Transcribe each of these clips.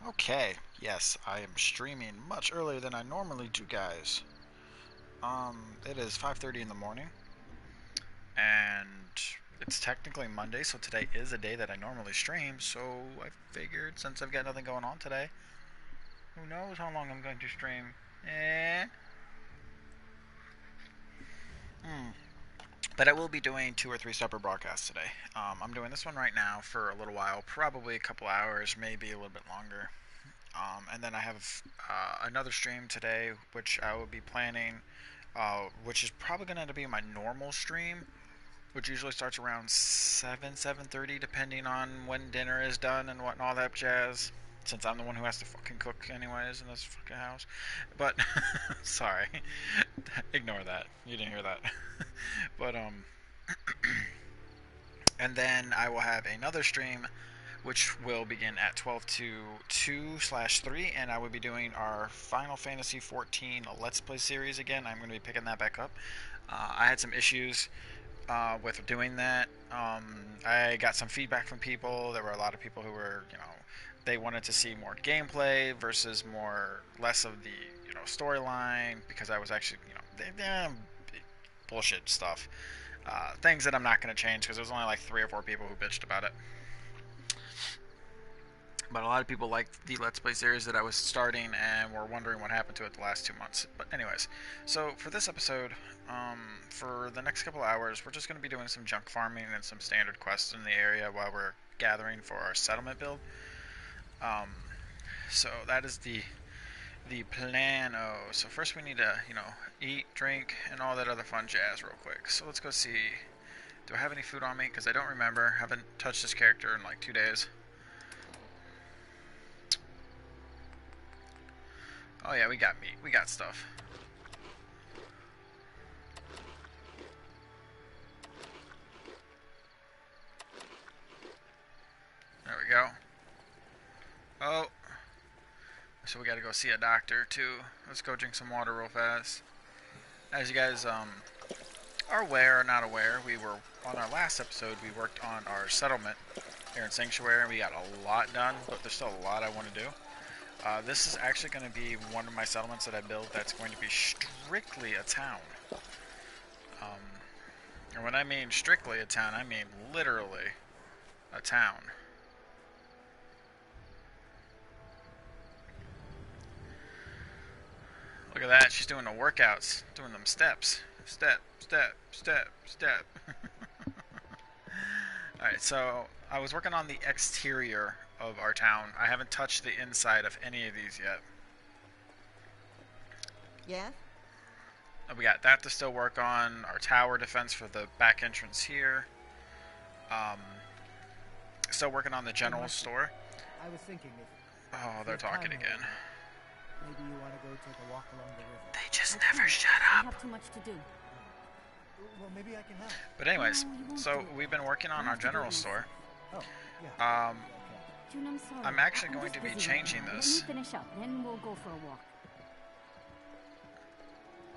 Okay, yes, I am streaming much earlier than I normally do, guys. It is 5:30 in the morning, and it's technically Monday, so today is a day that I normally stream. So I figured, since I've got nothing going on today, who knows how long I'm going to stream? Eh. Hmm. But I will be doing 2 or 3 separate broadcasts today. I'm doing this one right now for a little while, probably a couple hours, maybe a little bit longer. And then I have another stream today, which I will be planning, which is probably going to be my normal stream, which usually starts around 7:30, depending on when dinner is done and what and all that jazz. Since I'm the one who has to fucking cook anyways in this fucking house. But, sorry. Ignore that. You didn't hear that. But, and then I will have another stream which will begin at 12 to 2/3, and I will be doing our Final Fantasy 14 Let's Play series again. I'm going to be picking that back up. I had some issues with doing that. I got some feedback from people. There were a lot of people who were, they wanted to see more gameplay versus less of the, storyline, because I was actually, bullshit stuff. Things that I'm not going to change because there's only like 3 or 4 people who bitched about it. But a lot of people liked the Let's Play series that I was starting and were wondering what happened to it the last 2 months. But anyways, so for this episode, for the next couple hours, we're just going to be doing some junk farming and some standard quests in the area while we're gathering for our settlement build. Um, so that is the plan. Oh, so first we need to, eat, drink, and all that other fun jazz real quick. So let's go see. Do I have any food on me? Because I don't remember. I haven't touched this character in like 2 days. Oh yeah, we got meat. We got stuff. There we go. Oh, so we gotta go see a doctor too. Let's go drink some water real fast. As you guys are aware or not aware, we were on our last episode. We worked on our settlement here in Sanctuary, and we got a lot done. But there's still a lot I want to do. This is actually going to be one of my settlements that I built. That's going to be strictly a town. And when I mean strictly a town, I mean literally a town. Look at that, she's doing the workouts, doing them steps. Step, step, step, step. Alright, so I was working on the exterior of our town. I haven't touched the inside of any of these yet. Yeah? We got that to still work on. Our tower defense for the back entrance here. Um, Still working on the general store. I was thinking Oh, they're talking again. Maybe you want to go take a walk along the river. They just never shut I up. have too much to do. Well, maybe I can help. But anyways, No, you won't so do it. we've been working on I our have to do it general myself. store. Oh, yeah. Um, Okay. June, I'm sorry. I'm actually I'm going just to be busy right changing now. this. Let me finish up, then we'll go for a walk.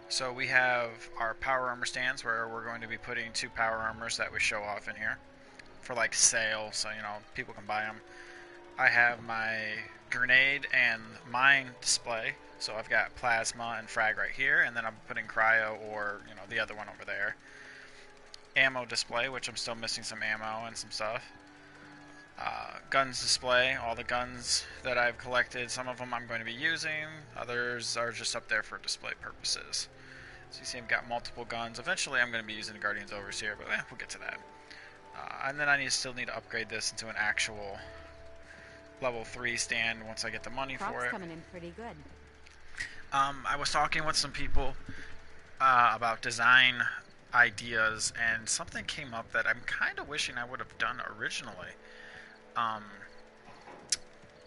So we have our power armor stands where we're going to be putting 2 power armors that we show off in here for like sale, so people can buy them. I have my grenade and mine display, so I've got plasma and frag right here, and then I'm putting cryo or the other one over there. Ammo display, which I'm still missing some ammo and some stuff. Guns display, all the guns that I've collected. Some of them I'm going to be using, others are just up there for display purposes. So you see I've got multiple guns. Eventually I'm going to be using the Guardian's Overseer, but we'll get to that. And then I still need to upgrade this into an actual level 3 stand once I get the money for it. Coming in pretty good. I was talking with some people about design ideas, and something came up that I'm kind of wishing I would have done originally.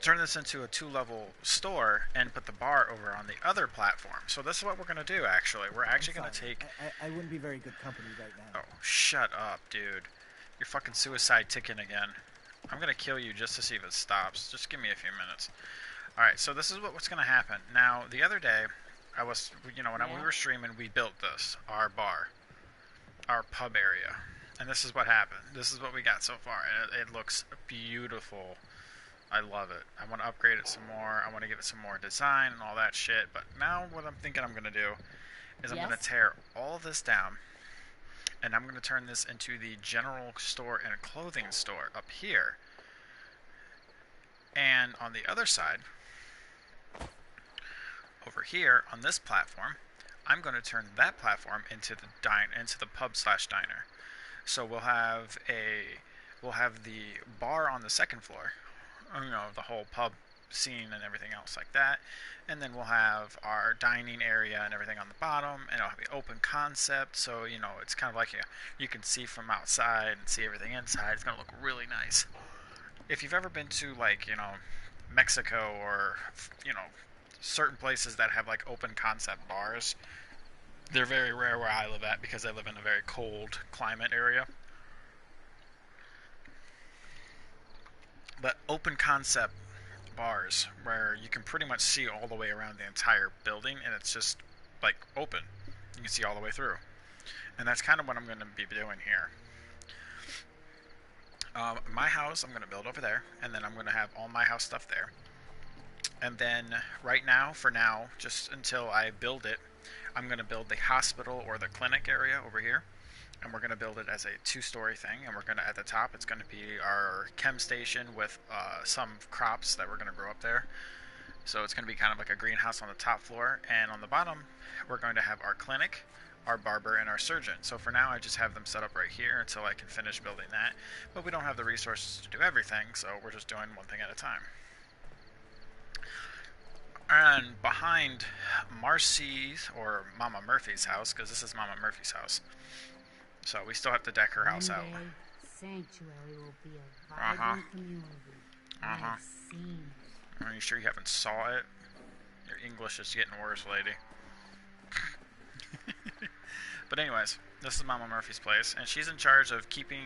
Turn this into a 2-level store and put the bar over on the other platform. So this is what we're going to do, actually. We're actually going to take... I wouldn't be very good company right now. Oh, shut up, dude. You're fucking suicide ticking again. I'm going to kill you just to see if it stops. Just give me a few minutes. Alright, so this is what's going to happen. Now, the other day, I was, when we were streaming, we built this, our bar, our pub area. And this is what happened. This is what we got so far. It looks beautiful. I love it. I want to upgrade it some more. I want to give it some more design and all that shit. But now what I'm thinking I'm going to do is I'm going to tear all of this down. And I'm going to turn this into the general store and clothing store up here. And on the other side, over here on this platform, I'm going to turn that platform into the pub/diner. So we'll have the bar on the second floor, you know, the whole pub scene and everything else like that, and then we'll have our dining area and everything on the bottom, and it'll have the open concept, so you know it's kind of like you can see from outside and see everything inside. It's gonna look really nice. If you've ever been to, like, you know, Mexico, or you know, certain places that have like open concept bars, they're very rare where I live at because I live in a very cold climate area. But open concept bars where you can pretty much see all the way around the entire building, and it's just like open. You can see all the way through. And that's kind of what I'm going to be doing here. My house I'm going to build over there, and then I'm going to have all my house stuff there. And then right now, for now, just until I build it, I'm going to build the hospital or the clinic area over here. And we're going to build it as a 2-story thing, and we're going to, at the top, it's going to be our chem station with some crops that we're going to grow up there. So it's going to be kind of like a greenhouse on the top floor, and on the bottom, we're going to have our clinic, our barber, and our surgeon. So for now, I just have them set up right here until I can finish building that. But we don't have the resources to do everything, so we're just doing one thing at a time. And behind Marcy's, or Mama Murphy's house, because this is Mama Murphy's house, so we still have to deck her house out. Sanctuary will be a vibrant community. I've seen it. Are you sure you haven't saw it? Your English is getting worse, lady. But anyways, this is Mama Murphy's place, and she's in charge of keeping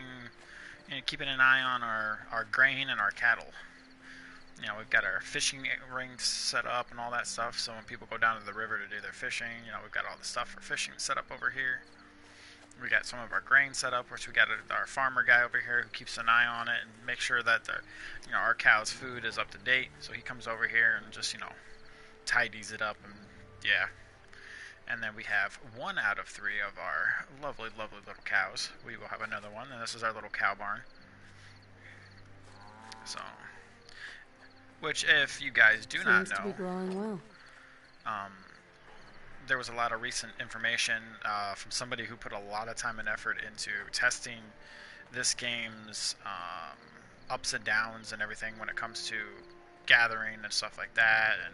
an eye on our grain and our cattle. You know, we've got our fishing rings set up and all that stuff, so when people go down to the river to do their fishing, you know, we've got all the stuff for fishing set up over here. We got some of our grain set up, which we got our farmer guy over here who keeps an eye on it and makes sure that our cow's food is up to date. So he comes over here and just, you know, tidies it up, and yeah. And then we have 1 out of 3 of our lovely, lovely little cows. We will have another one, and this is our little cow barn. So, which, if you guys do not know, seems to be growing well. There was a lot of recent information from somebody who put a lot of time and effort into testing this game's ups and downs and everything when it comes to gathering and stuff like that, and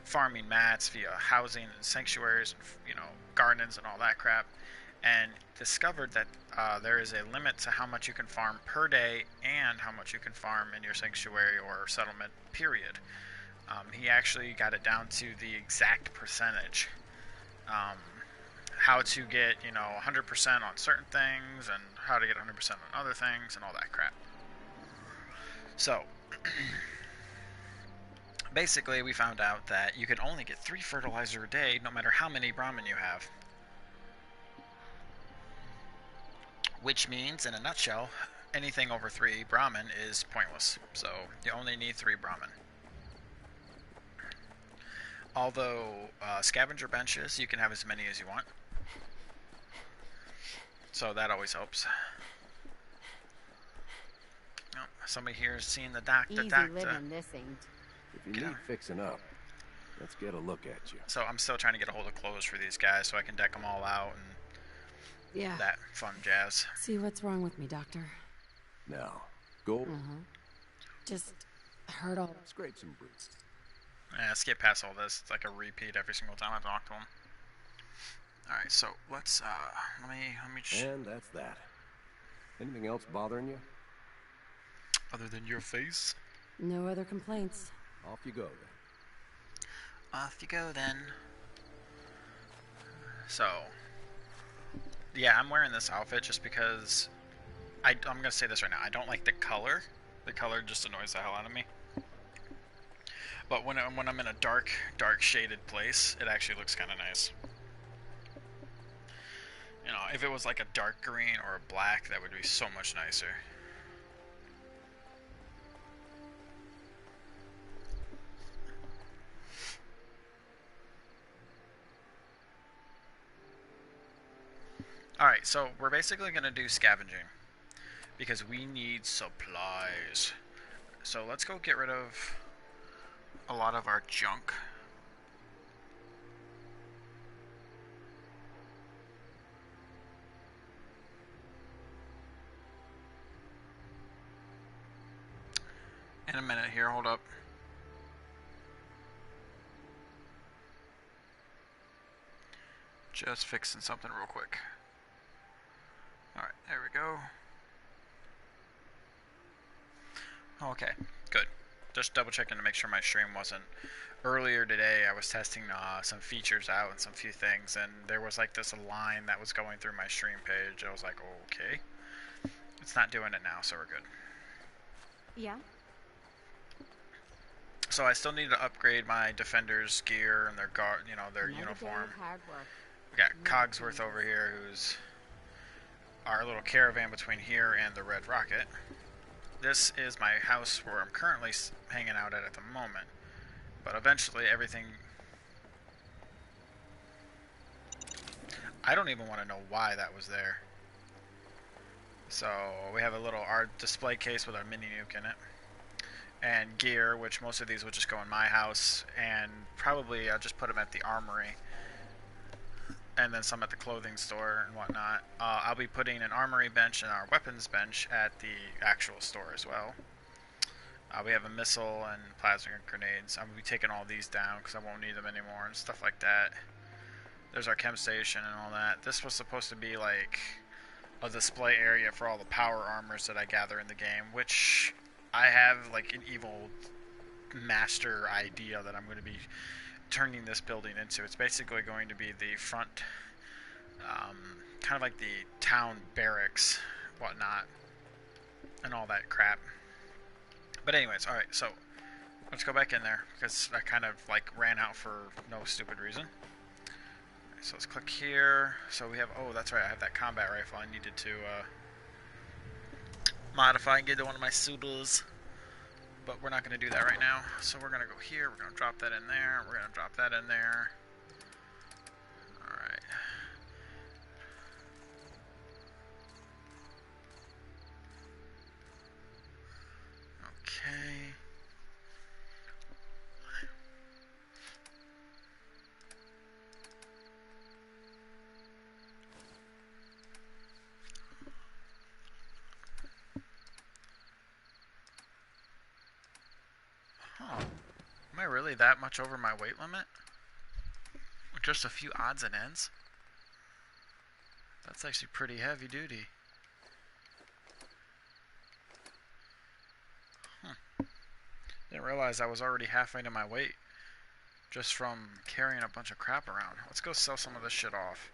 farming mats via housing and sanctuaries, and, you know, gardens and all that crap, and discovered that there is a limit to how much you can farm per day and how much you can farm in your sanctuary or settlement period. He actually got it down to the exact percentage. How to get, you know, 100% on certain things, and how to get 100% on other things, and all that crap. So, basically, we found out that you can only get 3 fertilizer a day, no matter how many Brahmin you have. Which means, in a nutshell, anything over 3 Brahmin is pointless. So, you only need 3 Brahmin. Although, scavenger benches, you can have as many as you want. So that always helps. Oh, somebody here is seeing the doctor. Easy living, this ain't. If you need fixing up, let's get a look at you. So I'm still trying to get a hold of clothes for these guys so I can deck them all out and that fun jazz. See what's wrong with me, doctor? Now, go. Just hurt all. Scrape some roots. Yeah, let's get past all this. It's like a repeat every single time I talk to him. Alright, so let's, let me... And that's that. Anything else bothering you? Other than your face? No other complaints. Off you go, then. Off you go, then. So, yeah, I'm wearing this outfit just because... I'm gonna say this right now. I don't like the color. The color just annoys the hell out of me. But when I'm in a dark shaded place, it actually looks kind of nice. You know, if it was like a dark green or a black, that would be so much nicer. Alright, so we're basically going to do scavenging. Because we need supplies. So let's go get rid of a lot of our junk. In a minute here, hold up. Just fixing something real quick. Alright, there we go. Okay, good. Just double checking to make sure my stream wasn't... Earlier today I was testing some features out and some few things, and there was like this line that was going through my stream page. I was like, okay. It's not doing it now, so we're good. Yeah? So I still need to upgrade my defenders' gear and their guard, you know, their uniform. Hard work. We got Cogsworth over here, who's our little caravan between here and the Red Rocket. This is my house where I'm currently hanging out at the moment. But eventually everything... I don't even want to know why that was there. So we have a little art display case with our mini nuke in it. And gear, which most of these will just go in my house. And probably I'll just put them at the armory. And then some at the clothing store and whatnot. I'll be putting an armory bench and our weapons bench at the actual store as well. We have a missile and plasma grenades. I'm going to be taking all these down because I won't need them anymore and stuff like that. There's our chem station and all that. This was supposed to be like a display area for all the power armors that I gather in the game, which I have like an evil master idea that I'm going to be turning this building into. It's basically going to be the front, kind of like the town barracks, whatnot, and all that crap. But anyways, alright, so let's go back in there, because I kind of like ran out for no stupid reason. Right, so let's click here. So we have, oh that's right, I have that combat rifle I needed to modify and get to one of my pseudos. But we're not going to do that right now. So we're going to go here, we're going to drop that in there, we're going to drop that in there. Alright. Okay. Huh. Am I really that much over my weight limit? With just a few odds and ends? That's actually pretty heavy duty. Didn't realize I was already halfway to my weight just from carrying a bunch of crap around. Let's go sell some of this shit off.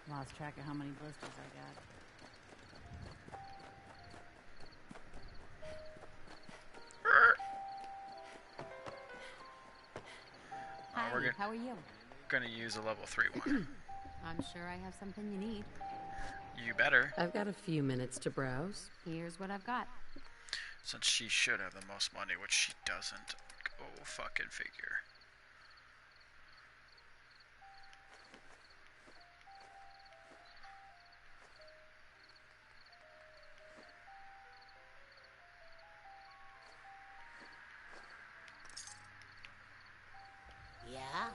Lost track of how many blisters I got. Hi, how are you? Gonna use a level 3 one. I'm sure I have something you need. You better. I've got a few minutes to browse. Here's what I've got. Since she should have the most money, which she doesn't. Go fucking figure. Yeah?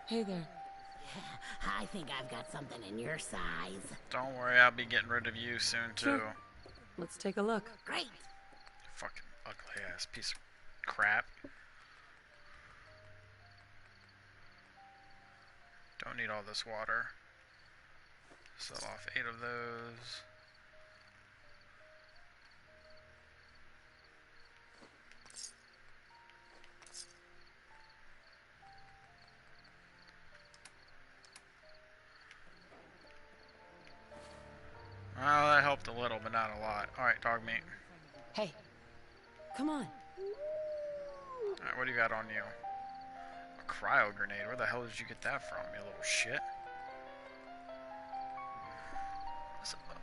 Hey there. I think I've got something in your size. Don't worry, I'll be getting rid of you soon too. Sure. Let's take a look. Great. Fucking ugly ass piece of crap. Don't need all this water. Sell off 8 of those. Well, that helped a little, but not a lot. Alright, dog meat. Hey, come on. Alright, what do you got on you? A cryo grenade. Where the hell did you get that from, you little shit?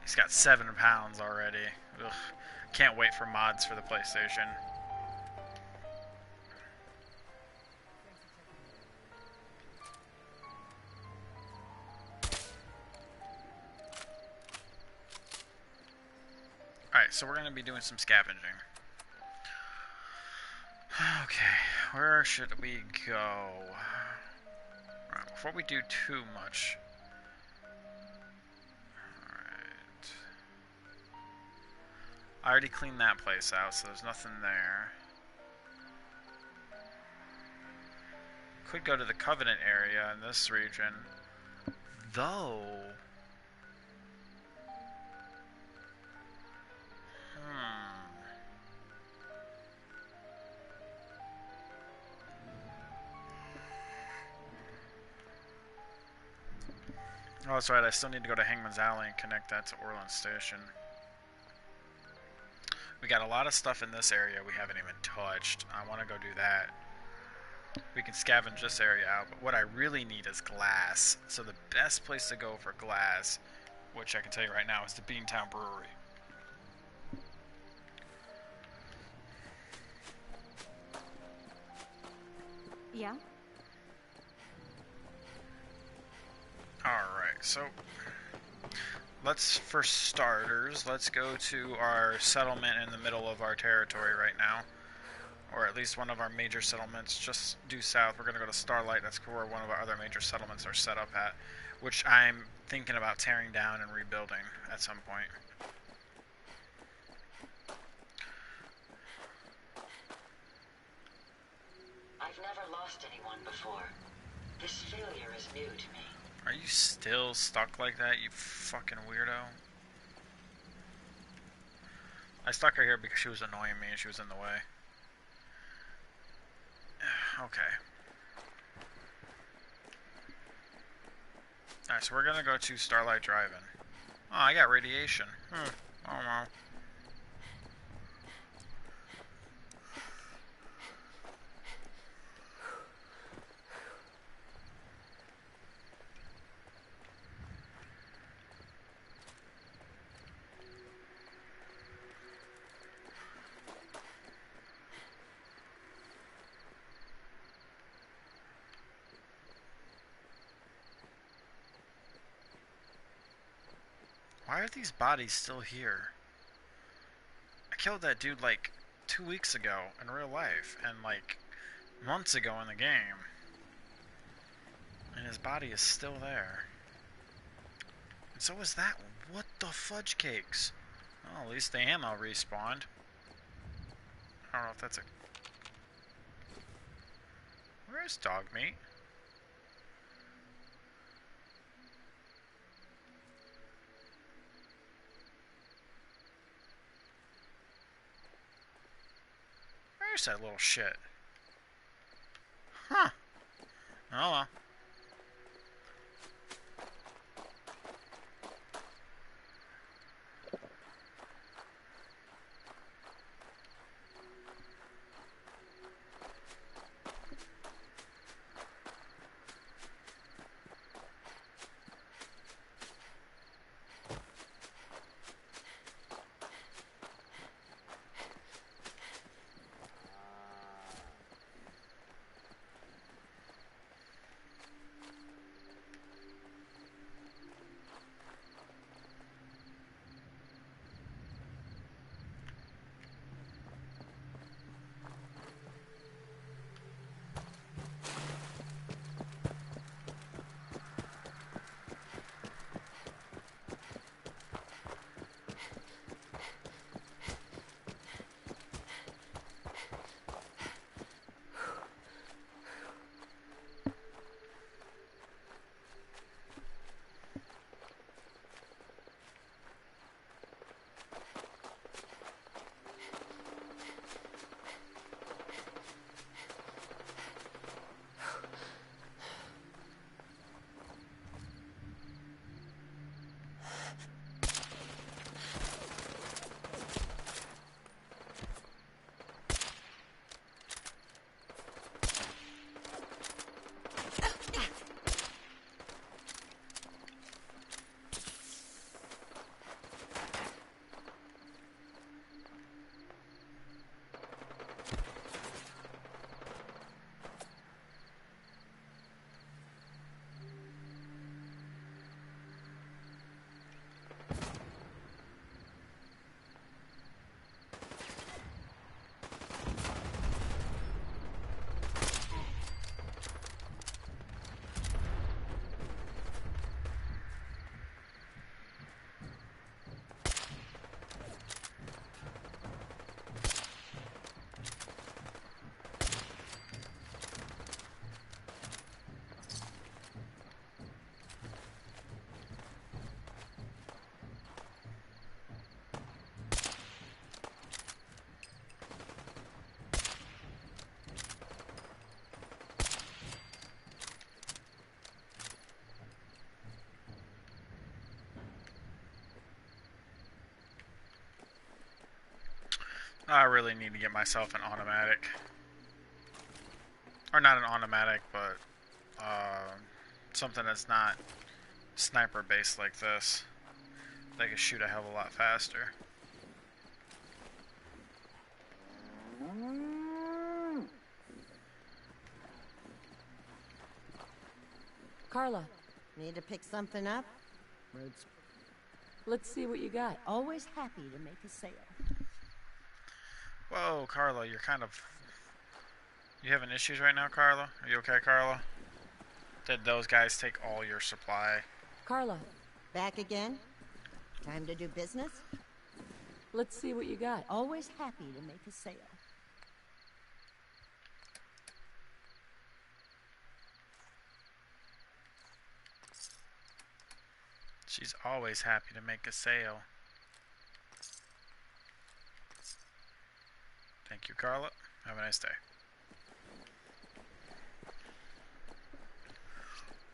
He's got 7 pounds already. Ugh. Can't wait for mods for the PlayStation. Alright, so we're going to be doing some scavenging. Okay, where should we go? Right, before we do too much. Alright. I already cleaned that place out, so there's nothing there. Could go to the Covenant area in this region. Though... Oh, that's right, I still need to go to Hangman's Alley and connect that to Orland Station. We got a lot of stuff in this area we haven't even touched. I want to go do that. We can scavenge this area out, but what I really need is glass. So the best place to go for glass, which I can tell you right now, is the Beantown Brewery. Yeah? Alright, so let's, for starters, let's go to our settlement in the middle of our territory right now. Or at least one of our major settlements, just due south. We're going to go to Starlight, that's where one of our other major settlements are set up at. Which I'm thinking about tearing down and rebuilding at some point. I've never lost anyone before. This failure is new to me. Are you still stuck like that, you fucking weirdo? I stuck her here because she was annoying me and she was in the way. Okay. Alright, so we're gonna go to Starlight Drive-In. Oh, I got radiation. Oh no. Why are these bodies still here? I killed that dude like 2 weeks ago in real life and like months ago in the game. And his body is still there. And so is that one. What the fudge cakes? Well, at least the ammo respawned. I don't know if that's a... Where's dog meat? Where's that little shit? Huh. Oh well. I really need to get myself an automatic. Or not an automatic, but something that's not sniper based like this. They can shoot a hell of a lot faster. Carla, Need to pick something up? let's see what you got. Always happy to make a sale. Whoa, Carla, you're kind of... You having issues right now, Carla? Are you okay, Carla? Did those guys take all your supply? Carla, Back again? Time to do business? let's see what you got. Always happy to make a sale. She's always happy to make a sale. Thank you, Carla. Have a nice day.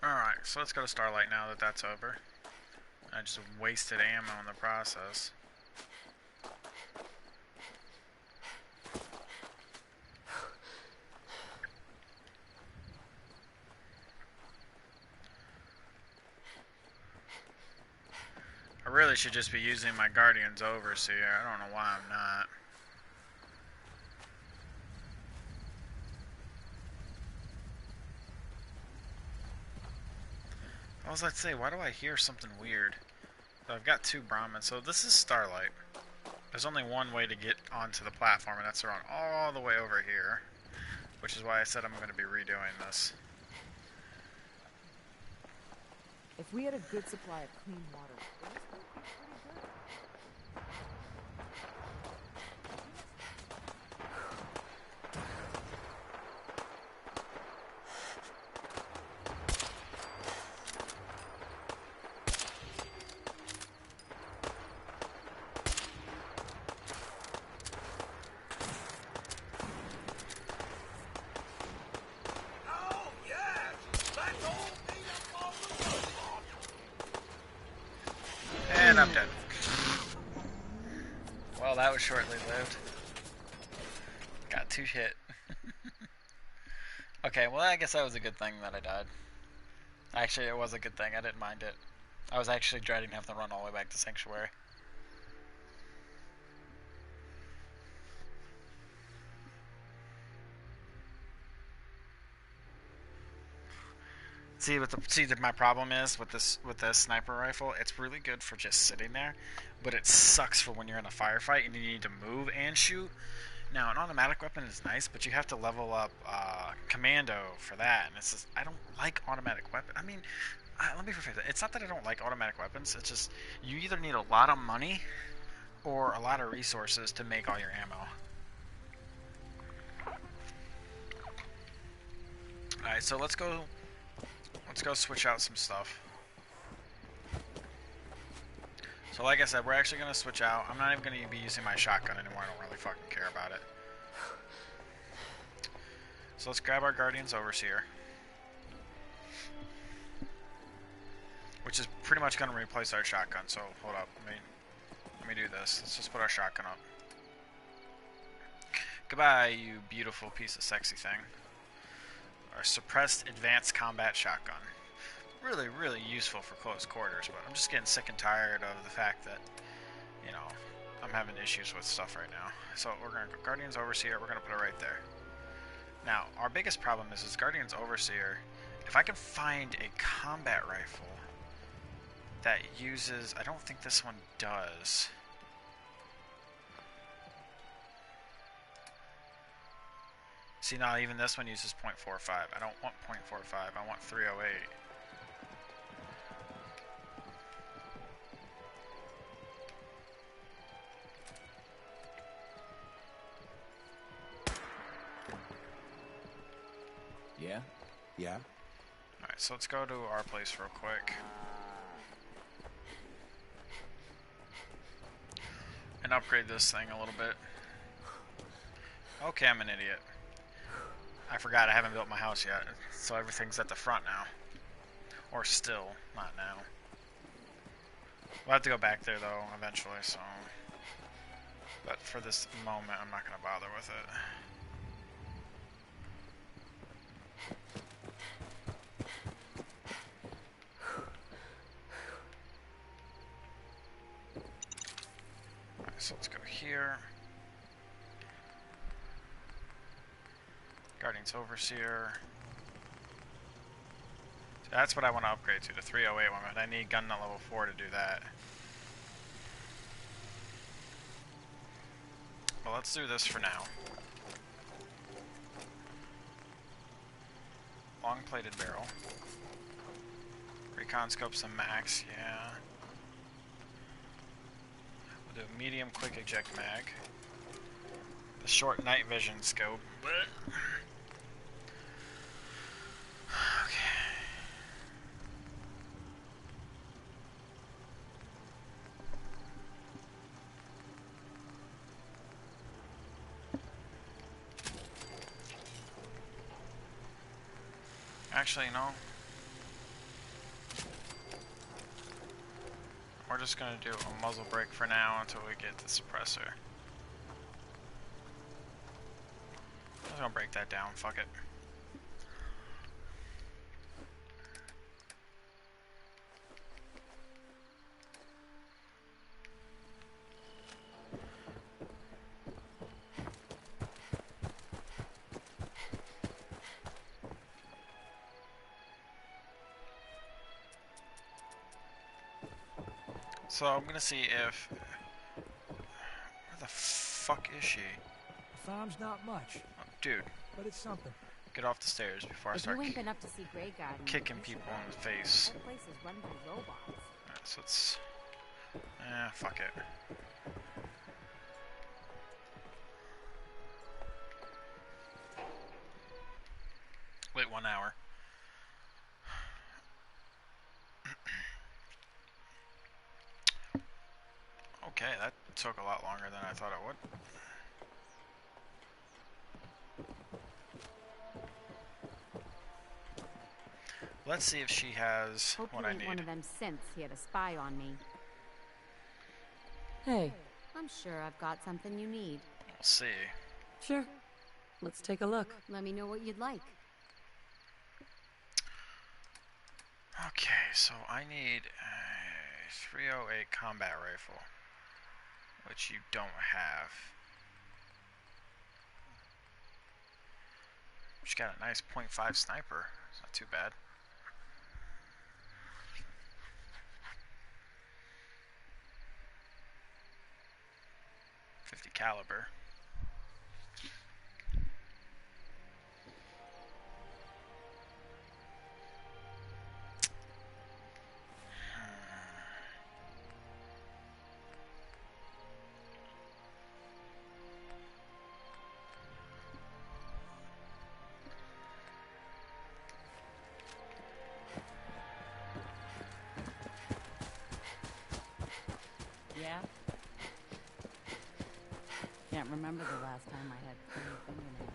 Alright, so let's go to Starlight now that that's over. I just wasted ammo in the process. I really should just be using my Guardian's Overseer. I don't know why I'm not. What was I say? Why do I hear something weird? So I've got two Brahmins. So this is Starlight. There's only one way to get onto the platform, and that's around all the way over here. Which is why I said I'm going to be redoing this. If we had a good supply of clean water, this would be pretty good. And I'm dead. Well, that was shortly lived. Got 2 hit. Okay, well, I guess that was a good thing that I died. Actually, it was a good thing. I didn't mind it. I was actually dreading having to run all the way back to Sanctuary. See, my problem is with this sniper rifle. It's really good for just sitting there, but it sucks for when you're in a firefight and you need to move and shoot. Now, an automatic weapon is nice, but you have to level up commando for that, and it's just, I don't like automatic weapon. I mean, let me rephrase it. It's not that I don't like automatic weapons. It's just you either need a lot of money or a lot of resources to make all your ammo. All right, so let's go switch out some stuff. So like I said, we're actually going to switch out. I'm not even going to be using my shotgun anymore. I don't really fucking care about it. So let's grab our Guardian's Overseer, which is pretty much going to replace our shotgun. So hold up, let me do this. Let's just put our shotgun up. Goodbye, you beautiful piece of sexy thing. Our suppressed advanced combat shotgun. Really, really useful for close quarters, but I'm just getting sick and tired of the fact that, you know, I'm having issues with stuff right now. So we're going to go Guardian's Overseer, we're going to put it right there. Now, our biggest problem is Guardian's Overseer. If I can find a combat rifle that uses, I don't think this one does. See, now even this one uses .45. I don't want .45, I want 308. Yeah? Yeah? Alright, so let's go to our place real quick. And upgrade this thing a little bit. Okay, I'm an idiot. I forgot I haven't built my house yet, so everything's at the front now. Or still, not now. We'll have to go back there though, eventually, so... But for this moment, I'm not going to bother with it. Alright, so let's go here. Guardian's Overseer. So that's what I want to upgrade to, the 308 one, but I need gun at level 4 to do that. Well, let's do this for now. Long-plated barrel. Recon scope's a max, yeah. We'll do a medium quick eject mag. The short night vision scope. Okay. Actually, no. We're just gonna do a muzzle brake for now until we get the suppressor. I'm just gonna break that down, fuck it. So I'm gonna see if... Where the fuck is she? The farm's not much, Oh, dude, but it's something. get off the stairs before I If start you ain't been up to see Grey Garden, kicking you should people go. in the face. That place is run by robots. Alright, so it's... fuck it. Wait 1 hour. Okay, that took a lot longer than I thought it would. Let's see if she has Hope what you I ain't need. one of them synths here to spy on me. Hey, I'm sure I've got something you need. We'll see. sure. Let's take a look. Let me know what you'd like. Okay, so I need a 308 combat rifle, which you don't have. She's got a nice .5 sniper. It's not too bad. .50 caliber. Yeah? Can't remember the last time I had clean fingernails.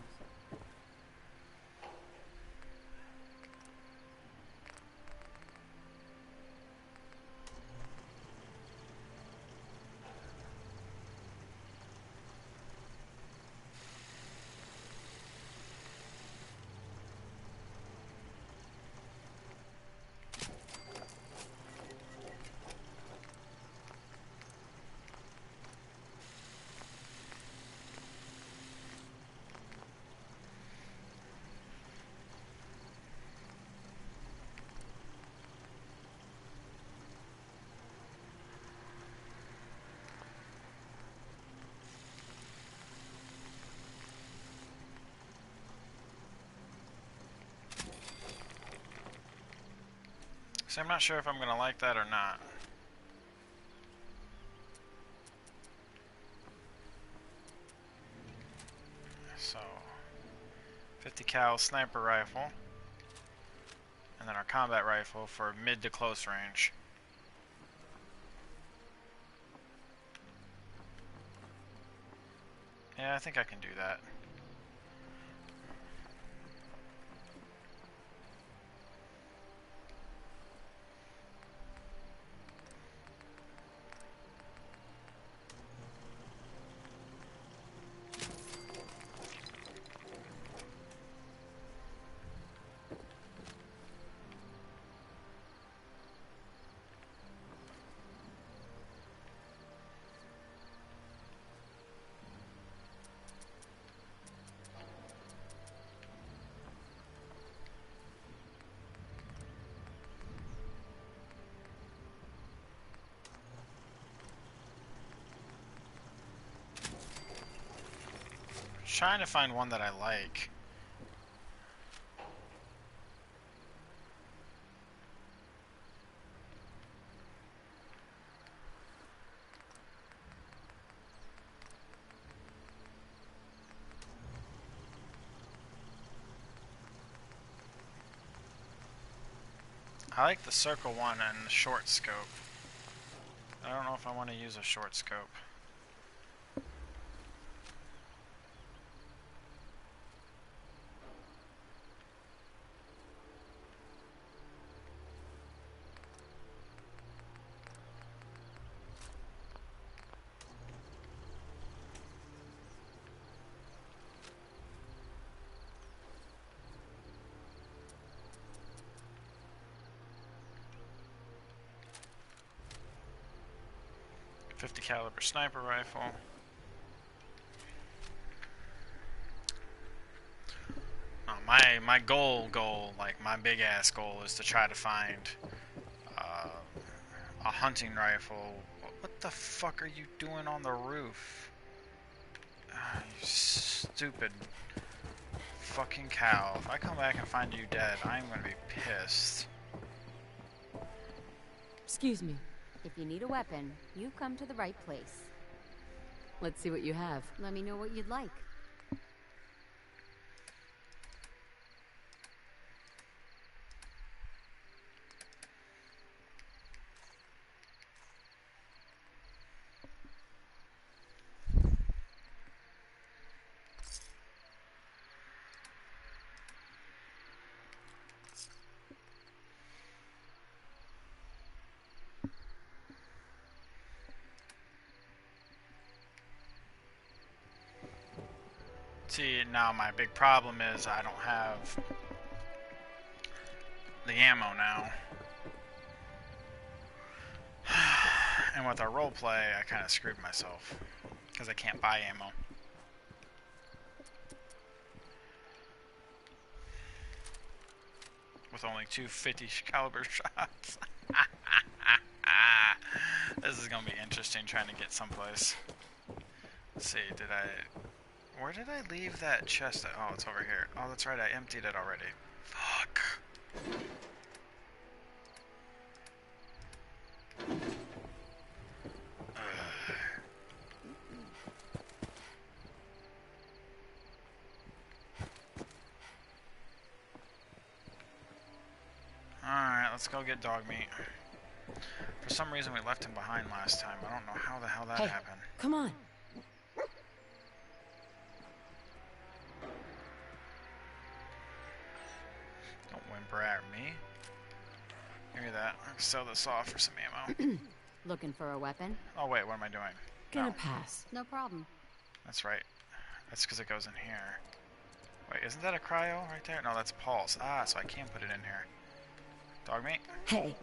So I'm not sure if I'm gonna like that or not. So 50 cal sniper rifle, and then our combat rifle for mid to close range. Yeah, I think I can do that. trying to find one that I like. I like the circle one and the short scope. I don't know if I want to use a short scope. .50 caliber sniper rifle. My goal, like my big ass goal, is to try to find a hunting rifle. What the fuck are you doing on the roof? You stupid fucking cow. If I come back and find you dead, I'm gonna be pissed. Excuse me. If you need a weapon, you've come to the right place. Let's see what you have. Let me know what you'd like. See, now my big problem is I don't have the ammo now. And with our roleplay, I kind of screwed myself because I can't buy ammo. With only 250 caliber shots. This is gonna be interesting trying to get someplace. Let's see, where did I leave that chest? Oh, it's over here. Oh, that's right, I emptied it already. Fuck. Alright, let's go get dog meat. For some reason we left him behind last time. I don't know how the hell that happened. Come on. Don't whimper at me. Give me that. I can sell this off for some ammo. Looking for a weapon? Oh wait, what am I doing? Gonna Oh, pass. No problem. that's right. That's because it goes in here. Wait, isn't that a cryo right there? No, that's pulse. Ah, so I can put it in here. Dog meat? Hey.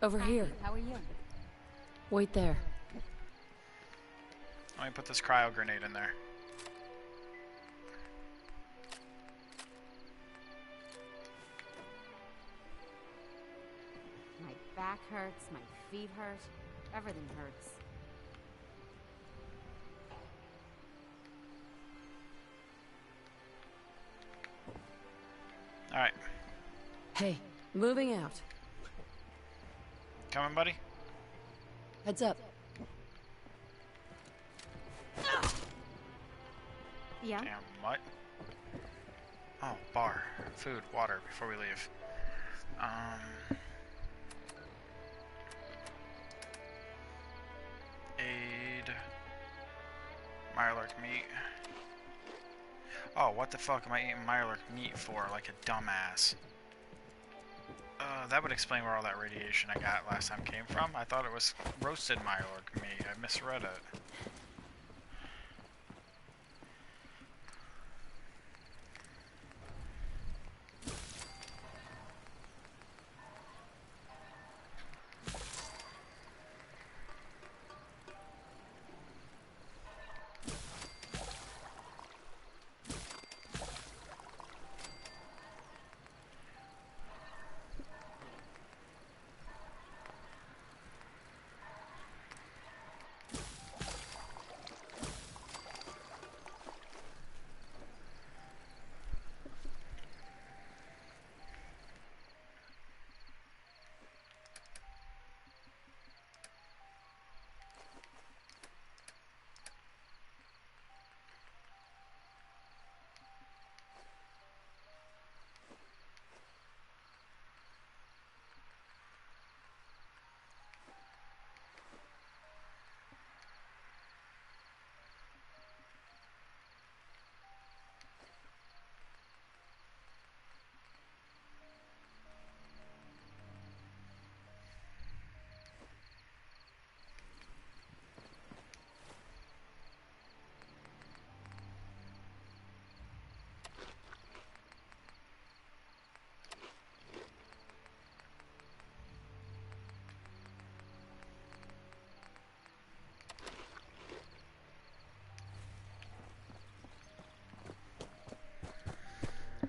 Over here. How are you? Wait there. Let me put this cryo grenade in there. My back hurts, my feet hurt, everything hurts. Alright. Hey, moving out. Coming, buddy? Heads up. Yeah? Damn, what? Oh, bar. Food, water, before we leave. Aid. Mirelurk meat. Oh, what the fuck am I eating Mirelurk meat for, like a dumbass? That would explain where all that radiation I got last time came from. I thought it was roasted Mirelurk meat. I misread it.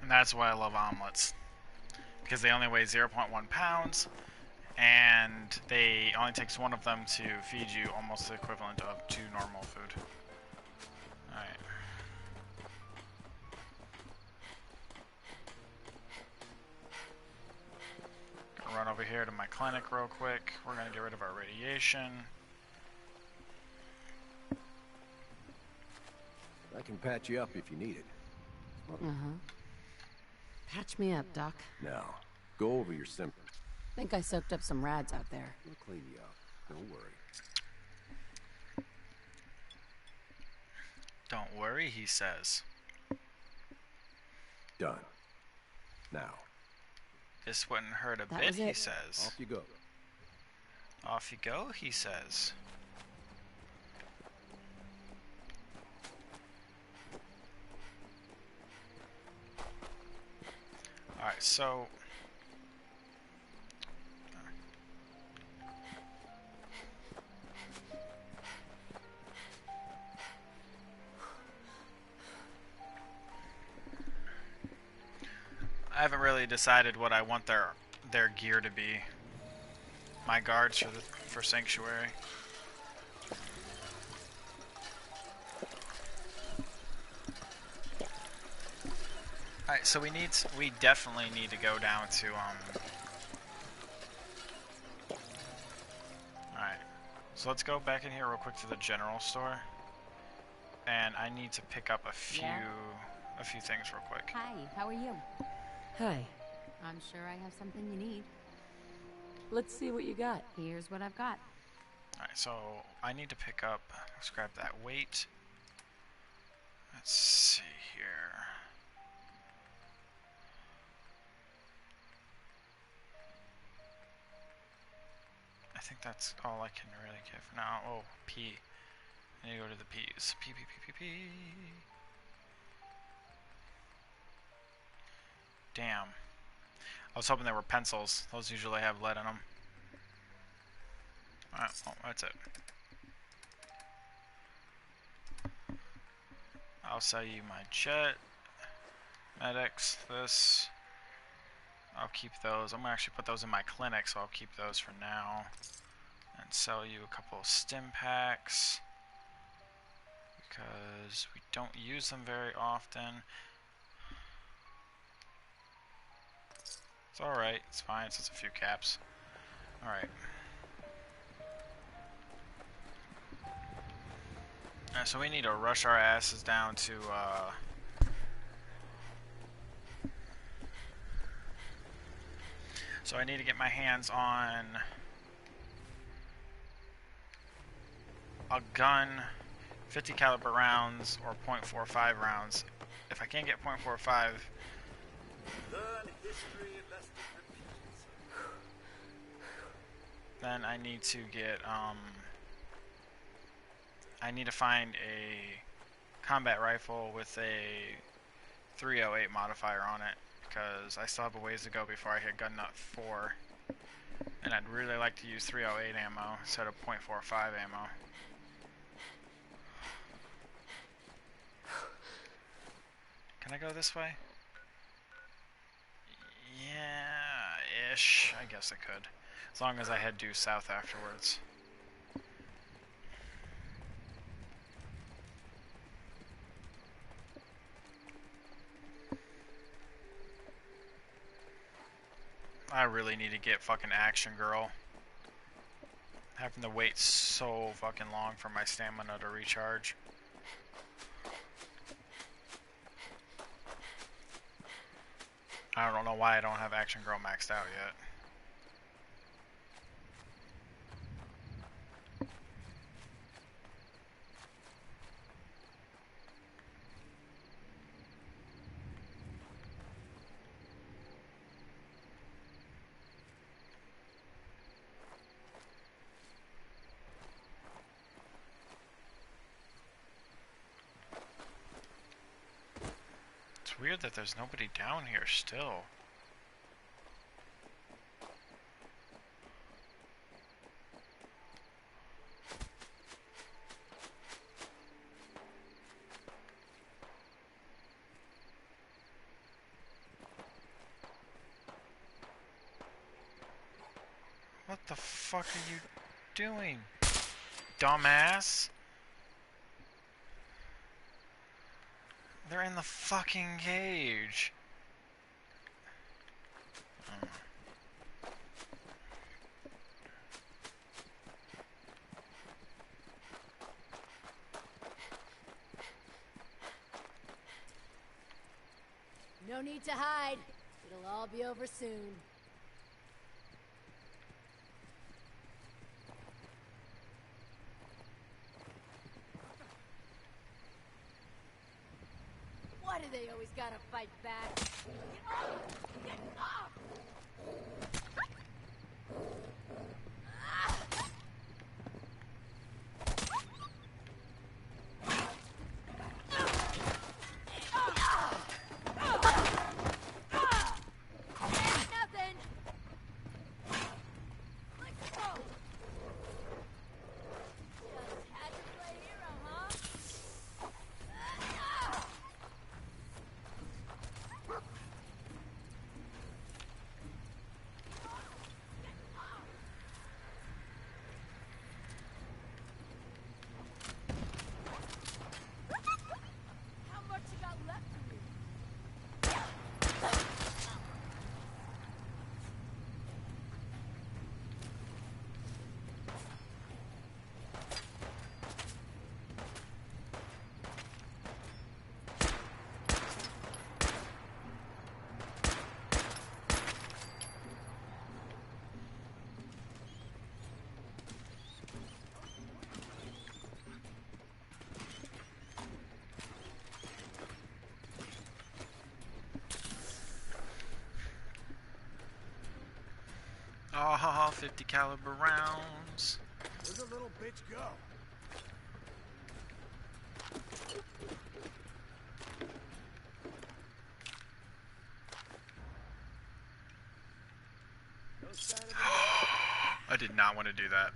And that's why I love omelets. Because they only weigh 0.1 pounds, and they only takes one of them to feed you almost the equivalent of 2 normal food. Alright. Gonna run over here to my clinic real quick. We're gonna get rid of our radiation. I can patch you up if you need it. Patch me up, Doc. Now, go over your symptoms. Think I soaked up some rads out there. We'll clean you up. Don't worry. Don't worry, he says. Done. Now, This wouldn't hurt a That bit, was he it. says. off you go. Off you go, he says. Alright, so... I haven't really decided what I want their gear to be. My guards for Sanctuary. Alright, so we definitely need to go down to Alright. So let's go back in here real quick to the general store. And I need to pick up a few things real quick. Hi, how are you? Hi. I'm sure I have something you need. Let's see what you got. Here's what I've got. Alright, so I need to pick up, let's grab that weight. Let's see here. I think that's all I can really get for now. Oh, P. I need to go to the P's. P, P, P, P, P. Damn. I was hoping there were pencils. Those usually have lead in them. Alright, well, that's it. I'll sell you my jet. Medics, this. I'll keep those. I'm going to actually put those in my clinic, so I'll keep those for now. And sell you a couple of stim packs. Because we don't use them very often. It's alright, it's fine, it's just a few caps. Alright. So we need to rush our asses down to, So I need to get my hands on a gun, 50 caliber rounds, or .45 rounds. If I can't get .45, then I need to get, I need to find a combat rifle with a 308 modifier on it, because I still have a ways to go before I hit gun nut 4. And I'd really like to use 308 ammo instead of .45 ammo. Can I go this way? Yeah, ish. I guess I could. As long as I head due south afterwards. I really need to get fucking Action Girl. Having to wait so fucking long for my stamina to recharge. I don't know why I don't have Action Girl maxed out yet. It's weird that there's nobody down here still. What the fuck are you doing, dumbass? They're in the fucking cage. Oh. No need to hide. It'll all be over soon. Why do they always gotta fight back? Get off! Get off! Nothing! Let's go! Just had to play hero, huh? How much you got left of me? Oh, 50 caliber rounds. Where'd the little bitch go? I did not want to do that.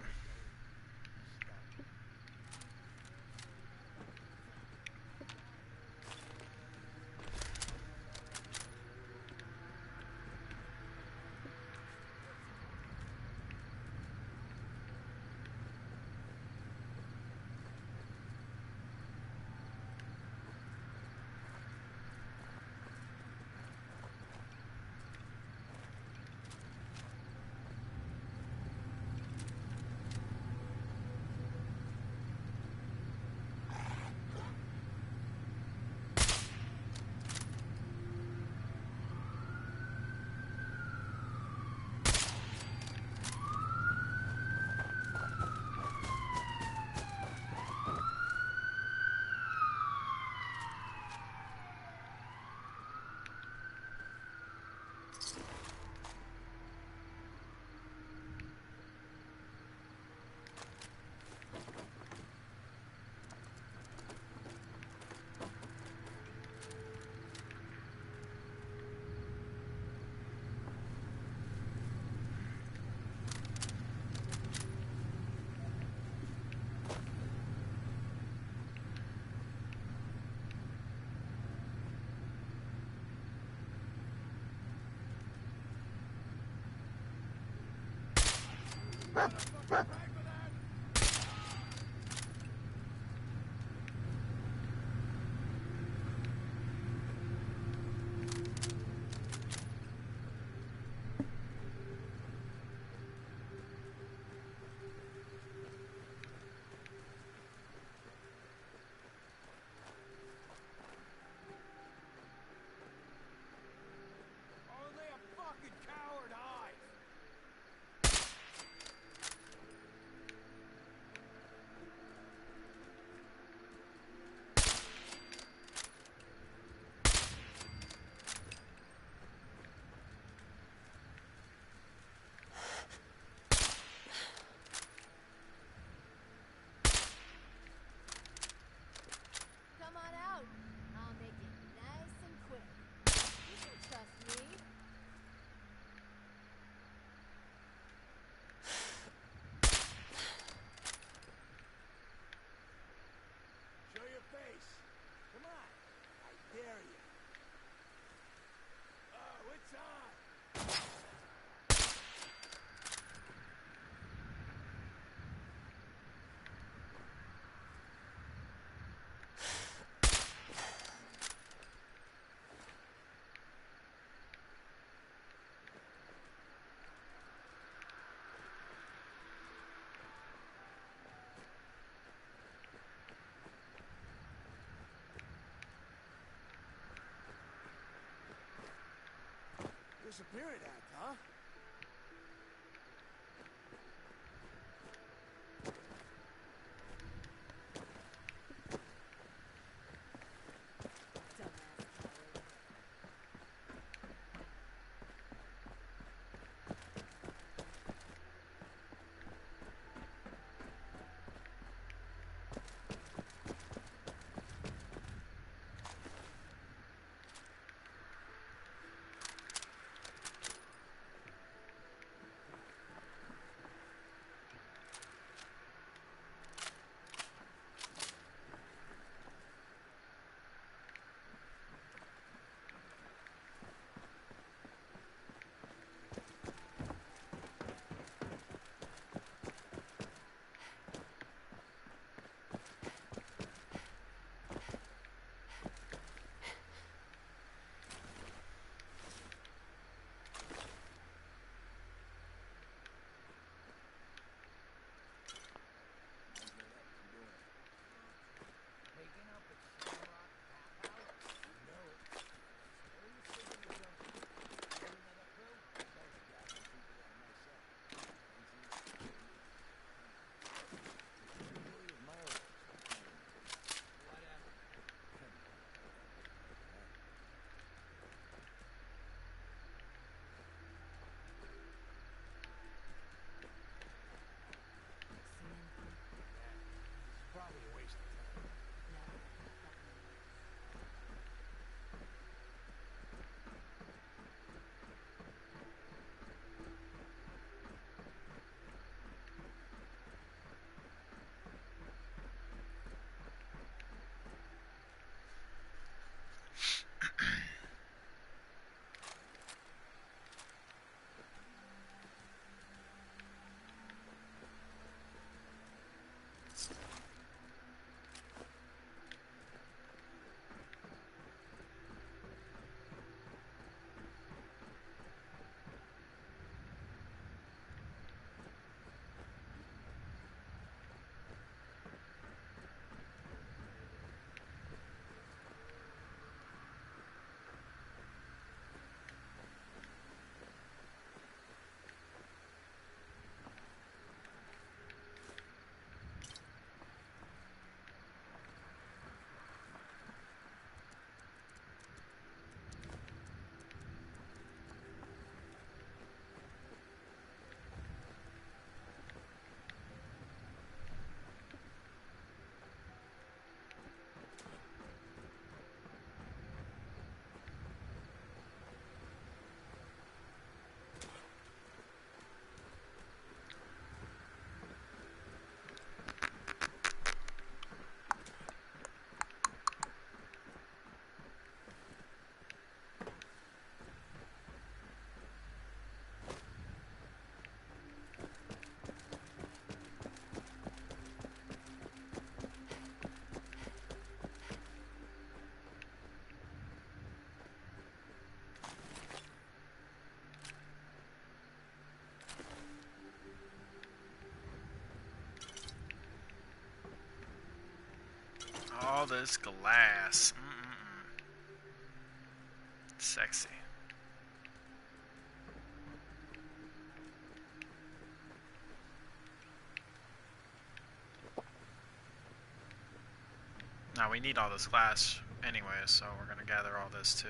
Only a fucking coward hides. Come on out. I'll make it nice and quick. You can trust me. Show your face. Come on. I dare you. Oh, it's on. Disappearing act, huh? Probably a waste of time. All this glass. Sexy. Now we need all this glass anyway, so we're gonna gather all this too.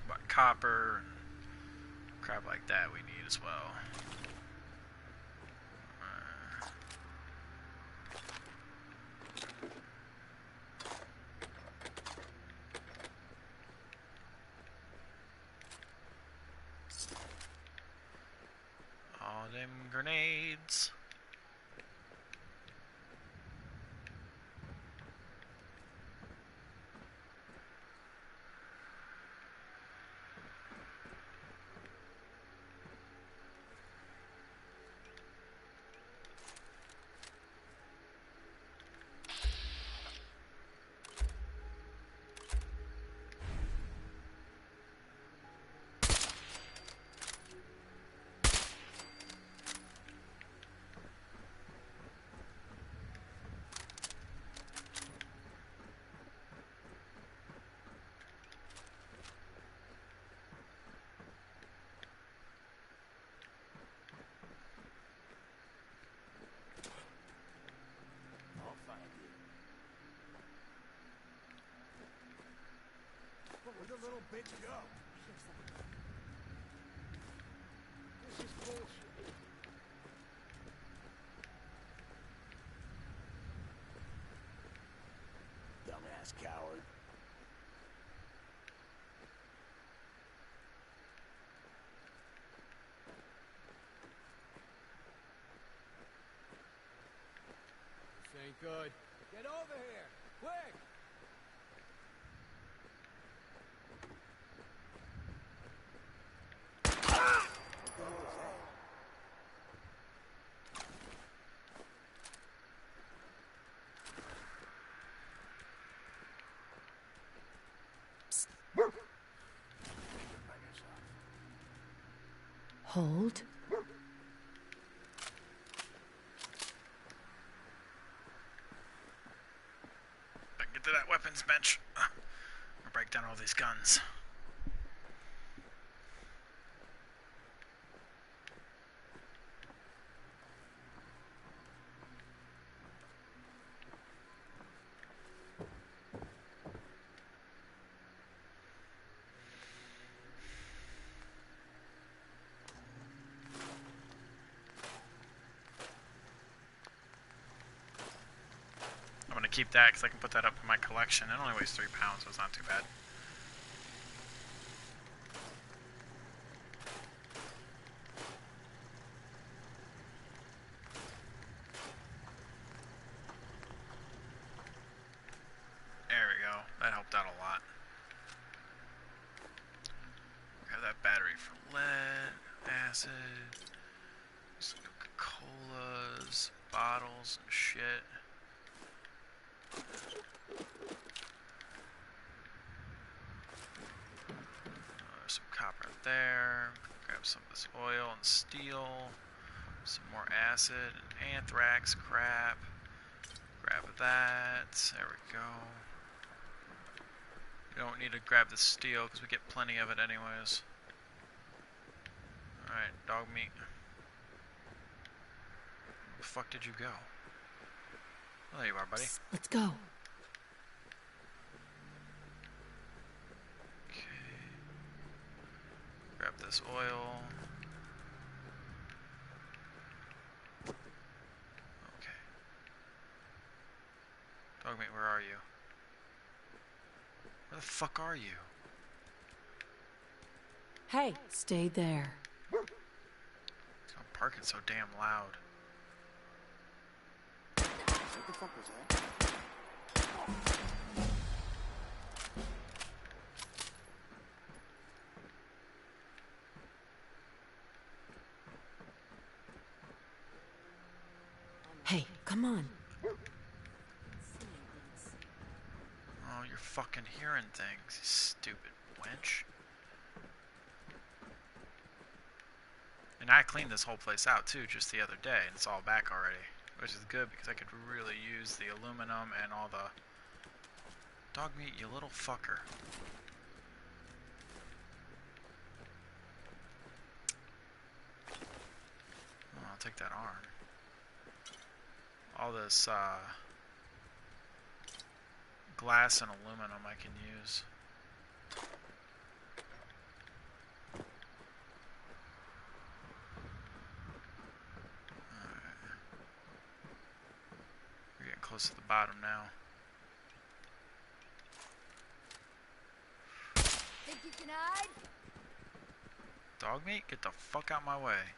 But copper and crap like that we need as well. All them grenades. Where'd the little bitch go? This is bullshit. Dumbass coward. This ain't good. Get over here, quick! Hold. I can get to that weapons bench. Or break down all these guns. I'm gonna keep that because I can put that up in my collection. It only weighs 3 pounds, so it's not too bad. There we go. That helped out a lot. Grab that battery for lead, acid, some Coca-Colas, bottles, and shit. There's some copper there. Grab some of this oil and steel. Some more acid and anthrax crap. Grab that. There we go. You don't need to grab the steel because we get plenty of it anyways. Alright, dog meat. Where the fuck did you go? Oh, there you are, buddy. Let's go. Okay. Grab this oil. Okay. Dog meat, where are you? Where the fuck are you? Hey, stay there. Stop parking so damn loud. What the fuck was that? Hey, come on. Oh, you're fucking hearing things, you stupid wench. And I cleaned this whole place out too just the other day, and it's all back already. Which is good because I could really use the aluminum and all the dog meat, you little fucker. Oh, I'll take that arm. All this glass and aluminum I can use. We're getting close to the bottom now. Think you can hide? Dog meat? Get the fuck out my way.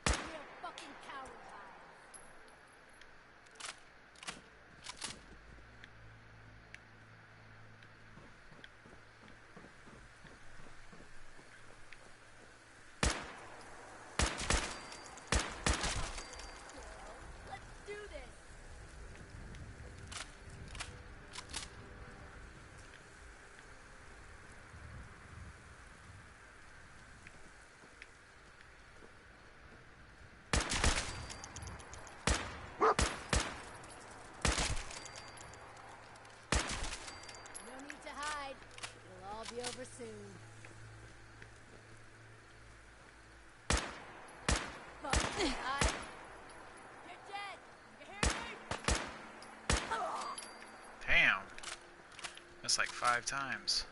You're a fucking coward, Hal. soon. Fuck, You're dead! You hear me? Damn. That's like 5 times.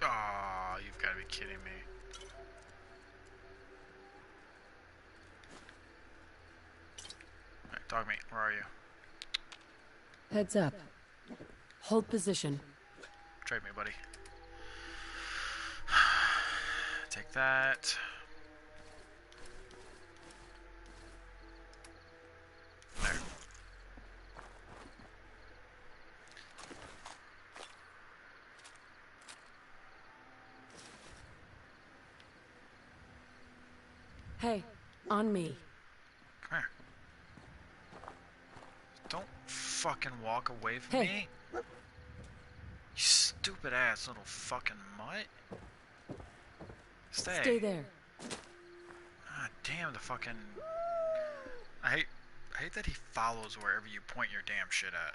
Oh, you've got to be kidding me. Alright, dog meat, where are you? Heads up. Hold position. Trade me, buddy. Take that. There. Hey, on me. Come here. Don't fucking walk away from Hey. me. You stupid ass little fucking mutt. Stay. Stay there. Ah, damn the fucking. I hate that he follows wherever you point your damn shit at.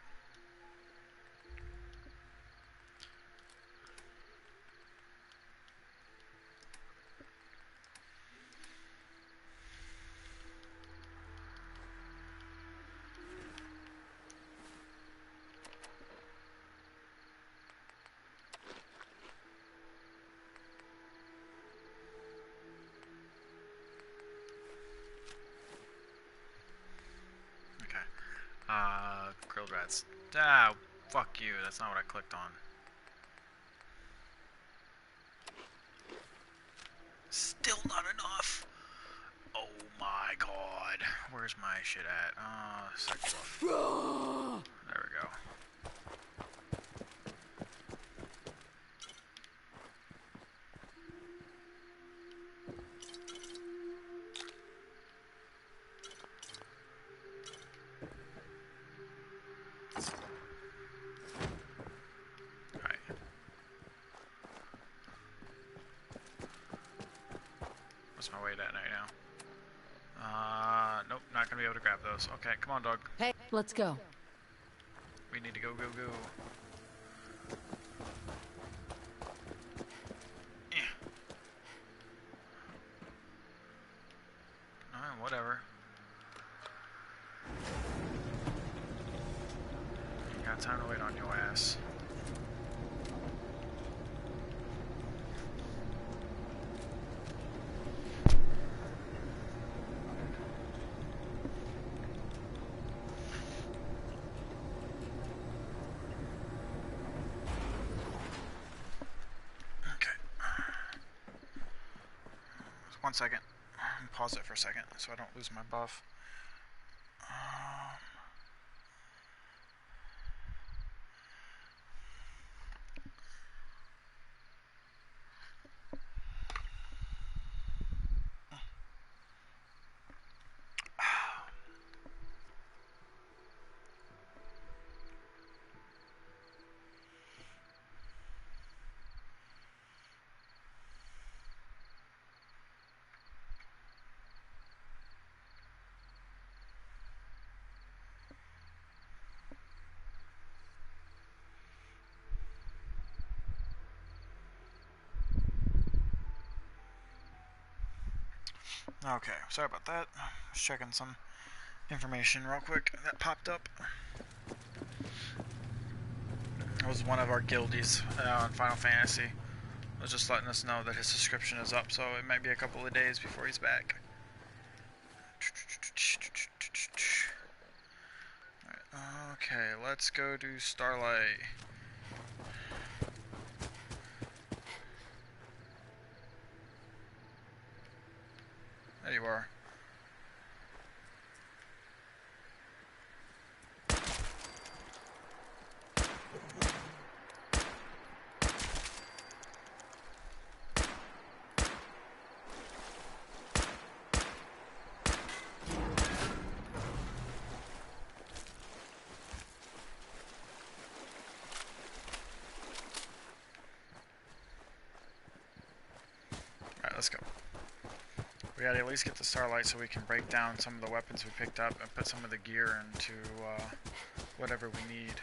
Grilled rats. Ah, fuck you. That's not what I clicked on. Still not enough. Oh my god. Where's my shit at? Second off. There we go. What's my weight at right now? Nope, not gonna be able to grab those. Okay, come on, dog. Hey, let's go. We need to go, go, go. Alright, whatever. Ain't got time to wait on your ass. Okay. 1 second. Pause it for a second so I don't lose my buff. Okay, sorry about that. Just checking some information real quick that popped up. It was one of our guildies on Final Fantasy. It was just letting us know that his subscription is up, so it might be a couple of days before he's back. Alright, okay, let's go to Starlight. There you are. We gotta at least get the Starlight so we can break down some of the weapons we picked up and put some of the gear into whatever we need.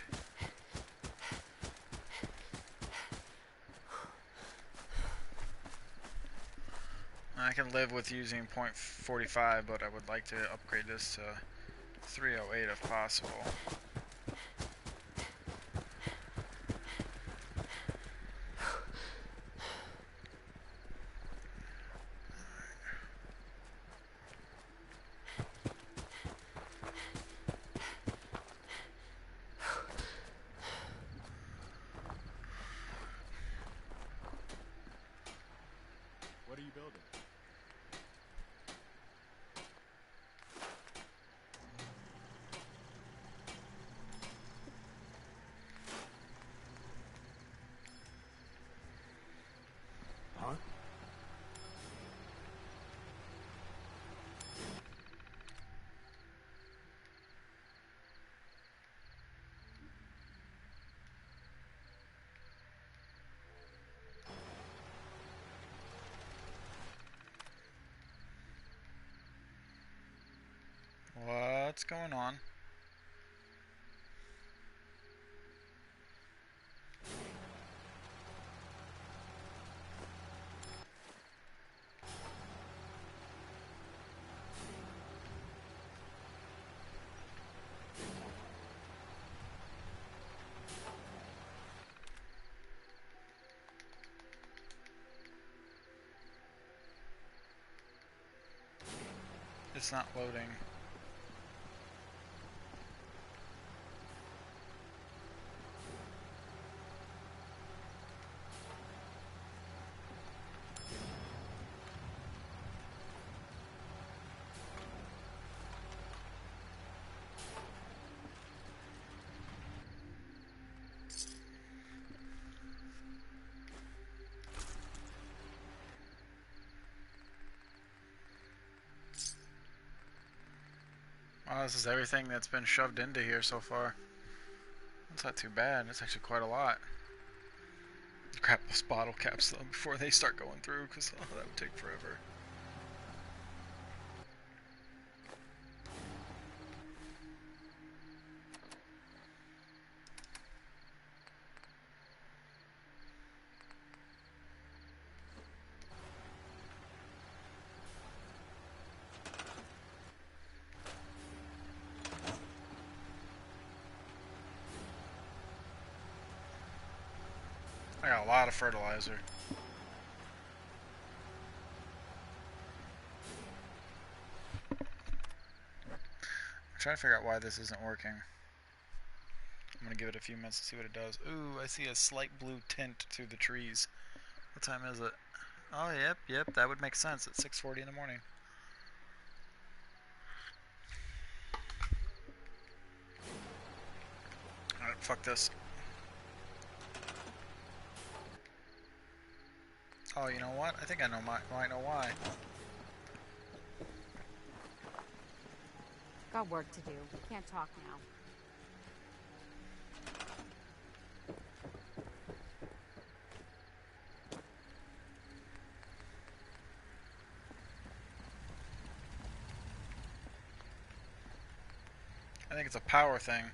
I can live with using .45, but I would like to upgrade this to 308 if possible. What are you building? Huh? What's going on? It's not loading. Wow, this is everything that's been shoved into here so far. That's not too bad. That's actually quite a lot. Grab those bottle caps though before they start going through, because that would take forever. I got a lot of fertilizer. I'm trying to figure out why this isn't working. I'm gonna give it a few minutes to see what it does. Ooh, I see a slight blue tint through the trees. What time is it? Oh, yep, that would make sense. It's 6:40 in the morning. Alright, fuck this. Oh, you know what? I think I might know why. Got work to do. Can't talk now. I think it's a power thing.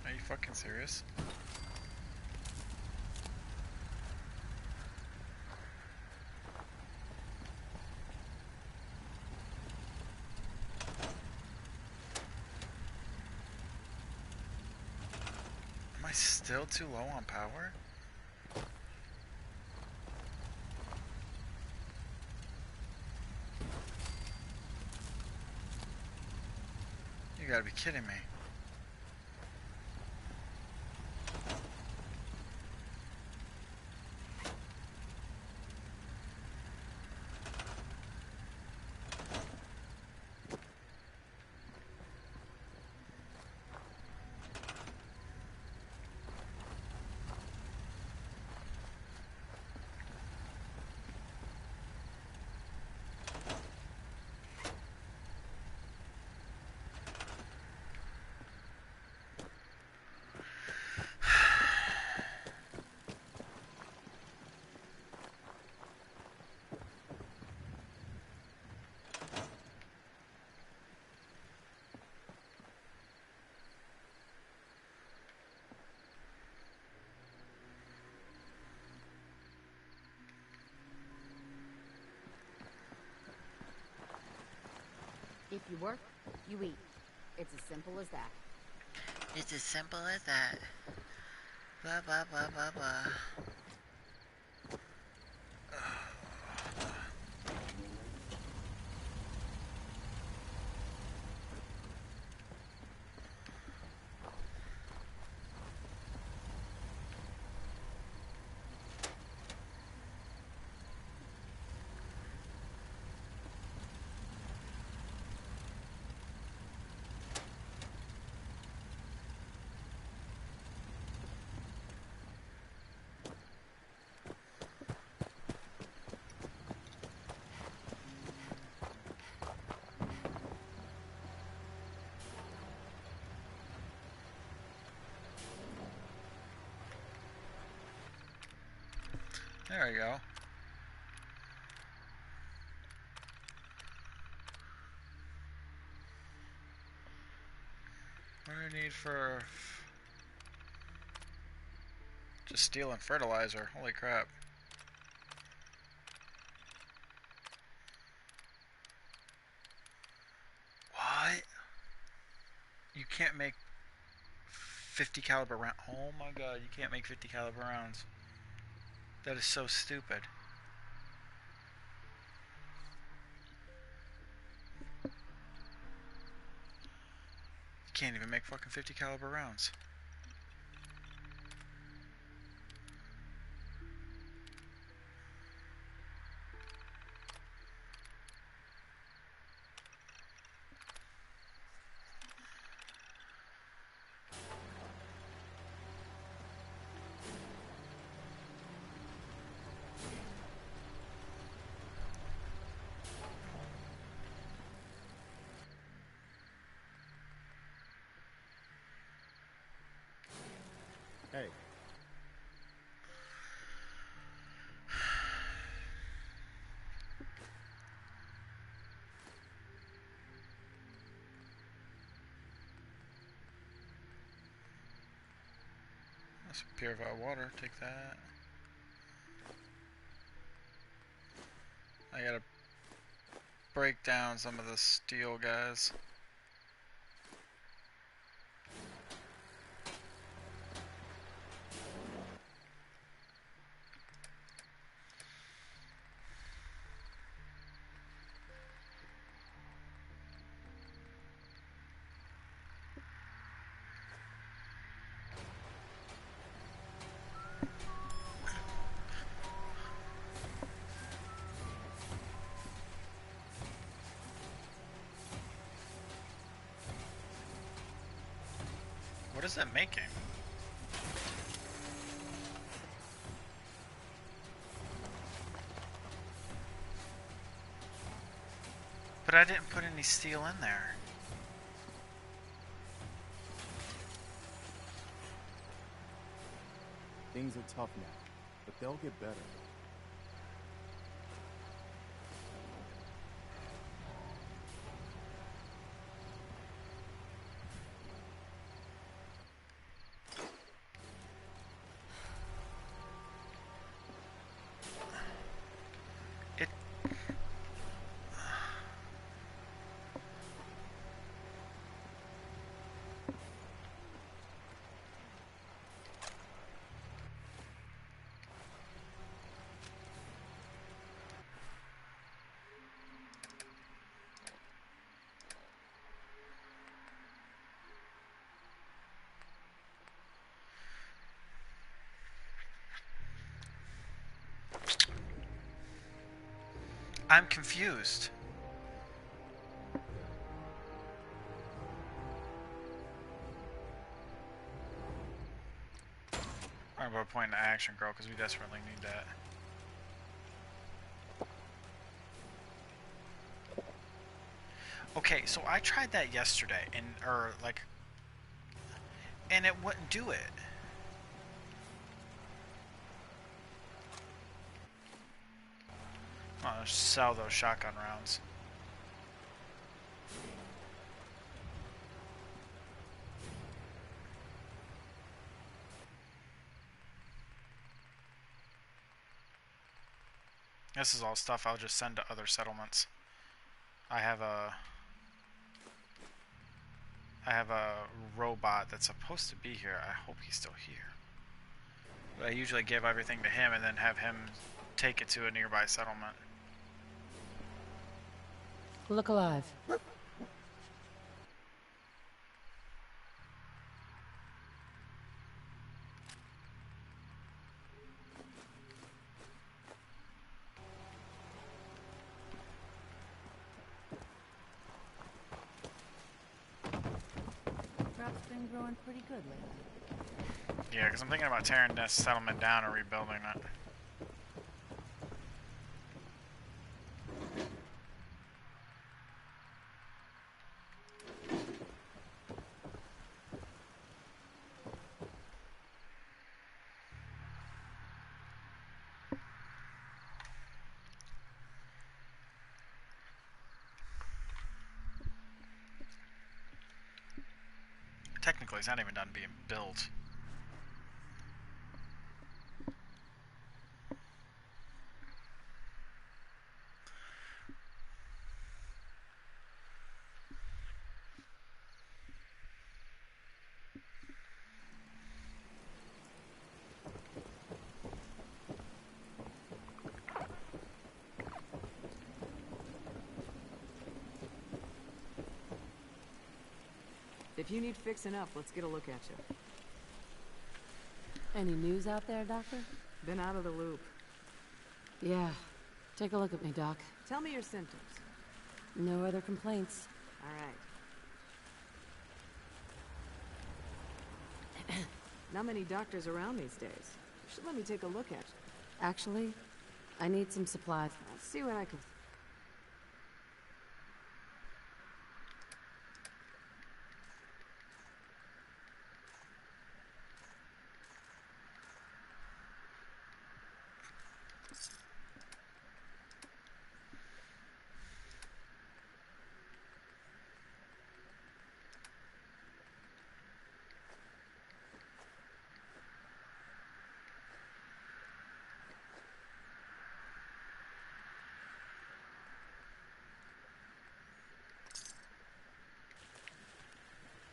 Are you fucking serious? Am I still too low on power? You gotta be kidding me. You work, you eat. It's as simple as that. It's as simple as that. Blah, blah, blah, blah, blah. There we go. What do I need for... just steel and fertilizer. Holy crap. What? You can't make 50 caliber round. Oh my god, you can't make 50 caliber rounds. That is so stupid. You can't even make fucking 50 caliber rounds. Hey. That's purified water. Take that. I gotta break down some of the steel, guys. What is that making? But I didn't put any steel in there. Things are tough now, but they'll get better. It... I'm confused. Alright, we're pointing to action, girl, because we desperately need that. Okay, so I tried that yesterday, and and it wouldn't do it. I'll sell those shotgun rounds. This is all stuff I'll just send to other settlements. I have a I have a robot that's supposed to be here. I hope he's still here. But I usually give everything to him and then have him take it to a nearby settlement. Look alive. Crop's been growing pretty good lately. Yeah, because I'm thinking about tearing this settlement down and rebuilding it. Technically, it's not even done being built. If you need fixing up, let's get a look at you. Any news out there, Doctor? Been out of the loop. Yeah. Take a look at me, Doc. Tell me your symptoms. No other complaints. All right. Not many doctors around these days. You should let me take a look at you. Actually, I need some supplies. I'll see what I can...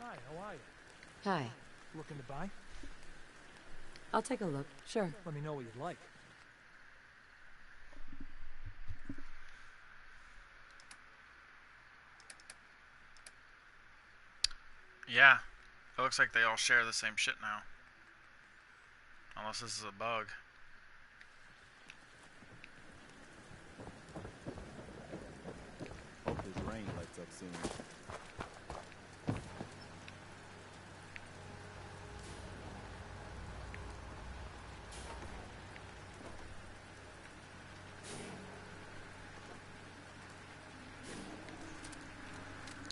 Hi, how are you? Hi. Looking to buy? I'll take a look. Sure. Let me know what you'd like. Yeah, it looks like they all share the same shit now. Unless this is a bug. Hope this rain lets up soon.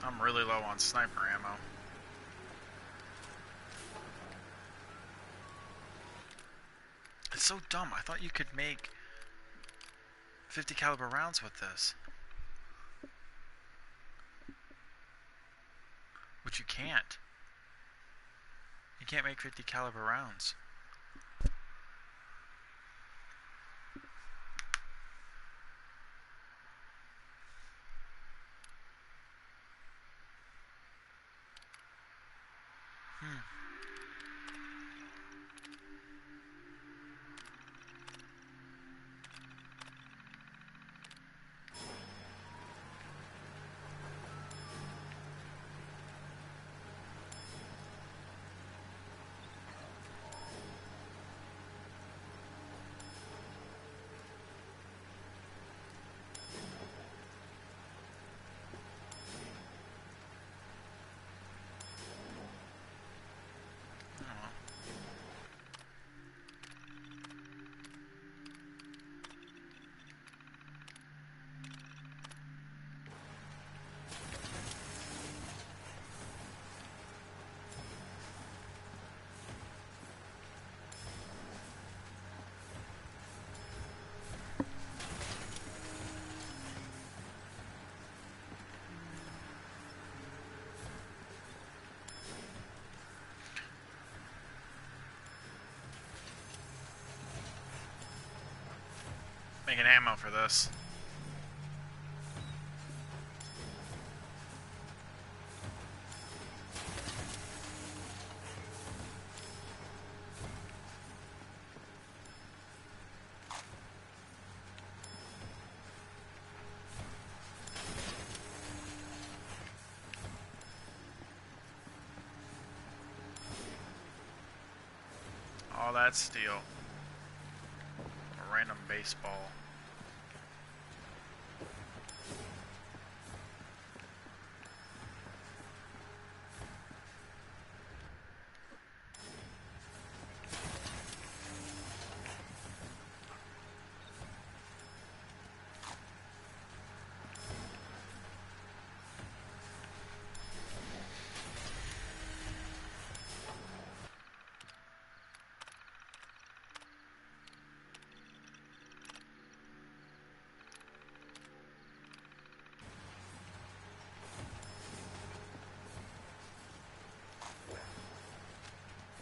I'm really low on sniper ammo. It's so dumb. I thought you could make 50 caliber rounds with this. But you can't. You can't make 50 caliber rounds. Making ammo for this. all that steel. A random baseball.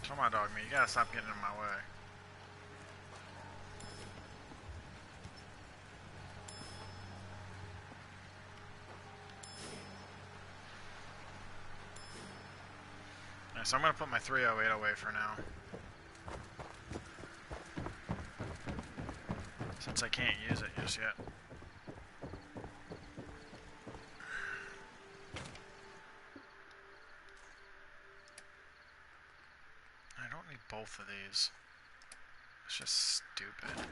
Come on, dog, man. You gotta stop getting in my way. Yeah, so I'm gonna put my 308 away for now. Since I can't use it just yet. I don't need both of these. It's just stupid.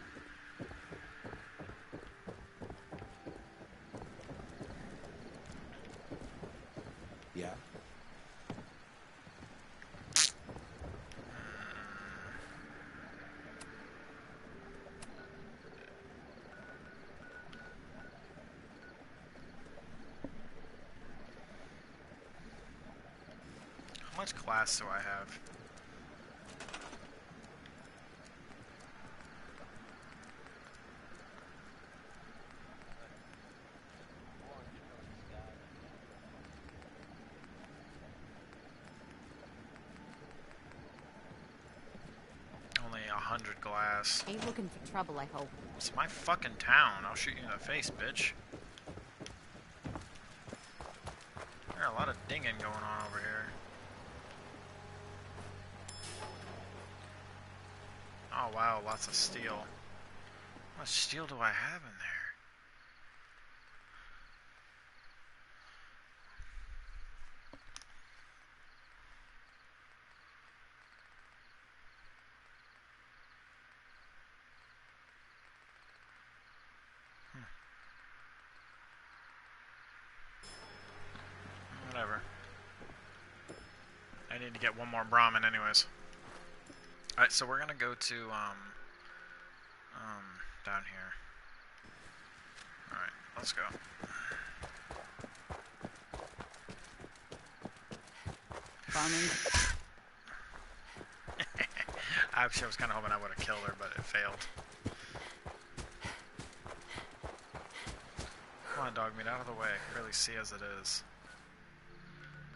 Yeah? How much glass do I have? Only 100 glass. Ain't looking for trouble, I hope. It's my fucking town. I'll shoot you in the face, bitch. There's a lot of dinging going on over here. Oh wow, lots of steel. How much steel do I have in there? Whatever. I need to get one more Brahmin anyways. Alright, so we're gonna go to, down here. Alright, let's go. Farming. Actually, I was kind of hoping I would have killed her, but it failed. Come on, dog meat, out of the way. I can really see as it is.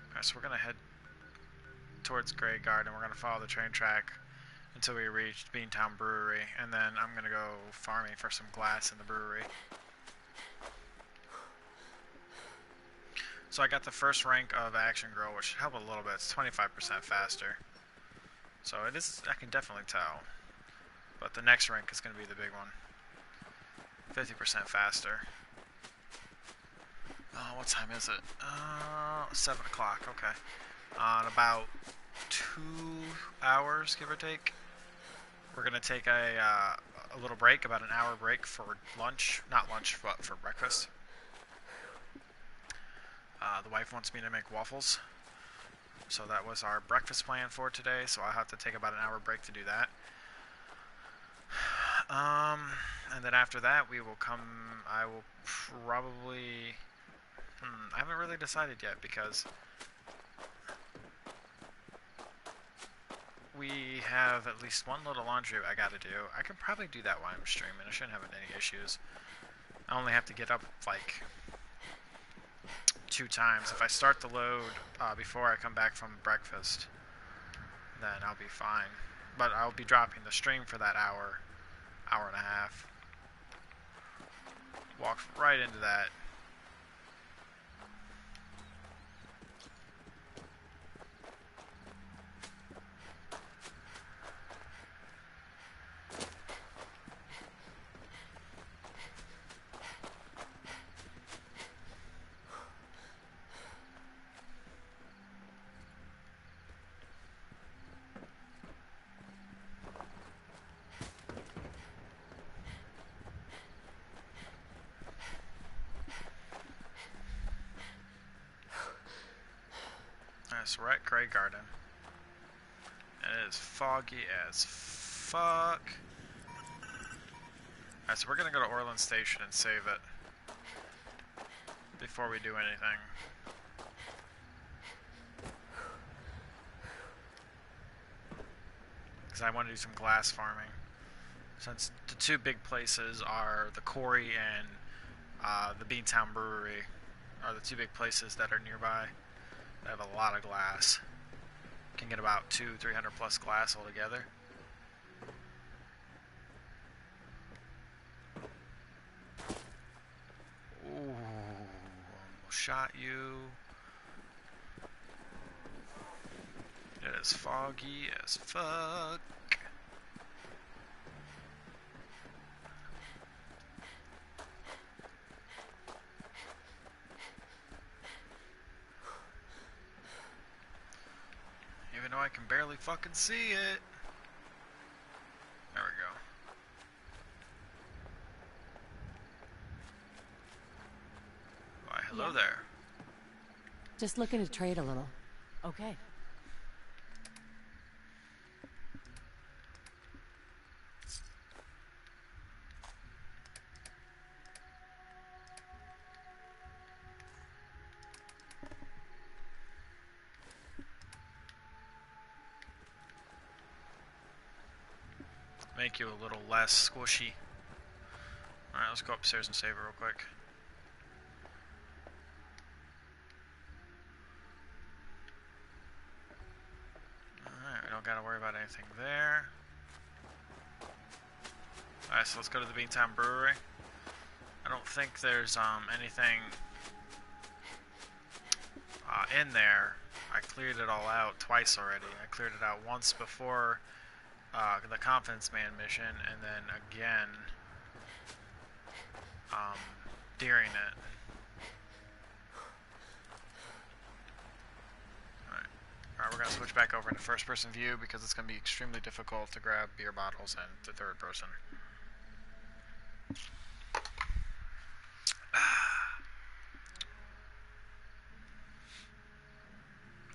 Alright, so we're gonna head towards Grey Garden. We're gonna follow the train track until we reach Beantown Brewery, and then I'm gonna go farming for some glass in the brewery. So I got the first rank of Action Grill, which should help a little bit. It's 25% faster. So it is, I can definitely tell. But the next rank is going to be the big one. 50% faster. What time is it? 7 o'clock, okay. In about 2 hours, give or take. We're going to take a little break, about an hour break for lunch. Not lunch, but for breakfast. The wife wants me to make waffles. So that was our breakfast plan for today, so I'll have to take about an hour break to do that. And then after that, we will come, I will probably, I haven't really decided yet because we have at least one load of laundry I gotta do. I can probably do that while I'm streaming, I shouldn't have any issues. I only have to get up like 2 times. If I start the load before I come back from breakfast, then I'll be fine. But I'll be dropping the stream for that hour, hour and a half. Walk right into that. Alright, so we're at Cray Garden. And it is foggy as fuck. Alright, so we're gonna go to Orland Station and save it before we do anything. Because I want to do some glass farming. Since the two big places are the quarry and the Beantown Brewery are the two big places that are nearby. They have a lot of glass. Can get about 300 plus glass altogether. Ooh, almost shot you. It is foggy as fuck. Even though I can barely fucking see it. There we go. Why, hello there. Just looking to trade a little. Okay. Make you a little less squishy. Alright, let's go upstairs and save it real quick. Alright, we don't gotta worry about anything there. Alright, so let's go to the Beantown Brewery. I don't think there's anything in there. I cleared it all out twice already. I cleared it out once before the Confidence Man mission, and then again during it. Alright, we're going to switch back over into first person view because it's going to be extremely difficult to grab beer bottles in the third person.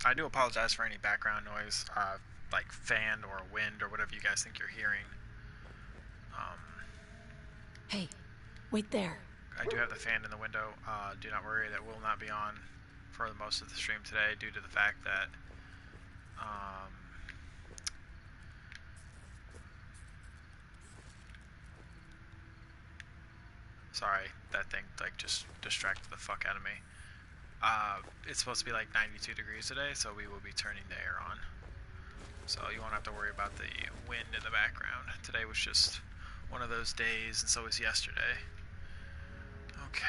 I do apologize for any background noise, like fan or wind or whatever you guys think you're hearing. Hey, wait there. I do have the fan in the window. Do not worry, that will not be on for most of the stream today due to the fact that sorry, that thing like just distracted the fuck out of me. It's supposed to be like 92 degrees today, so we will be turning the air on. So you won't have to worry about the wind in the background. Today was just one of those days, and so was yesterday. Okay.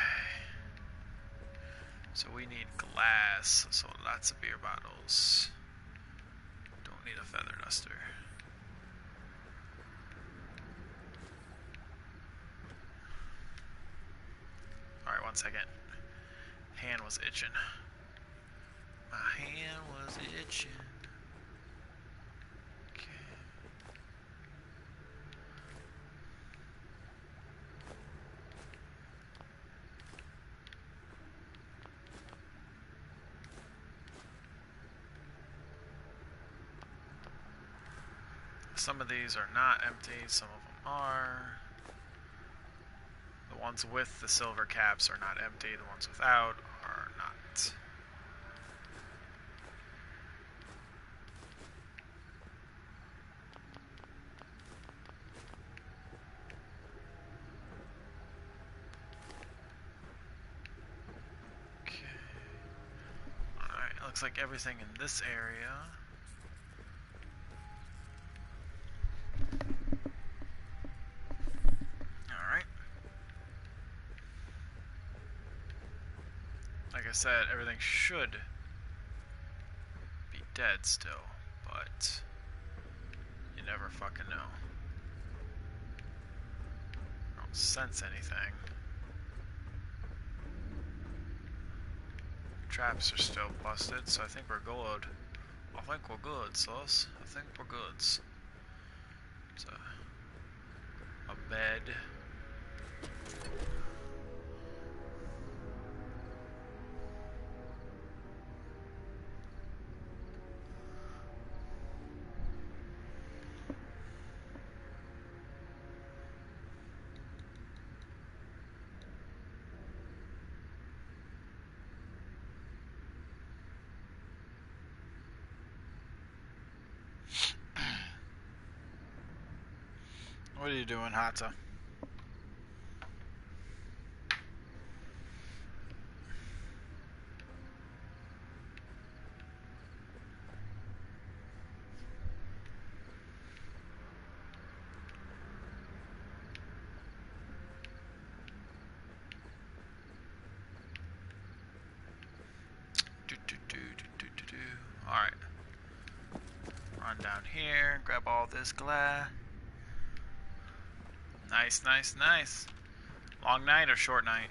So we need glass, so lots of beer bottles. Don't need a feather duster. Alright, 1 second. Hand was itching. My hand was itching. Okay. Some of these are not empty, some of them are. The ones with the silver caps are not empty, the ones without are not. Okay. Alright, looks like everything in this area. Alright. Like I said, everything should be dead still, but you never fucking know. I don't sense anything. Traps are still busted, so I think we're good. I think we're good, sus. I think we're good. It's a bed. What are you doing, Hata? Alright. Run down here, grab all this glass. Nice, nice, nice. Long night or short night?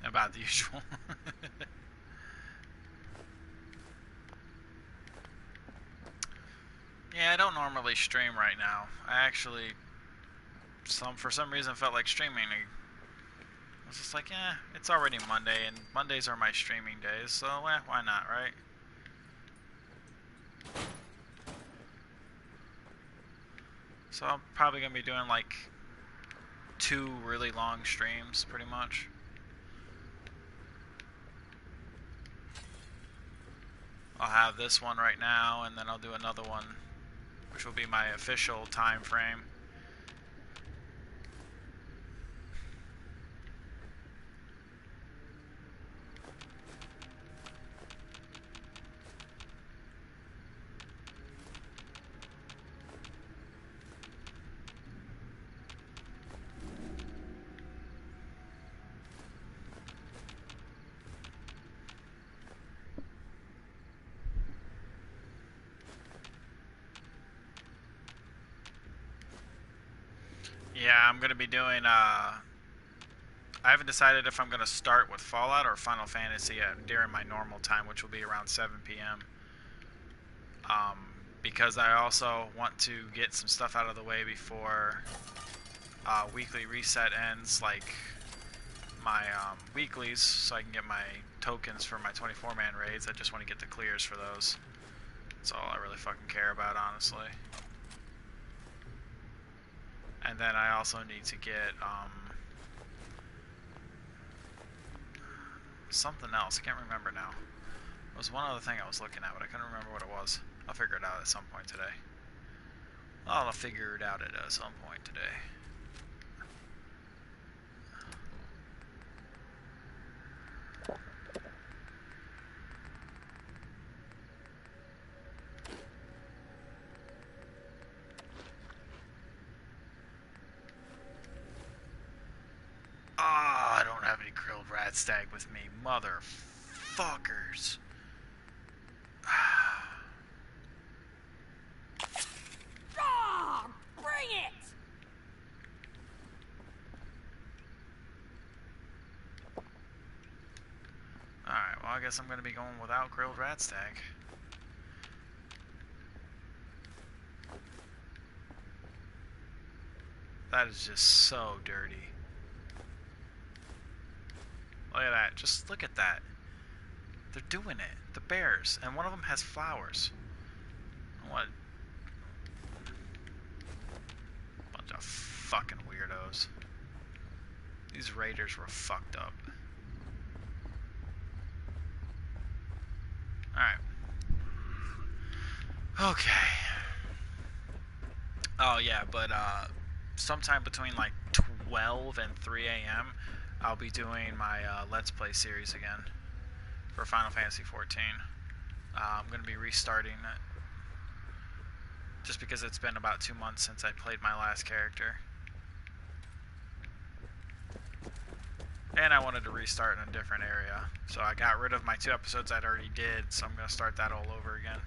About the usual. Yeah, I don't normally stream right now. I actually, for some reason, felt like streaming. I was just like, yeah, it's already Monday, and Mondays are my streaming days, so why not, right? So I'm probably gonna be doing like 2 really long streams, pretty much. I'll have this one right now, and then I'll do another one, which will be my official time frame. Yeah, I'm going to be doing, I haven't decided if I'm going to start with Fallout or Final Fantasy during my normal time, which will be around 7 p.m. Because I also want to get some stuff out of the way before weekly reset ends, like my weeklies, so I can get my tokens for my 24-man raids. I just want to get the clears for those. That's all I really fucking care about, honestly. And then I also need to get something else. I can't remember now. There was one other thing I was looking at, but I couldn't remember what it was. I'll figure it out at some point today. I'll figure it out at some point today. I don't have any grilled rat stag with me, motherfuckers. Bring it! Alright, well I guess I'm gonna be going without grilled rat stag. That is just so dirty. Look at that. Just look at that. They're doing it. The bears. And one of them has flowers. What? Bunch of fucking weirdos. These raiders were fucked up. Alright. Okay. Oh yeah, but sometime between like 12 and 3 a.m. I'll be doing my Let's Play series again for Final Fantasy 14. I'm going to be restarting it just because it's been about 2 months since I played my last character. And I wanted to restart in a different area. So I got rid of my 2 episodes I'd already did, so I'm going to start that all over again.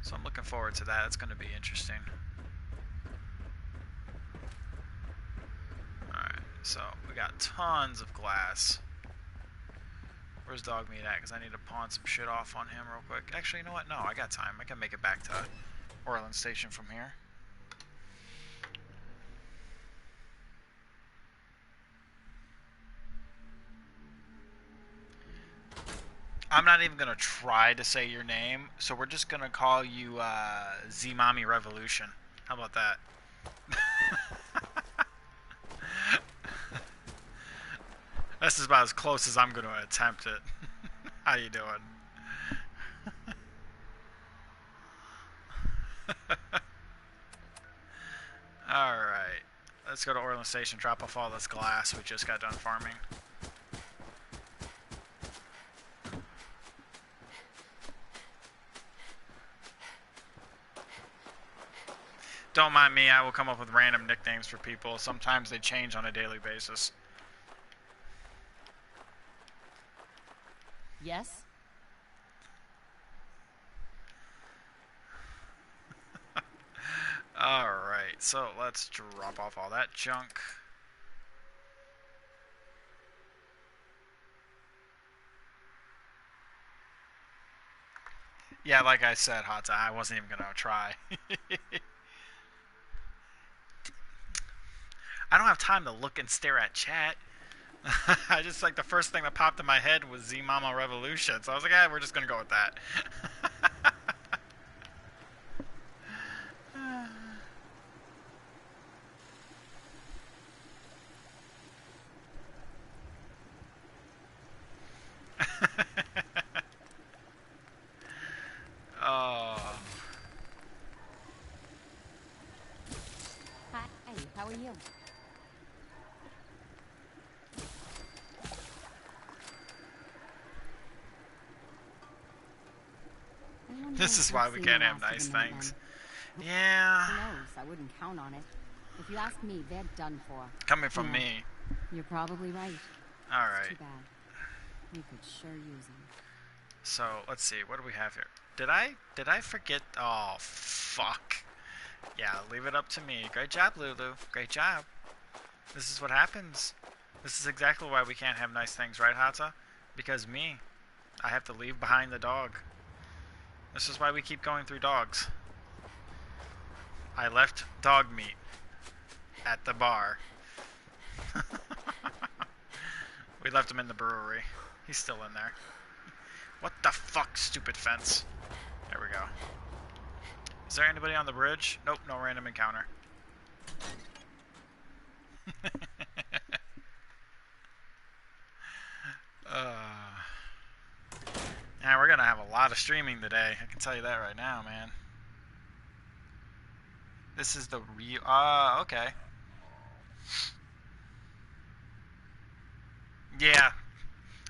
So I'm looking forward to that. It's going to be interesting. Alright, so we got tons of glass. Where's Dogmeat at? Because I need to pawn some shit off on him real quick. Actually, you know what? No, I got time. I can make it back to Orland Station from here. I'm not even gonna try to say your name, so we're just gonna call you Z Mommy Revolution. How about that? This is about as close as I'm gonna attempt it. How you doing? Alright. Let's go to Orland Station, drop off all this glass we just got done farming. Don't mind me, I will come up with random nicknames for people. Sometimes they change on a daily basis. Yes? Alright, so let's drop off all that junk. Yeah, like I said, Hata, I wasn't even gonna try. I don't have time to look and stare at chat. I just, like, the first thing that popped in my head was Z Mama Revolution, so I was like, yeah, we're just gonna go with that. Oh. Hi, how are you? This is why we can't have nice things. Yeah. Who knows? I wouldn't count on it. If you ask me, they're done for. Coming from me. You're probably right. Alright. Too bad. We could sure use them. So, let's see. What do we have here? Did I forget? Oh, fuck. Yeah, leave it up to me. Great job, Lulu. Great job. This is what happens. This is exactly why we can't have nice things, right, Hata? Because me. I have to leave behind the dog. This is why we keep going through dogs. I left dog meat at the bar. We left him in the brewery. He's still in there. What the fuck, stupid fence? There we go. Is there anybody on the bridge? Nope, no random encounter. Yeah, we're gonna have a lot of streaming today. I can tell you that right now, man. This is the real. Okay. Yeah.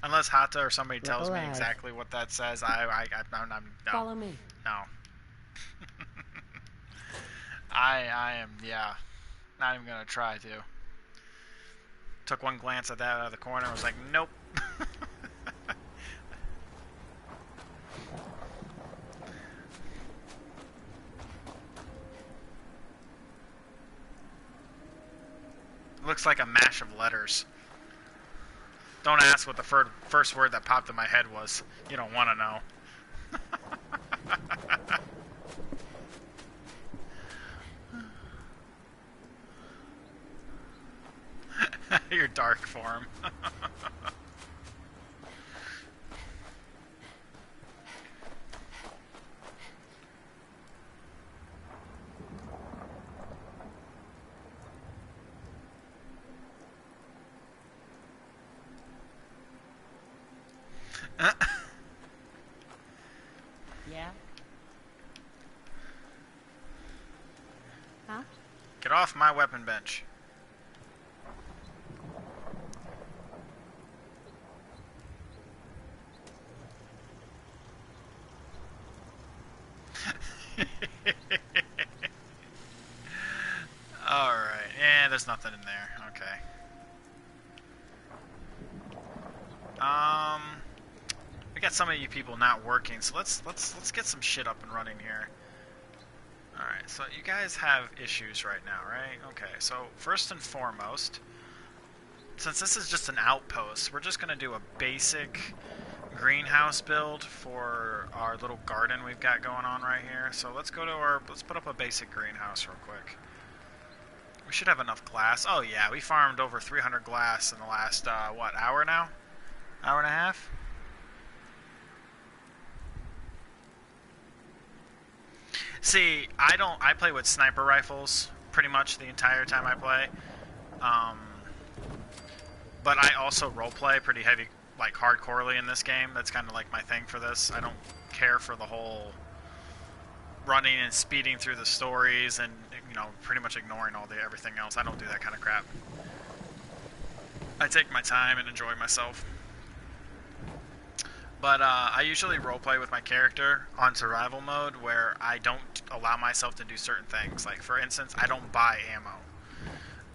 Unless Hata or somebody tells me exactly what that says, I'm no. Follow me. No. I am, yeah. Not even gonna try to. Took one glance at that out of the corner and was like, nope. Looks like a mash of letters. Don't ask what the first word that popped in my head was. You don't want to know. Your dark form. Yeah? Huh? Get off my weapon bench. Alright, yeah, there's nothing in there. Okay. We got some of you people not working, so let's get some shit up and running here. Alright, so you guys have issues right now, right? Okay, so first and foremost, since this is just an outpost, we're just gonna do a basic greenhouse build for our little garden we've got going on right here. So let's put up a basic greenhouse real quick. We should have enough glass. Oh yeah, we farmed over 300 glass in the last, what, hour now? Hour and a half? See, I play with sniper rifles pretty much the entire time I play. But I also roleplay pretty heavy, like hardcorely in this game. That's kind of like my thing for this. I don't care for the whole running and speeding through the stories and, you know, pretty much ignoring everything else. I don't do that kind of crap. I take my time and enjoy myself. But I usually roleplay with my character on survival mode where I don't allow myself to do certain things. Like, for instance, I don't buy ammo.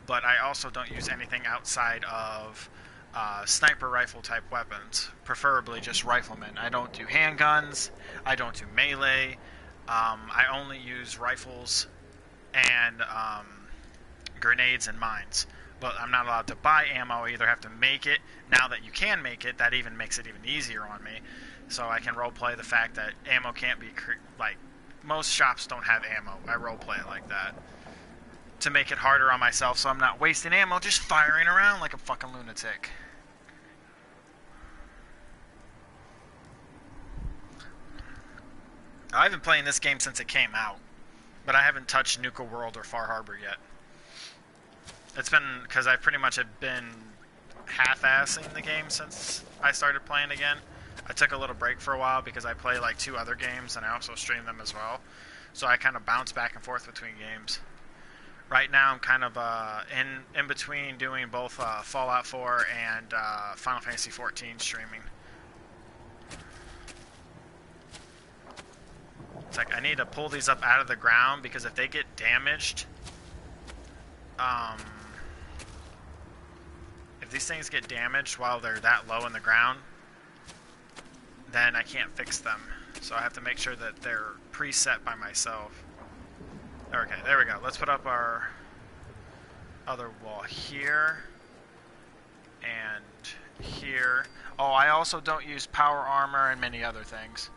But I also don't use anything outside of sniper rifle type weapons, preferably just riflemen. I don't do handguns, I don't do melee, I only use rifles and grenades and mines. But I'm not allowed to buy ammo. I either have to make it. Now that you can make it, that even makes it even easier on me. So I can roleplay the fact that ammo can't be, like, most shops don't have ammo. I roleplay it like that to make it harder on myself so I'm not wasting ammo just firing around like a fucking lunatic. I've been playing this game since it came out, but I haven't touched Nuka World or Far Harbor yet. It's been because I pretty much have been half-assing the game since I started playing again. I took a little break for a while because I play like 2 other games and I also stream them as well. So I kind of bounce back and forth between games. Right now I'm kind of in between doing both Fallout 4 and Final Fantasy 14 streaming. It's like I need to pull these up out of the ground because if they get damaged, if these things get damaged while they're that low in the ground, then I can't fix them. So I have to make sure that they're preset by myself. Okay, there we go. Let's put up our other wall here and here. Oh, I also don't use power armor and many other things.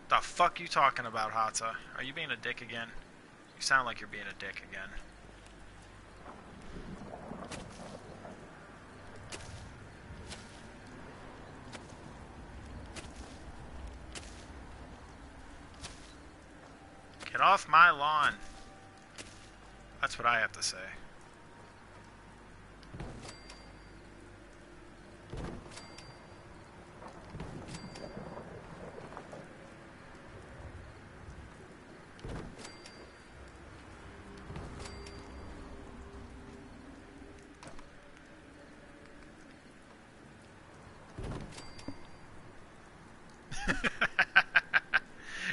The fuck you talking about, Hata? Are you being a dick again? You sound like you're being a dick again. Get off my lawn. That's what I have to say.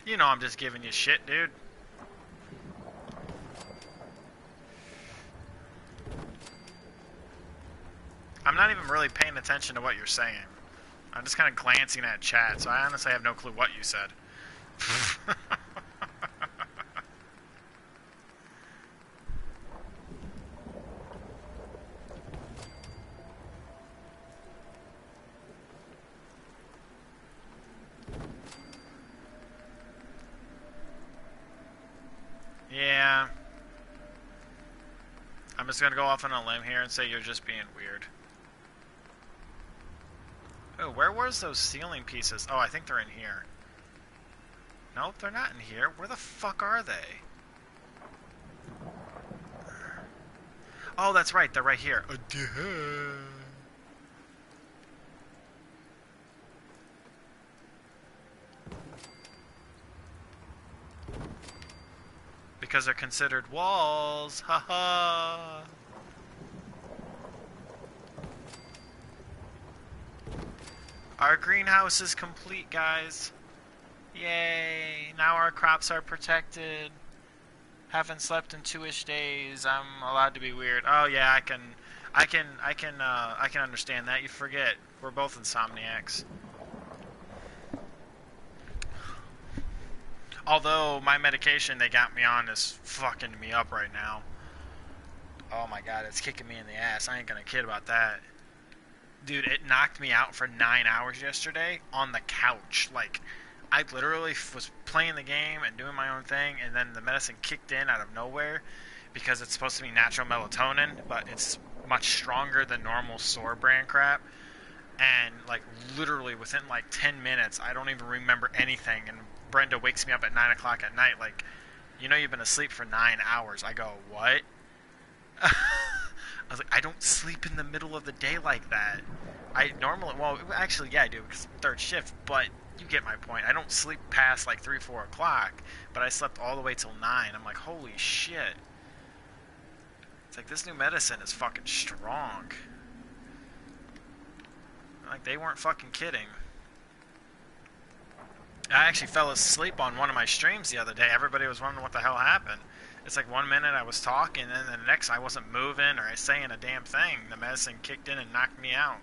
You know I'm just giving you shit, dude. I'm not even really paying attention to what you're saying. I'm just kind of glancing at chat, so I honestly have no clue what you said. Yeah. I'm just gonna go off on a limb here and say you're just being weird. Oh, where was those ceiling pieces? Oh, I think they're in here. Nope, they're not in here. Where the fuck are they? Oh, that's right. They're right here. Because they're considered walls. Haha. Our greenhouse is complete, guys. Yay! Now our crops are protected. Haven't slept in 2-ish days. I'm allowed to be weird. Oh yeah, I can understand that. You forget we're both insomniacs. Although my medication they got me on is fucking me up right now. Oh my god, it's kicking me in the ass. I ain't gonna kid about that. Dude, it knocked me out for 9 hours yesterday on the couch. Like, I literally was playing the game and doing my own thing, and then the medicine kicked in out of nowhere because it's supposed to be natural melatonin, but it's much stronger than normal store brand crap. And, like, literally within, like, 10 minutes, I don't even remember anything, and Brenda wakes me up at 9 o'clock at night, like, you know you've been asleep for 9 hours. I go, what? I was like, I don't sleep in the middle of the day like that. I normally, well, actually, yeah, I do, because third shift, but you get my point. I don't sleep past, like, 3, 4 o'clock, but I slept all the way till 9. I'm like, holy shit. It's like, this new medicine is fucking strong. Like, they weren't fucking kidding. I actually fell asleep on one of my streams the other day. Everybody was wondering what the hell happened. It's like 1 minute I was talking, and then the next I wasn't moving or saying a damn thing. The medicine kicked in and knocked me out.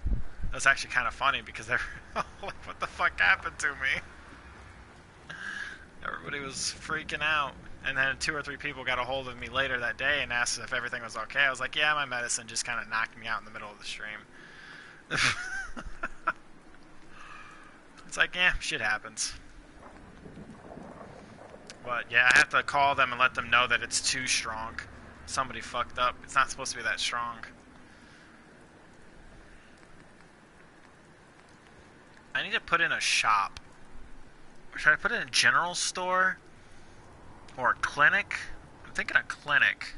That was actually kind of funny because they were like, what the fuck happened to me? Everybody was freaking out. And then 2 or 3 people got a hold of me later that day and asked if everything was okay. I was like, yeah, my medicine just kind of knocked me out in the middle of the stream. It's like, yeah, shit happens. But yeah, I have to call them and let them know that it's too strong. Somebody fucked up. It's not supposed to be that strong. I need to put in a shop. Should I put in a general store? Or a clinic? I'm thinking a clinic.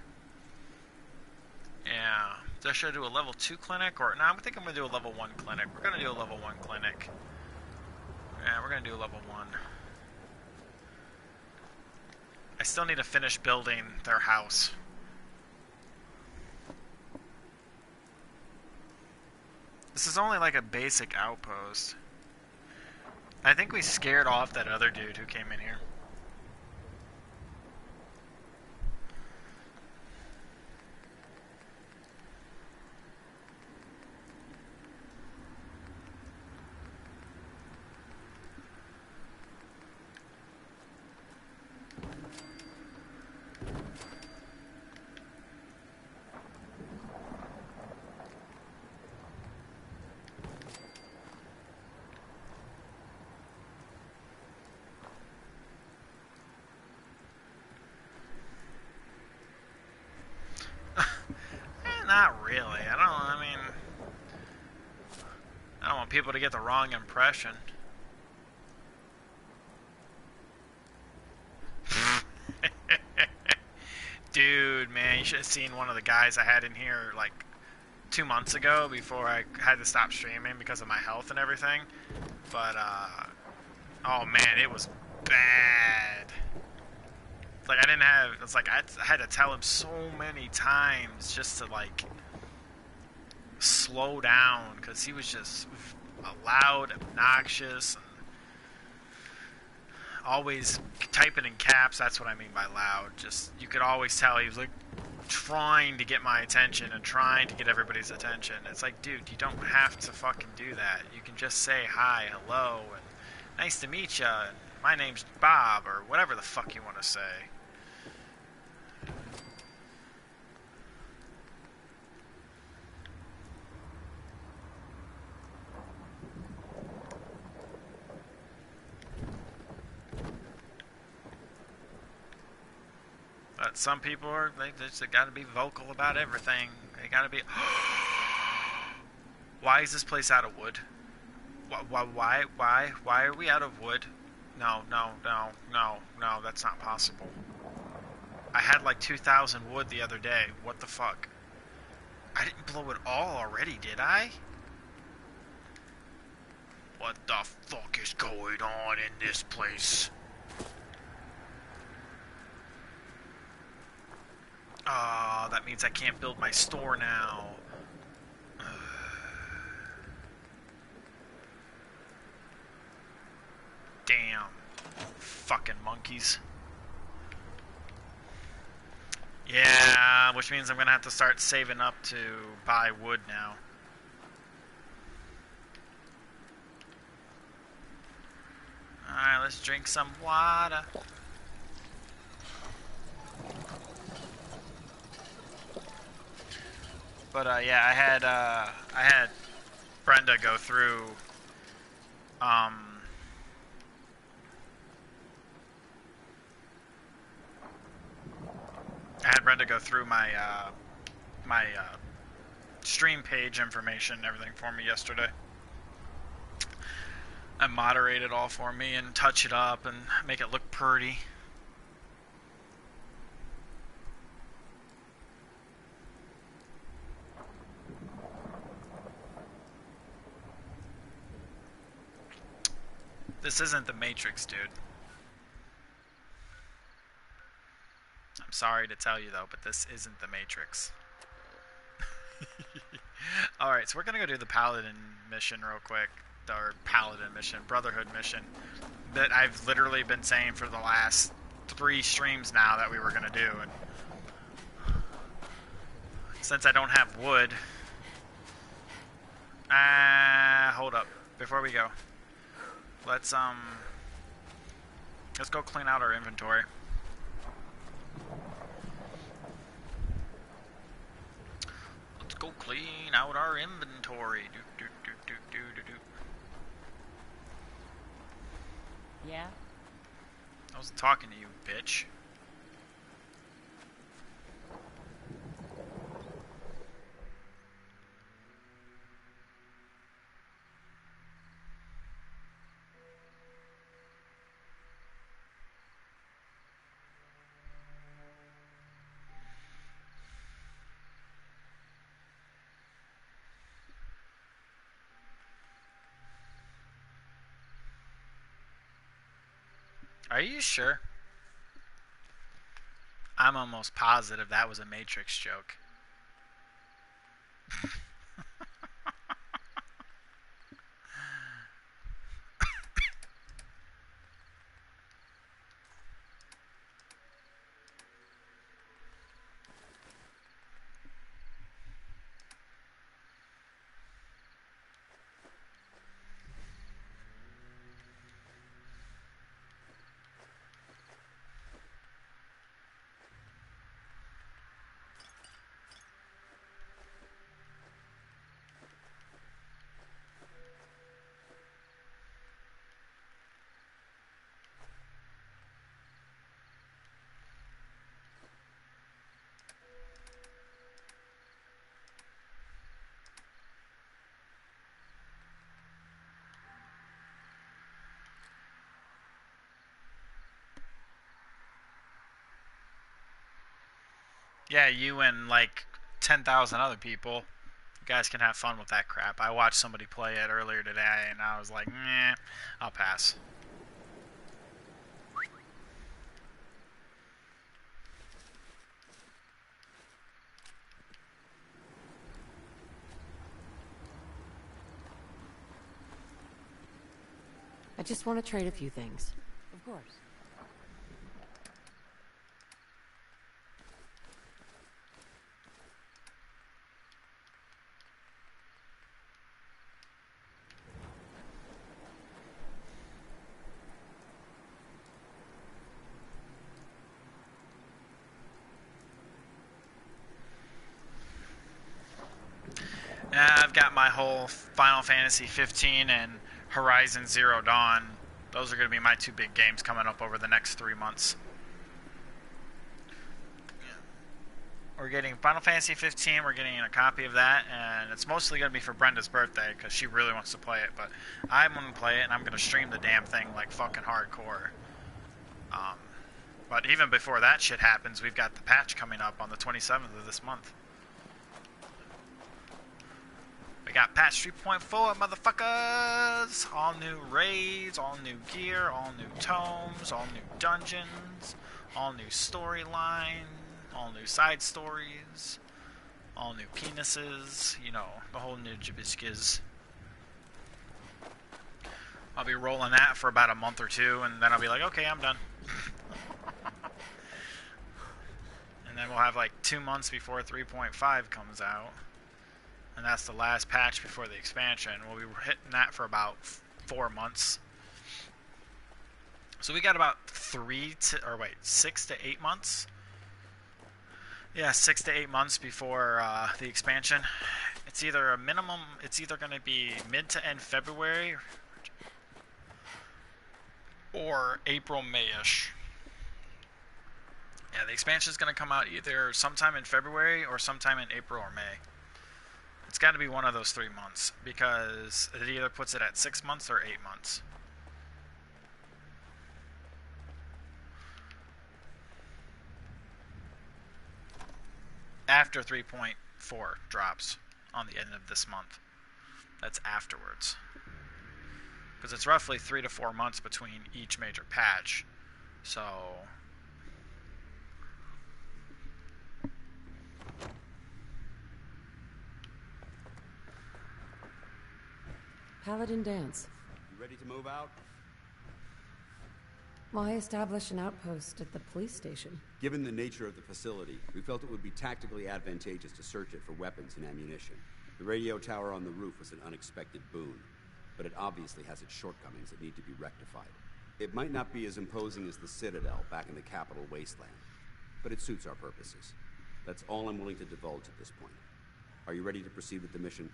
Yeah. Should I do a level 2 clinic? Or no, I think I'm going to do a level 1 clinic. We're going to do a level 1 clinic. Yeah, we're going to do a level 1. I still need to finish building their house. This is only like a basic outpost. I think we scared off that other dude who came in here. Not really. I mean, I don't want people to get the wrong impression. Dude, man, you should have seen one of the guys I had in here like 2 months ago before I had to stop streaming because of my health and everything. But, oh man, it was bad. Like, I didn't have, it's like, I had to tell him so many times just to, like, slow down, because he was just loud, obnoxious, and always typing in caps. That's what I mean by loud. Just, you could always tell he was, like, trying to get my attention and trying to get everybody's attention. It's like, dude, you don't have to fucking do that. You can just say hi, hello, and nice to meet ya, and my name's Bob, or whatever the fuck you want to say. But some people are, they just gotta be vocal about everything. They gotta be, why is this place out of wood? Why are we out of wood? No, that's not possible. I had like 2,000 wood the other day. What the fuck? I didn't blow it all already, did I? What the fuck is going on in this place? Oh, that means I can't build my store now. Damn. Fucking monkeys. Yeah, which means I'm gonna have to start saving up to buy wood now. Alright, let's drink some water. But yeah, I had Brenda go through I had Brenda go through my my stream page information and everything for me yesterday. and moderate it all for me and touch it up and make it look pretty. This isn't the Matrix, dude. I'm sorry to tell you though, but this isn't the Matrix. Alright, so we're gonna go do the Paladin mission real quick. Or Paladin mission, Brotherhood mission. That I've literally been saying for the last 3 streams now that we were gonna do. And since I don't have wood... hold up. Before we go. Let's go clean out our inventory. Let's go clean out our inventory. Yeah? I wasn't talking to you, bitch. Are you sure? I'm almost positive that was a Matrix joke. Yeah, you and like 10,000 other people. You guys can have fun with that crap. I watched somebody play it earlier today and I was like, nah, I'll pass. I just want to trade a few things. Of course. I've got my whole Final Fantasy 15 and Horizon Zero Dawn. Those are going to be my 2 big games coming up over the next 3 months. We're getting Final Fantasy 15, we're getting a copy of that, and it's mostly going to be for Brenda's birthday, because she really wants to play it, but I'm going to play it, and I'm going to stream the damn thing like fucking hardcore. But even before that shit happens, we've got the patch coming up on the 27th of this month. We got patch 3.4, motherfuckers! All new raids, all new gear, all new tomes, all new dungeons, all new storyline, all new side stories, all new penises, you know, the whole new jabiscus. I'll be rolling that for about a month or 2, and then I'll be like, okay, I'm done. And then we'll have like 2 months before 3.5 comes out. And that's the last patch before the expansion. We'll be hitting that for about 4 months. So we got about 6 to 8 months. Yeah, 6 to 8 months before the expansion. It's either a minimum, it's either going to be mid to end February or April, May-ish. Yeah, the expansion is going to come out either sometime in February or sometime in April or May. got to be one of those 3 months, because it either puts it at 6 months or 8 months. After 3.4 drops on the end of this month. That's afterwards. Because it's roughly 3 to 4 months between each major patch. So... Paladin dance. You ready to move out? Why establish an outpost at the police station? Given the nature of the facility, we felt it would be tactically advantageous to search it for weapons and ammunition. The radio tower on the roof was an unexpected boon, but it obviously has its shortcomings that need to be rectified. It might not be as imposing as the Citadel back in the capital wasteland, but it suits our purposes. That's all I'm willing to divulge at this point. Are you ready to proceed with the mission?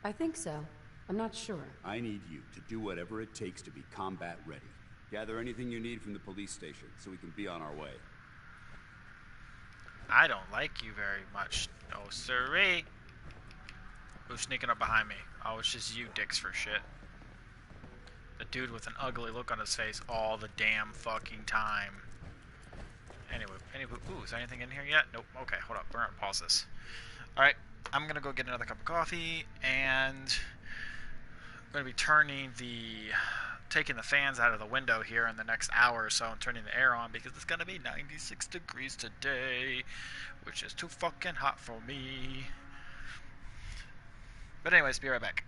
I think so. I'm not sure. I need you to do whatever it takes to be combat ready. Gather anything you need from the police station so we can be on our way. I don't like you very much. No siree. Who's sneaking up behind me? Oh, it's just you dicks for shit. The dude with an ugly look on his face all the damn fucking time. Anyway, ooh, is there anything in here yet? Nope. Okay, hold up. We're gonna pause this. Alright, I'm gonna go get another cup of coffee, and I'm gonna be taking the fans out of the window here in the next hour or so and turning the air on, because it's gonna be 96 degrees today, which is too fucking hot for me. But anyways, be right back.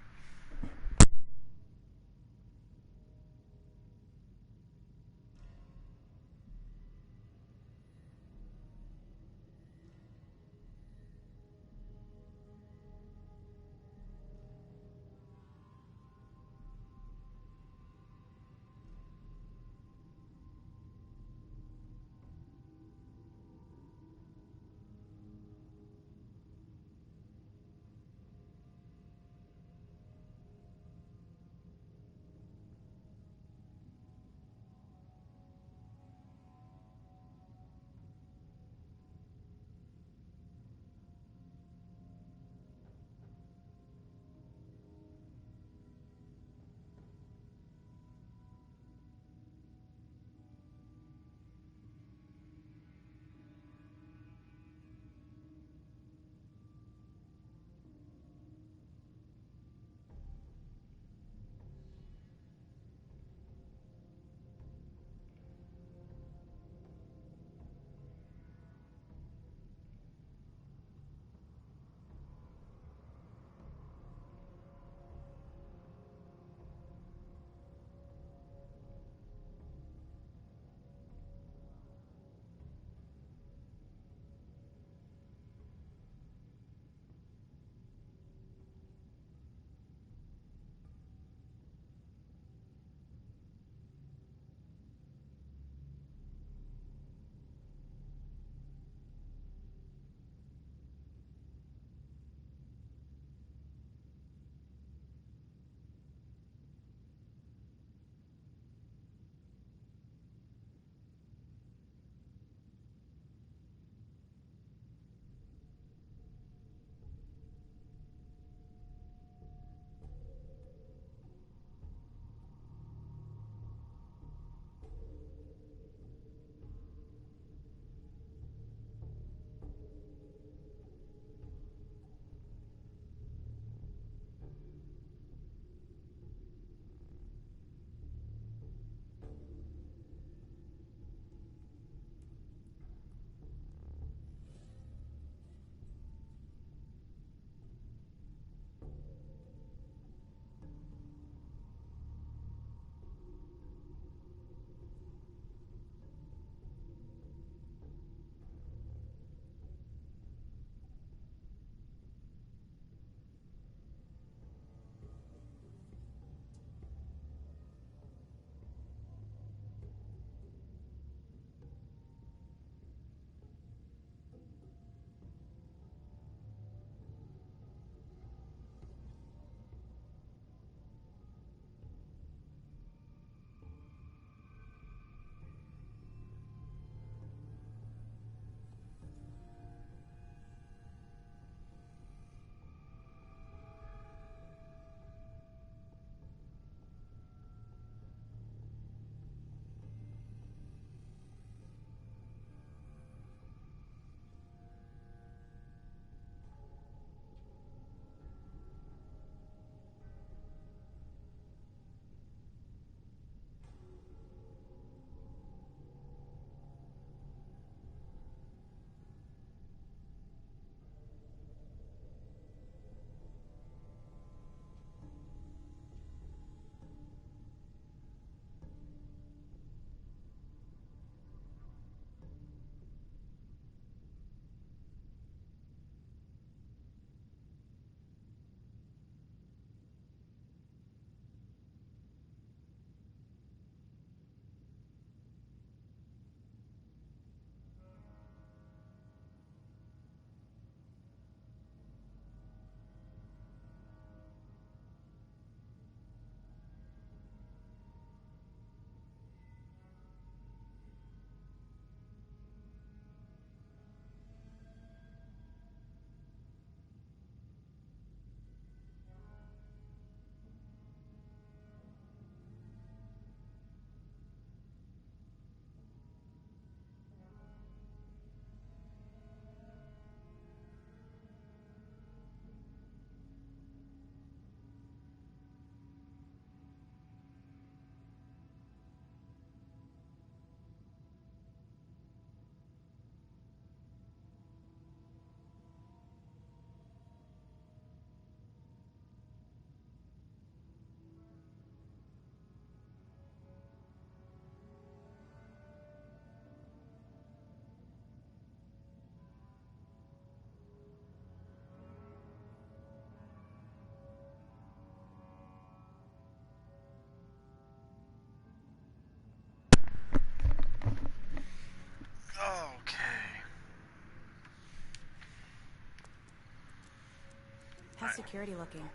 Alright. security looking?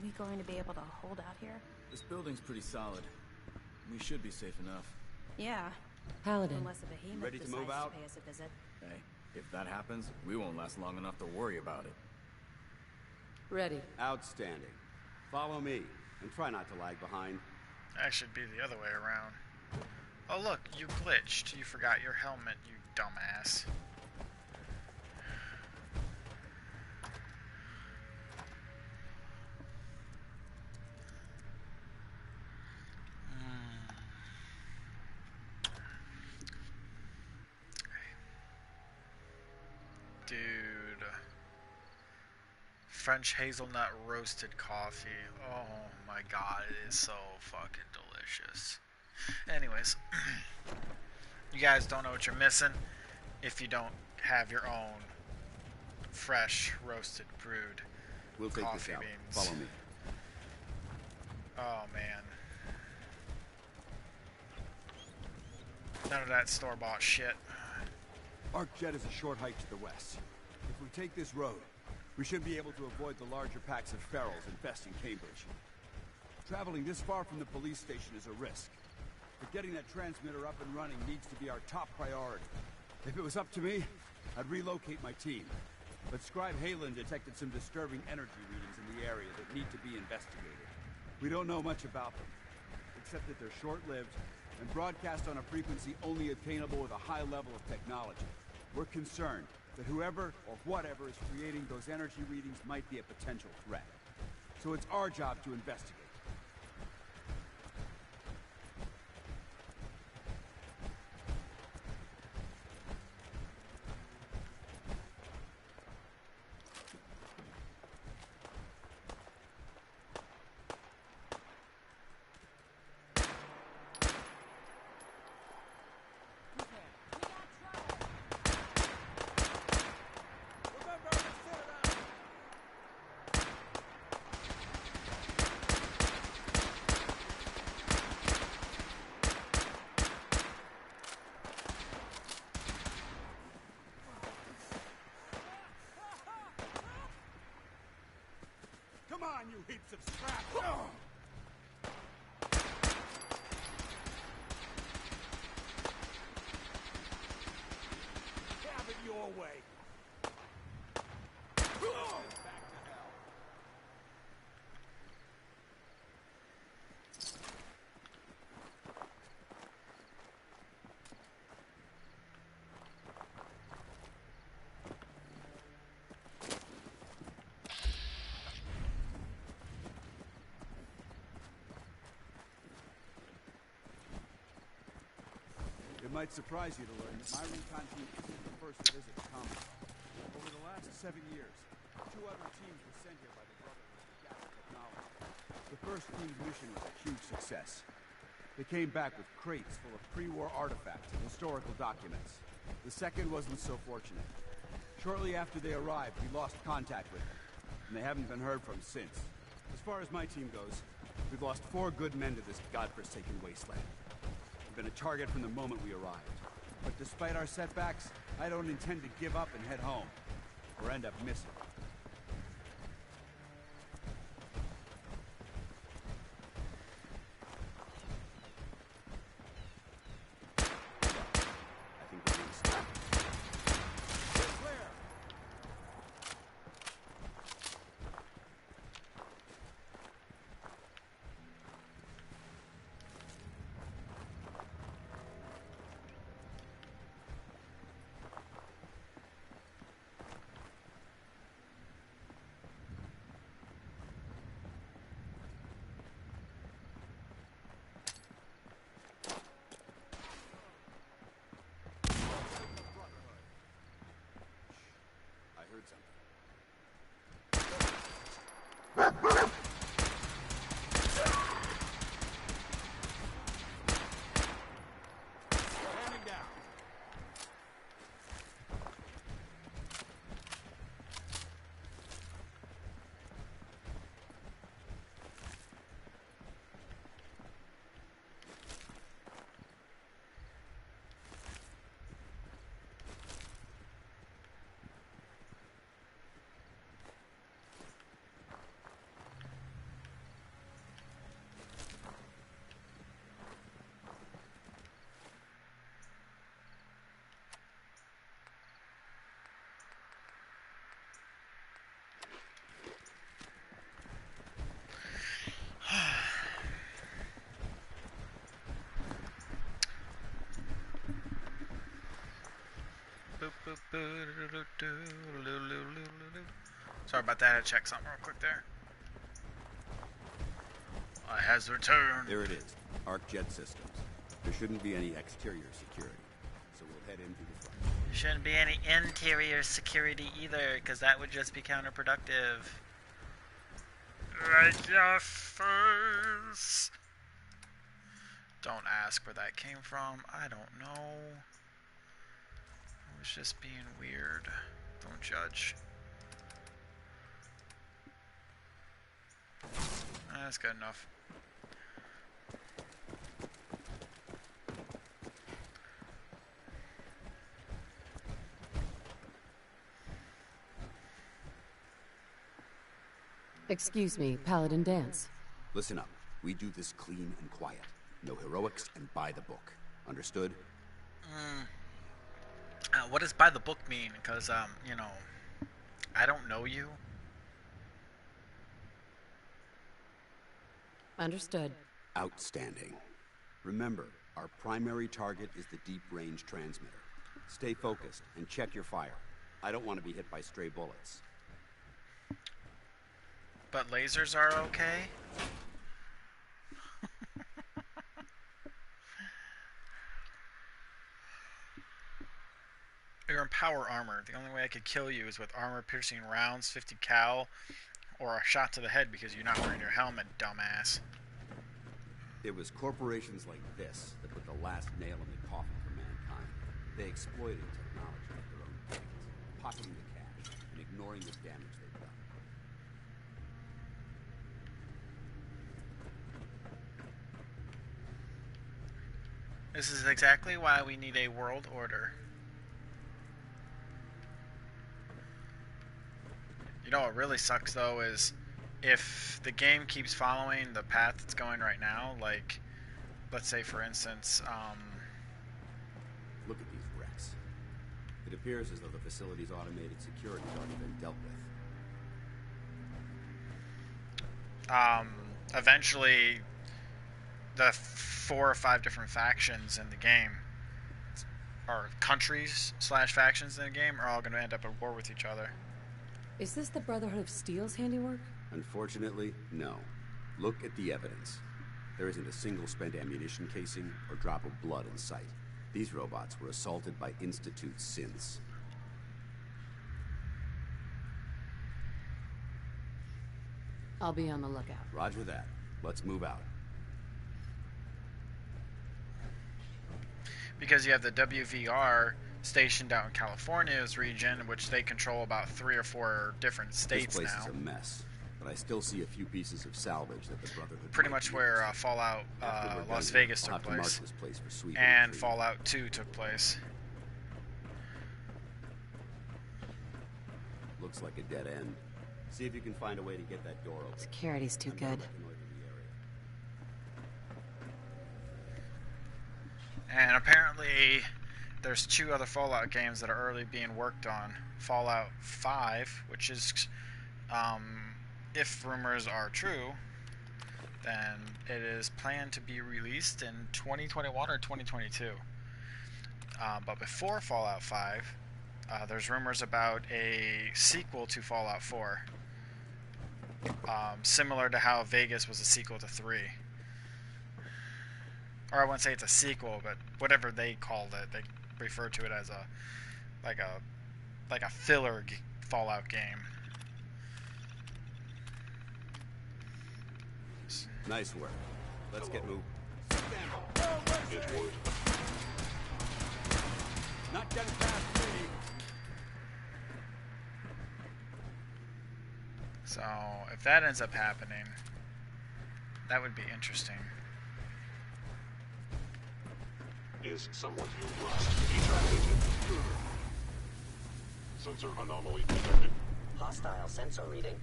We going to be able to hold out here? This building's pretty solid. We should be safe enough. Yeah. Paladin. Unless a behemoth Ready to decides move out? to pay us a visit. Hey, if that happens, we won't last long enough to worry about it. Ready. Outstanding. Follow me, and try not to lag behind. That should be the other way around. Oh look, you glitched. You forgot your helmet, you dumbass. Dude. French hazelnut roasted coffee. Oh my god, it is so fucking delicious. Anyways, you guys don't know what you're missing if you don't have your own fresh roasted brewed We'll take coffee this out. beans. Follow me. Oh man. None of that store-bought shit. ArcJet is a short hike to the west. If we take this road, we should be able to avoid the larger packs of ferals infesting Cambridge. Traveling this far from the police station is a risk, but getting that transmitter up and running needs to be our top priority. If it was up to me, I'd relocate my team. But Scribe Halen detected some disturbing energy readings in the area that need to be investigated. We don't know much about them, except that they're short-lived and broadcast on a frequency only attainable with a high level of technology. We're concerned that whoever or whatever is creating those energy readings might be a potential threat. So it's our job to investigate. Come on, you heaps of scrap! Have it your way! Back to hell. It might surprise you to learn that my recon team isn't the first to visit the compound. Over the last 7 years, 2 other teams were sent here by the Brotherhood to gather technology. The first team's mission was a huge success. They came back with crates full of pre-war artifacts and historical documents. The second wasn't so fortunate. Shortly after they arrived, we lost contact with them, and they haven't been heard from since. As far as my team goes, we've lost 4 good men to this godforsaken wasteland. We've been a target from the moment we arrived. But despite our setbacks, I don't intend to give up and head home, or end up missing. I think we're gonna stop. Clear! I heard something. Standing down. Sorry about that. I had to check something real quick there. I has returned. There it is. Arc jet systems. There shouldn't be any exterior security, so we'll head in through the front. Shouldn't be any interior security either, because that would just be counterproductive. Right your face. Don't ask where that came from. I don't know. It was just being weird. Don't judge. That's good enough. Excuse me, Paladin Dance. Listen up. We do this clean and quiet. No heroics and by the book. Understood? What does by the book mean? Because, you know, I don't know you. Understood. Outstanding. Remember, our primary target is the deep-range transmitter. Stay focused and check your fire. I don't want to be hit by stray bullets. But lasers are okay? You're in power armor. The only way I could kill you is with armor-piercing rounds, 50 cal, or a shot to the head because you're not wearing your helmet, dumbass. It was corporations like this that put the last nail in the coffin for mankind. They exploited technology at their own gains, pocketing the cash and ignoring the damage they've done. This is exactly why we need a world order. You know what really sucks though is if the game keeps following the path it's going right now, like let's say for instance, look at these wrecks. It appears as though the facility's automated security has already been dealt with. Eventually the 4 or 5 different factions in the game, or countries / factions in the game, are all going to end up at war with each other. Is this the Brotherhood of Steel's handiwork? Unfortunately, no. Look at the evidence. There isn't a single spent ammunition casing or drop of blood in sight. These robots were assaulted by Institute synths. I'll be on the lookout. Roger that. Let's move out. Because you have the WVR stationed out in California's region, which they control about 3 or 4 different states now. This place is a mess, but I still see a few pieces of salvage that the Brotherhood... Pretty much where Fallout Las Vegas took place, and Fallout 2 took place. Looks like a dead end. See if you can find a way to get that door open. Security's too good. And apparently, there's 2 other Fallout games that are already being worked on. Fallout 5, which is, if rumors are true, then it is planned to be released in 2021 or 2022. But before Fallout 5, there's rumors about a sequel to Fallout 4. Similar to how Vegas was a sequel to 3. Or I wouldn't say it's a sequel, but whatever they called it, they refer to it as a like a filler Fallout game. Nice work. Let's get moving. Not getting past me. So if that ends up happening, that would be interesting. Is someone you must be targeted. Sensor anomaly detected. Hostile sensor reading.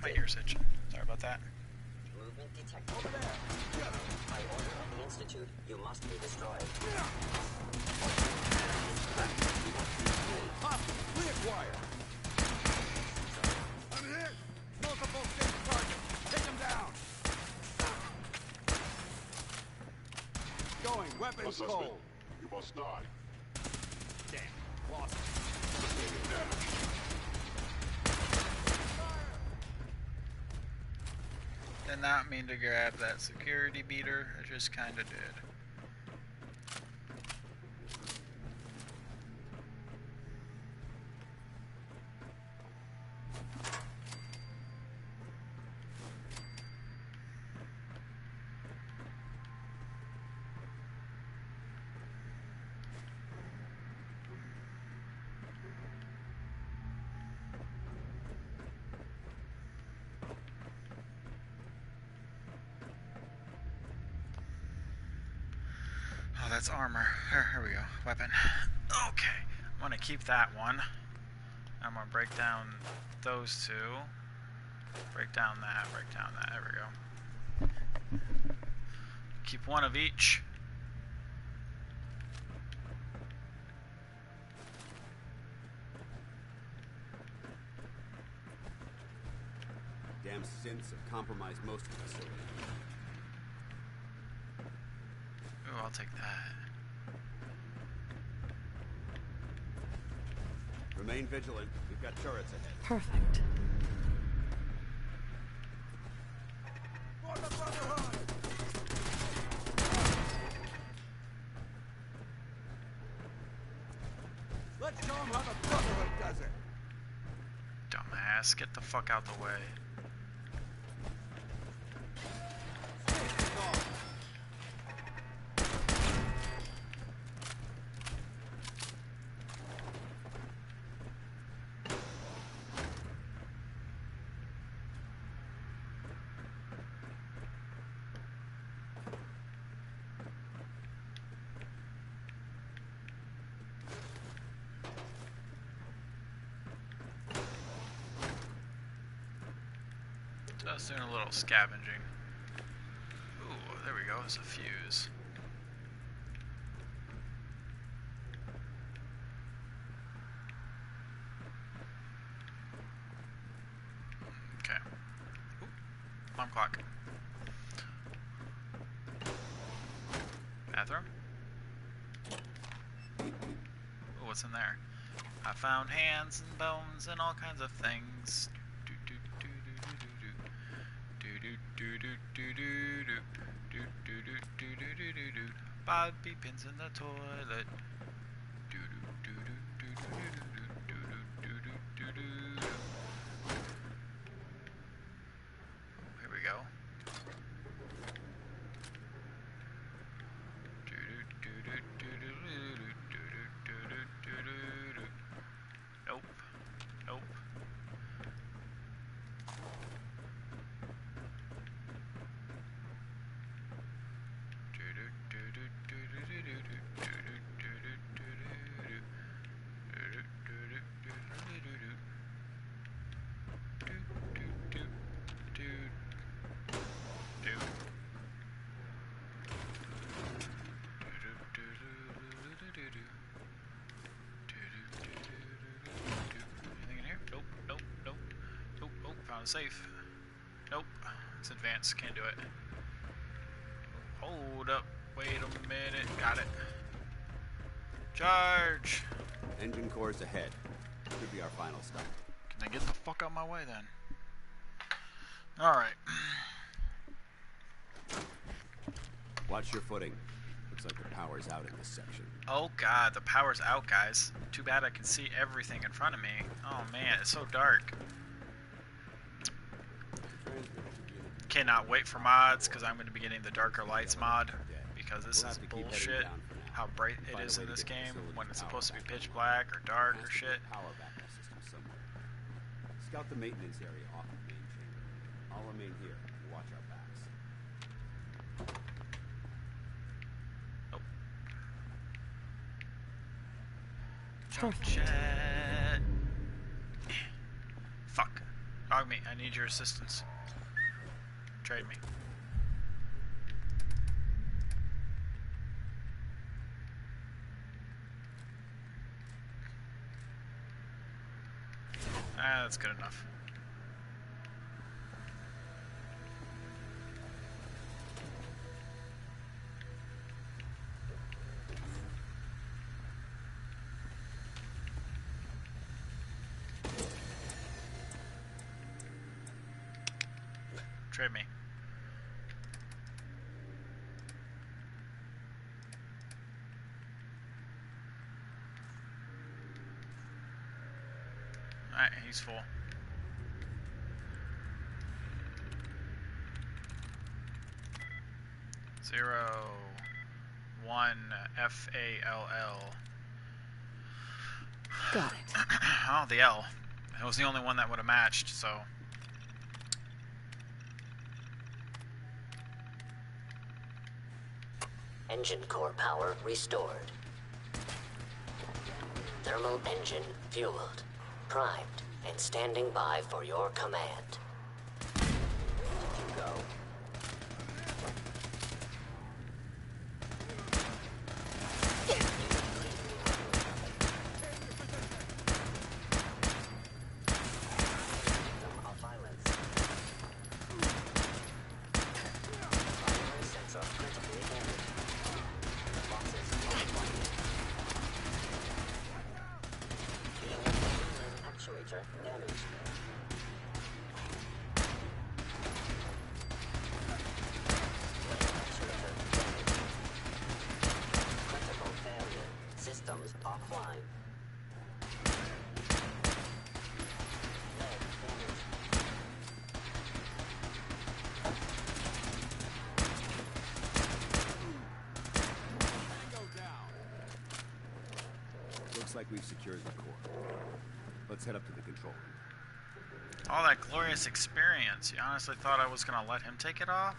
My ear's itching. Sorry about that. Movement detected. By order of the Institute, you must be destroyed. Reacquire. I'm hit. Multiple safe targets. Take them down. Going. Weapons cold. You must die. Damn. Lost it. Sustaining damage. Did not mean to grab that security beater. I just kind of did. Oh, that's armor. Here we go. Weapon. Okay. I'm going to keep that one. I'm going to break down those two. Break down that. Break down that. There we go. Keep one of each. Damn synths have compromised most of the facility. Ooh, I'll take that. Remain vigilant. We've got turrets ahead. Perfect. For the Brotherhood! Let's show them how the Brotherhood does it. Dumbass, get the fuck out the way. Just doing a little scavenging. Ooh, there we go, it's a fuse. Okay. Ooh, alarm clock. Bathroom. Ooh, what's in there? I found hands and bones and all kinds of things. Bobby pins in the toilet. Here we go. Nope. Nope. Anything in here? Nope, nope, nope. Oh, oh, found a safe. Nope. It's advanced, can't do it. Hold up. Wait a minute. Got it. Charge! Engine cores ahead. Could be our final stop. Can I get the fuck out of my way then? Alright. Watch your footing. Looks like the power's out in this section. Oh god, the power's out, guys. Too bad I can see everything in front of me. Oh man, it's so dark. Cannot wait for mods, because I'm going to be getting the darker lights mod. Because this is bullshit. How bright it is in this game when it's supposed to be pitch black or dark or shit. Scout the maintenance area off the main chamber. I'll remain here and watch our backs. Nope. Jump jet. Fuck. Dog me, I need your assistance. Trade me. Ah, that's good enough. Trade me. Alright, he's full. Zero, 1, FALL. Got it. Oh, the L. It was the only one that would have matched, so. Engine core power restored. Thermal engine fueled, primed, and standing by for your command. You go. Systems offline. Looks like we've secured the core. Let's head up to the control room. All that glorious experience. You honestly thought I was gonna let him take it off?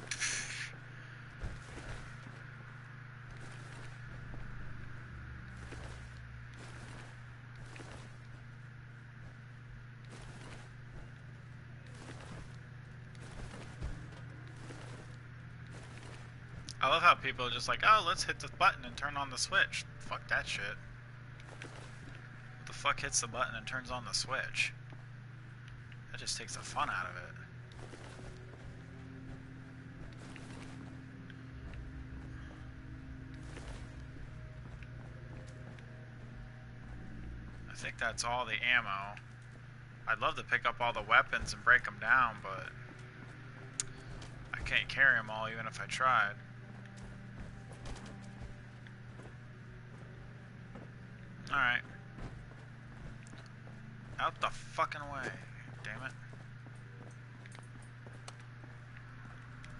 I love how people are just like, oh, let's hit the button and turn on the switch. Fuck that shit. What the fuck hits the button and turns on the switch? That just takes the fun out of it. I think that's all the ammo. I'd love to pick up all the weapons and break them down, but I can't carry them all even if I tried. Alright. Out the fucking way. Damn it.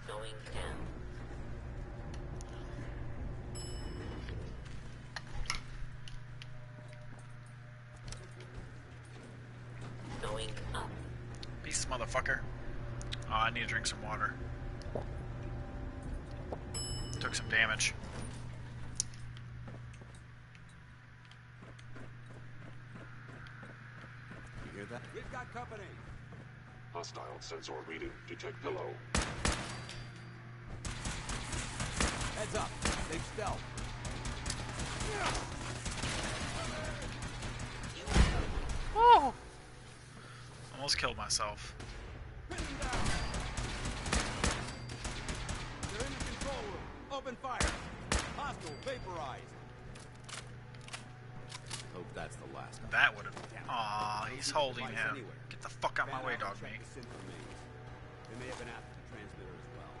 Going down. Going up. Peace, motherfucker. Oh, I need to drink some water. Took some damage. You hear that? We've got company. Hostile sensor reading. Detect pillow. Heads up. Take stealth. Woo! Almost killed myself. Pin them down. They're in the control room. Open fire. Hostile vaporized. Hope that's the last of That would have. Aw, he's holding Device him. anywhere. Get the fuck out my way, dog Check meat. the synth remains. They may have been after the transmitter as well.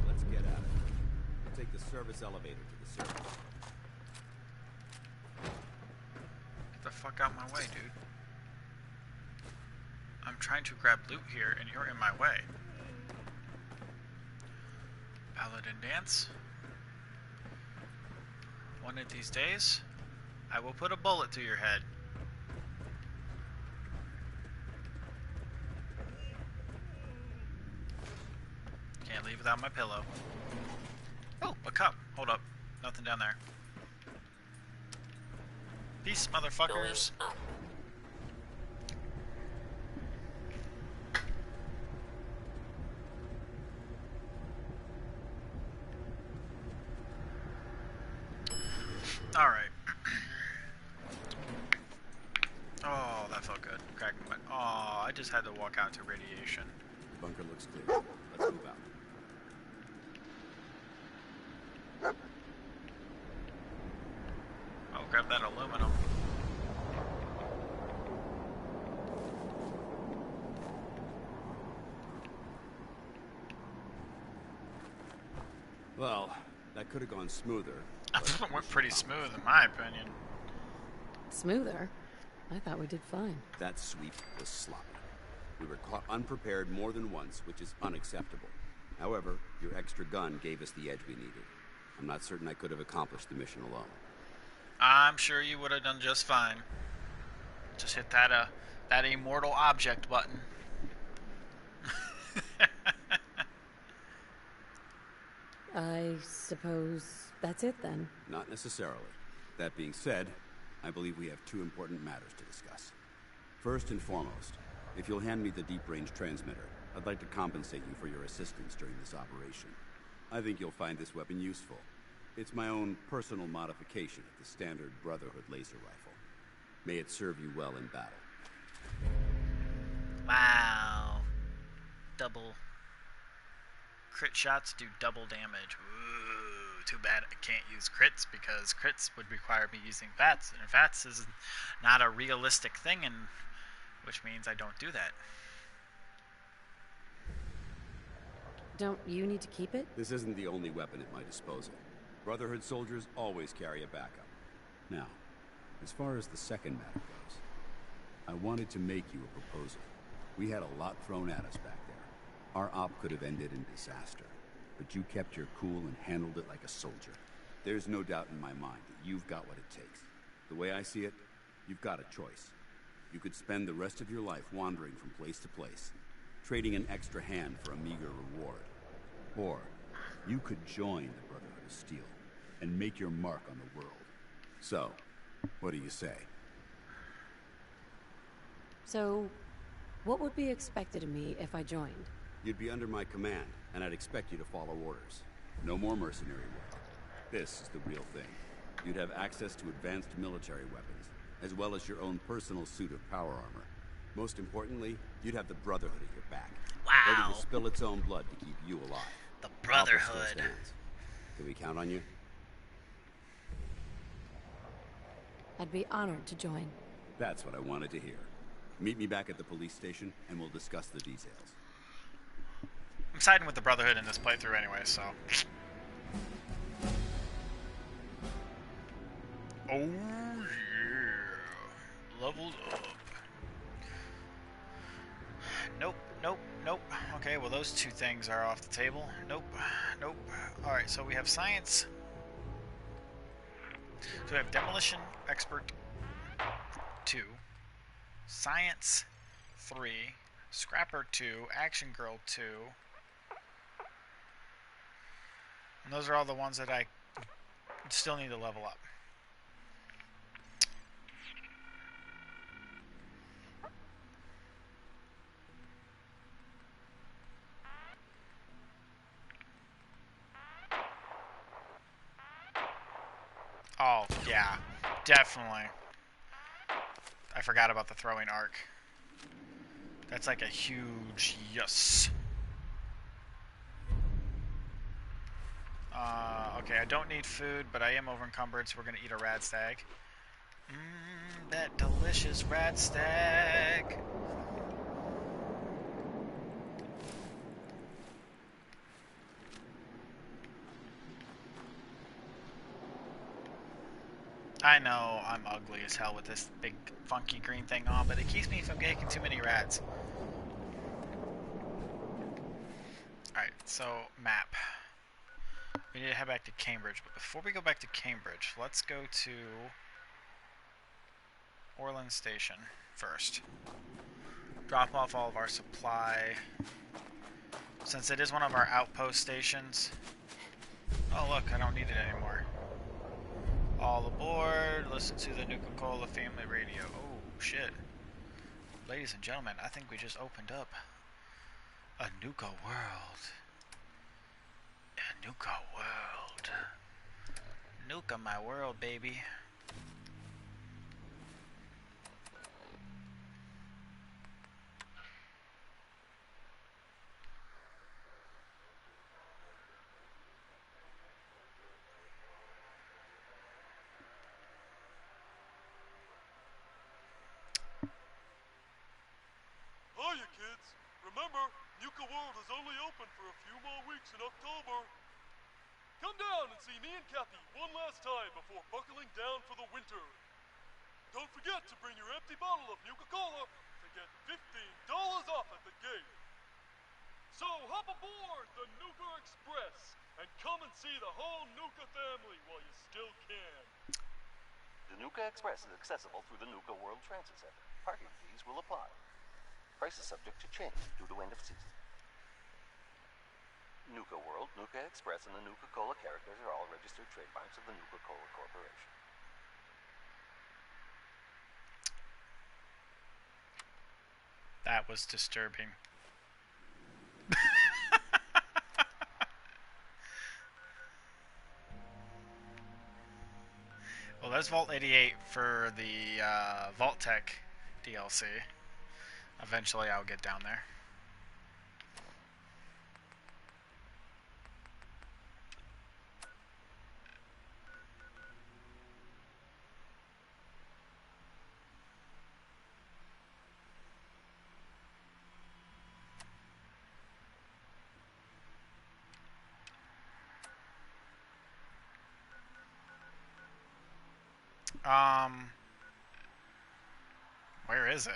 Let's get at it. We'll take the service elevator to the surface. Get the fuck out my way, dude. I'm trying to grab loot here, and you're in my way. Paladin dance. One of these days, I will put a bullet through your head. Can't leave without my pillow. Oh, a cup. Hold up. Nothing down there. Peace, motherfuckers. Alright. Oh, that felt good. Cracking my... Oh, I just had to walk out to radiation. The bunker looks clear. Let's move out. Well, that could have gone smoother. It went pretty smooth, in my opinion. Smoother? I thought we did fine. That sweep was sloppy. We were caught unprepared more than once, which is unacceptable. However, your extra gun gave us the edge we needed. I'm not certain I could have accomplished the mission alone. I'm sure you would have done just fine. Just hit that immortal object button. I suppose that's it then. Not necessarily. That being said, I believe we have two important matters to discuss. First and foremost, if you'll hand me the deep-range transmitter, I'd like to compensate you for your assistance during this operation. I think you'll find this weapon useful. It's my own personal modification of the standard Brotherhood laser rifle. May it serve you well in battle. Wow. Double. Crit shots do double damage. Ooh, too bad I can't use crits because crits would require me using VATS, and VATS is not a realistic thing, and which means I don't do that. Don't you need to keep it? This isn't the only weapon at my disposal. Brotherhood soldiers always carry a backup. Now, as far as the second matter goes, I wanted to make you a proposal. We had a lot thrown at us back there. Our op could have ended in disaster, but you kept your cool and handled it like a soldier. There's no doubt in my mind that you've got what it takes. The way I see it, you've got a choice. You could spend the rest of your life wandering from place to place, trading an extra hand for a meager reward. Or, you could join the Brotherhood of Steel and make your mark on the world. So, what do you say? So, what would be expected of me if I joined? You'd be under my command, and I'd expect you to follow orders. No more mercenary work. This is the real thing. You'd have access to advanced military weapons, as well as your own personal suit of power armor. Most importantly, you'd have the Brotherhood at your back. Wow. Ready to spill its own blood to keep you alive. The Brotherhood. Offer still stands. Can we count on you? I'd be honored to join. That's what I wanted to hear. Meet me back at the police station, and we'll discuss the details. I'm siding with the Brotherhood in this playthrough anyway, so. Oh yeah. Leveled up. Nope, nope, nope. Okay, well those two things are off the table. Nope, nope. Alright, so we have science. So we have demolition expert 2, science 3, scrapper 2, action girl 2. And those are all the ones that I still need to level up. Oh, yeah, definitely. I forgot about the throwing arc. That's like a huge yes. Okay, I don't need food, but I am over encumbered, so we're gonna eat a rad stag. That delicious rad stag. I know I'm ugly as hell with this big funky green thing on, but it keeps me from taking too many rads. Alright, so map. We need to head back to Cambridge, but before we go back to Cambridge, let's go to Orland Station first. Drop off all of our supply. Since it is one of our outpost stations. Oh look, I don't need it anymore. All aboard, listen to the Nuka-Cola family radio. Oh shit. Ladies and gentlemen, I think we just opened up a Nuka world. A Nuka world. Nuka my world, baby. Hiya, kids. Remember, Nuka World is only open for a few more weeks in October. Come down and see me and Kathy one last time before buckling down for the winter. Don't forget to bring your empty bottle of Nuka-Cola to get $15 off at the gate. So hop aboard the Nuka Express and come and see the whole Nuka family while you still can. The Nuka Express is accessible through the Nuka World Transit Center. Parking fees will apply. Price is subject to change due to end of season. Nuka World, Nuka Express, and the Nuka-Cola characters are all registered trademarks of the Nuka-Cola Corporation. That was disturbing. Well, there's Vault 88 for the Vault Tech DLC. Eventually I'll get down there. Where is it?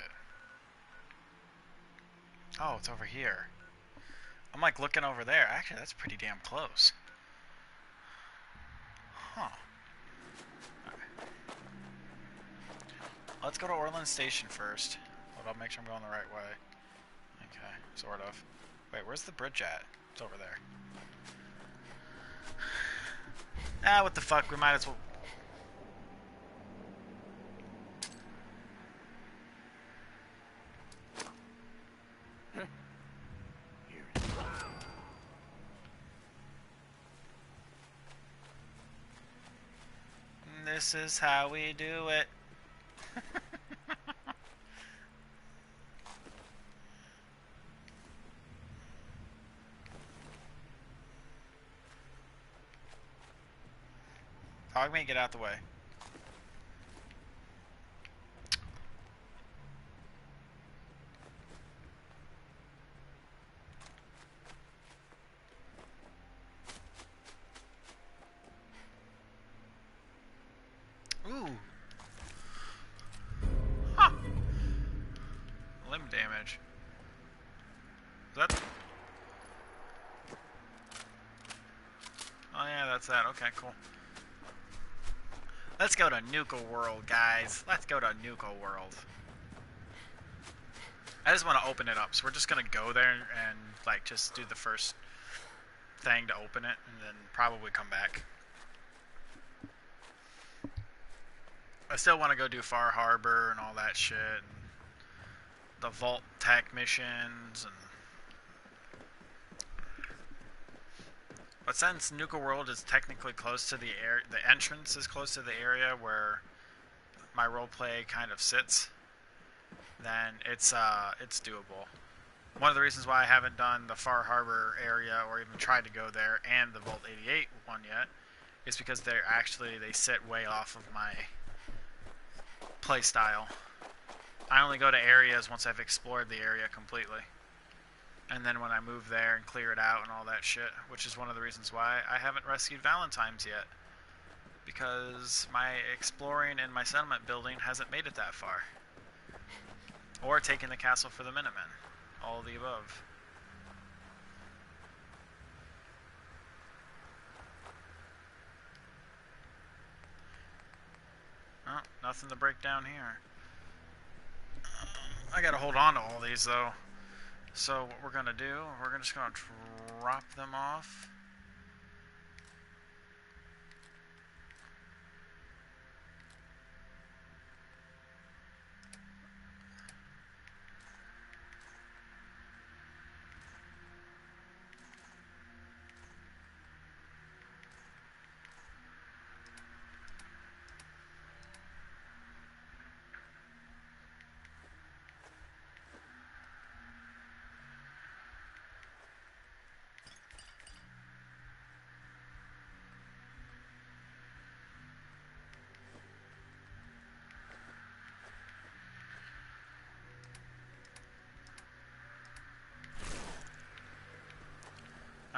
Oh, it's over here. I'm like looking over there. Actually, that's pretty damn close. Huh. Okay. Let's go to Orland Station first. Hold on, make sure I'm going the right way. Okay, sort of. Wait, where's the bridge at? It's over there. Ah, what the fuck? We might as well... This is how we do it. Hogmate, get out the way. Ooh. Huh. Limb damage. Is that... Oh yeah, that's that. Okay, cool. Let's go to Nuka World, guys. Let's go to Nuka World. I just want to open it up, so we're just gonna go there and like just do the first thing to open it, and then probably come back. I still want to go do Far Harbor and all that shit, and the Vault Tech missions, and... But since Nuka World is technically close to the entrance is close to the area where my roleplay kind of sits, then it's doable. One of the reasons why I haven't done the Far Harbor area or even tried to go there and the Vault 88 one yet is because they sit way off of my play style. I only go to areas once I've explored the area completely. And then when I move there and clear it out and all that shit, which is one of the reasons why I haven't rescued Valentine's yet. Because my exploring and my settlement building hasn't made it that far. Or taking the castle for the Minutemen. All of the above. Oh, nothing to break down here. I gotta hold on to all these though. So what we're gonna do, we're just gonna drop them off.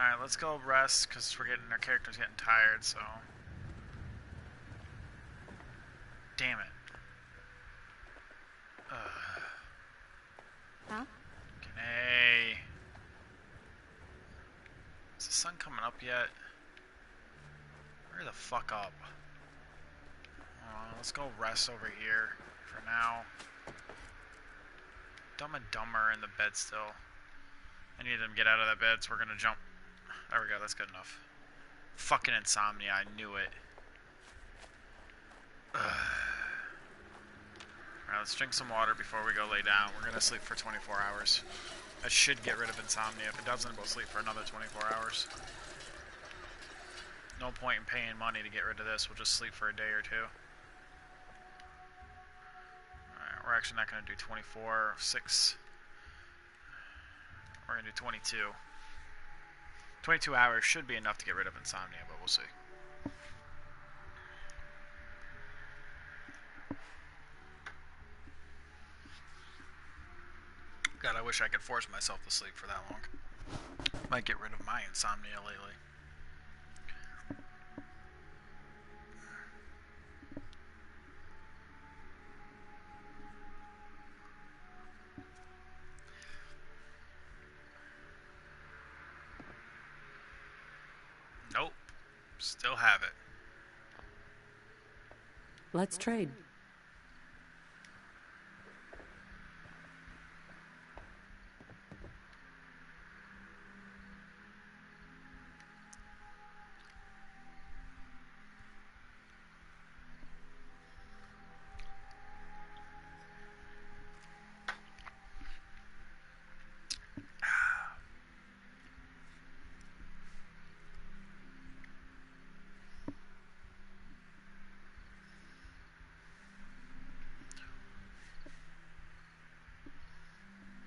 Alright, let's go rest, because our character's getting tired, so... Damn it. Huh? Hey. Is the sun coming up yet? Hurry the fuck up. Let's go rest over here for now. Dumb and Dumber in the bed still. I need them to get out of that bed, so we're gonna jump. There we go, that's good enough. Fucking insomnia, I knew it. Alright, let's drink some water before we go lay down. We're gonna sleep for 24 hours. That should get rid of insomnia. If it doesn't, we'll sleep for another 24 hours. No point in paying money to get rid of this. We'll just sleep for a day or two. Alright, we're actually not gonna do 24, 6. We're gonna do 22. 22 hours should be enough to get rid of insomnia, but we'll see. God, I wish I could force myself to sleep for that long. Might get rid of my insomnia lately. Nope. Still have it. Let's trade.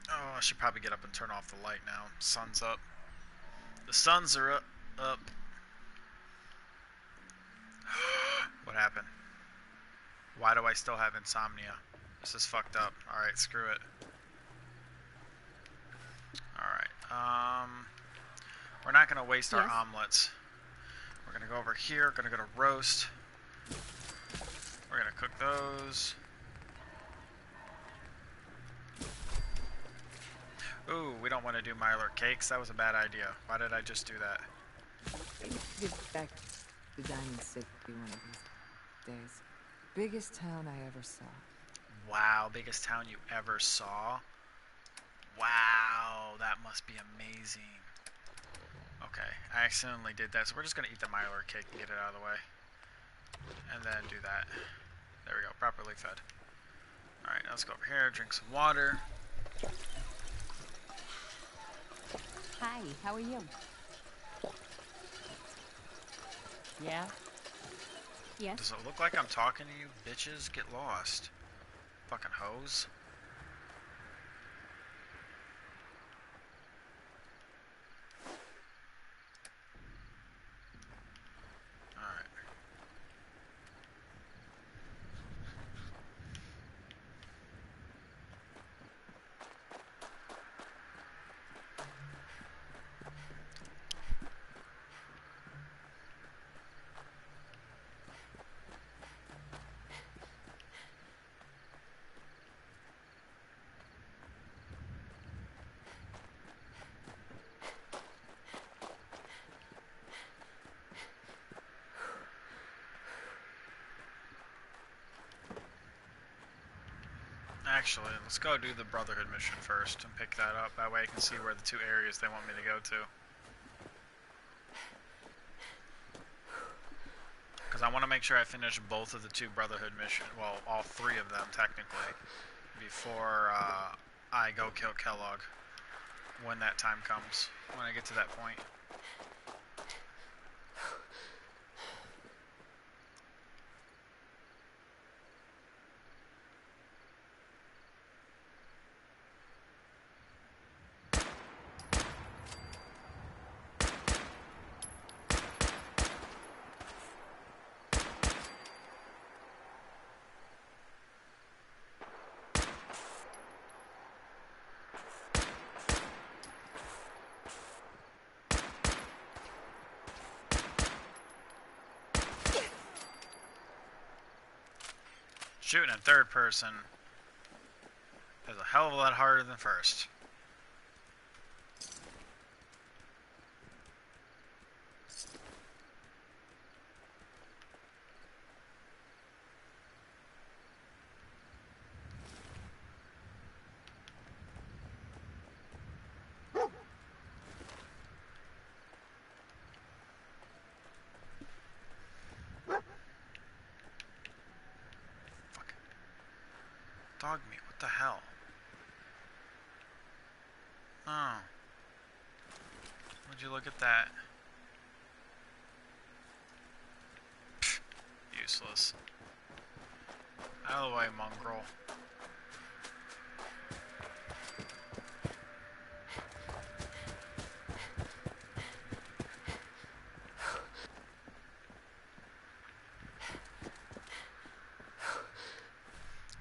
Oh, I should probably get up and turn off the light now. Sun's up. The suns are up. What happened? Why do I still have insomnia? This is fucked up. Alright, screw it. Alright, we're not gonna waste our omelets. We're gonna go over here, gonna go to roast. We're gonna cook those. Ooh, we don't want to do Mylar cakes. That was a bad idea. Why did I just do that? Get back to Diamond City one of these days. Biggest town I ever saw. Wow, biggest town you ever saw? Wow, that must be amazing. Okay, I accidentally did that, so we're just going to eat the Mylar cake and get it out of the way. And then do that. There we go, properly fed. Alright, let's go over here, drink some water. Hi, how are you? Yeah? Yes? Does it look like I'm talking to you? Bitches, get lost. Fucking hoes. Alright. Actually, let's go do the Brotherhood mission first and pick that up. That way I can see where the two areas they want me to go to. Because I want to make sure I finish both of the two Brotherhood missions, well, all three of them technically, before I go kill Kellogg, when that time comes, when I get to that point. Shooting in third person is a hell of a lot harder than first. Dog meat, what the hell? Oh. Would you look at that? Pfft, useless. Out of the way, mongrel.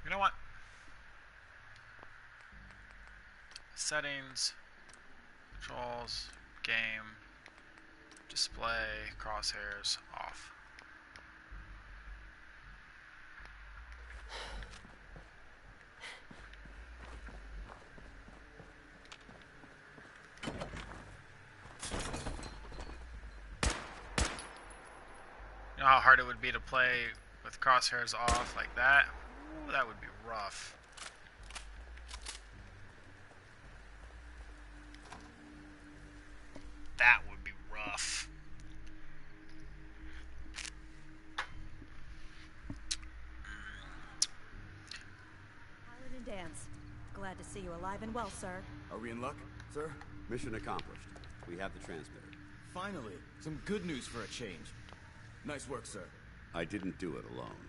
You know what? Settings, controls, game, display, crosshairs, off. You know how hard it would be to play with crosshairs off like that? Ooh, that would be rough. That would be rough. Paladin Dance. Glad to see you alive and well, sir. Are we in luck, sir? Mission accomplished. We have the transmitter. Finally, some good news for a change. Nice work, sir. I didn't do it alone.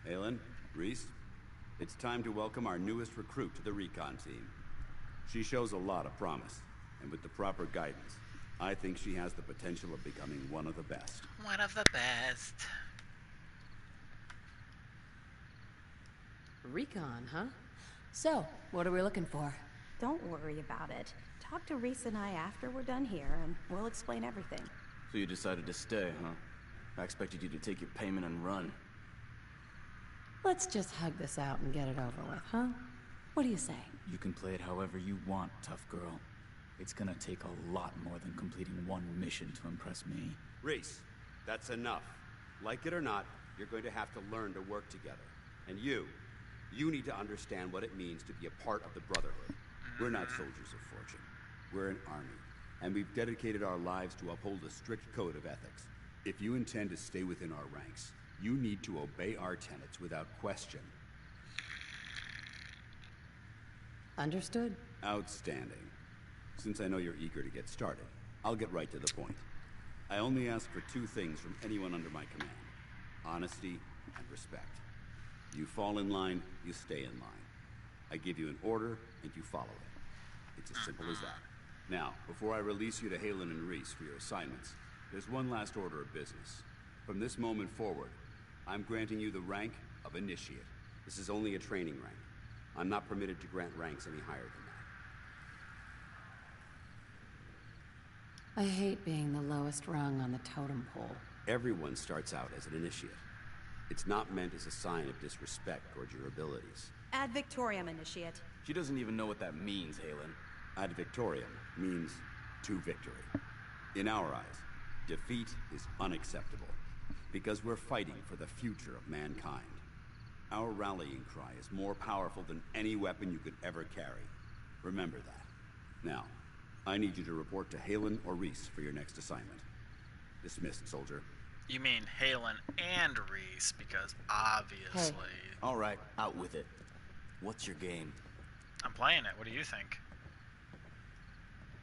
Aylin, Reese, it's time to welcome our newest recruit to the recon team. She shows a lot of promise, and with the proper guidance, I think she has the potential of becoming one of the best. One of the best. Recon, huh? So, what are we looking for? Don't worry about it. Talk to Reese and I after we're done here, and we'll explain everything. So you decided to stay, huh? I expected you to take your payment and run. Let's just hug this out and get it over with, huh? What do you say? You can play it however you want, tough girl. It's gonna take a lot more than completing one mission to impress me. Reese, that's enough. Like it or not, you're going to have to learn to work together. And you need to understand what it means to be a part of the Brotherhood. We're not soldiers of fortune. We're an army, and we've dedicated our lives to uphold a strict code of ethics. If you intend to stay within our ranks, you need to obey our tenets without question. Understood. Outstanding. Since I know you're eager to get started, I'll get right to the point. I only ask for two things from anyone under my command: honesty and respect. You fall in line, you stay in line. I give you an order, and you follow it. It's as simple as that. Now, before I release you to Halen and Reese for your assignments, there's one last order of business. From this moment forward, I'm granting you the rank of Initiate. This is only a training rank. I'm not permitted to grant ranks any higher than that. I hate being the lowest rung on the totem pole. Everyone starts out as an Initiate. It's not meant as a sign of disrespect towards your abilities. Ad Victoriam, Initiate. She doesn't even know what that means, Halen. Ad Victoriam means to victory. In our eyes, defeat is unacceptable, because we're fighting for the future of mankind. Our rallying cry is more powerful than any weapon you could ever carry. Remember that. Now, I need you to report to Halen or Reese for your next assignment. Dismissed, soldier. You mean Halen and Reese, because obviously... Hey. All right, out with it. What's your game? I'm playing it. What do you think?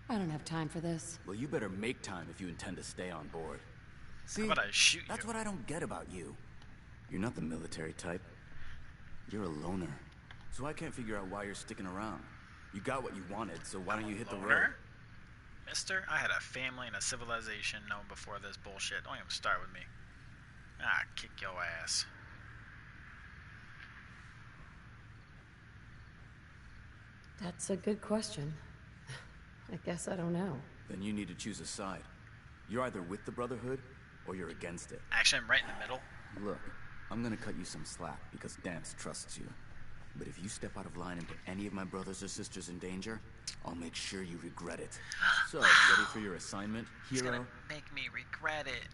I don't have time for this. Well, you better make time if you intend to stay on board. See, How about I shoot you? That's what I don't get about you. You're not the military type. You're a loner. So I can't figure out why you're sticking around. You got what you wanted, so why don't you hit the road? Mister, I had a family and a civilization known before this bullshit. Don't even start with me. Ah, kick your ass. That's a good question. I guess I don't know. Then you need to choose a side. You're either with the Brotherhood, or you're against it. Actually, I'm right in the middle. Look, I'm gonna cut you some slack because Dance trusts you. But if you step out of line and put any of my brothers or sisters in danger, I'll make sure you regret it. So, ready for your assignment, hero? It's gonna make me regret it.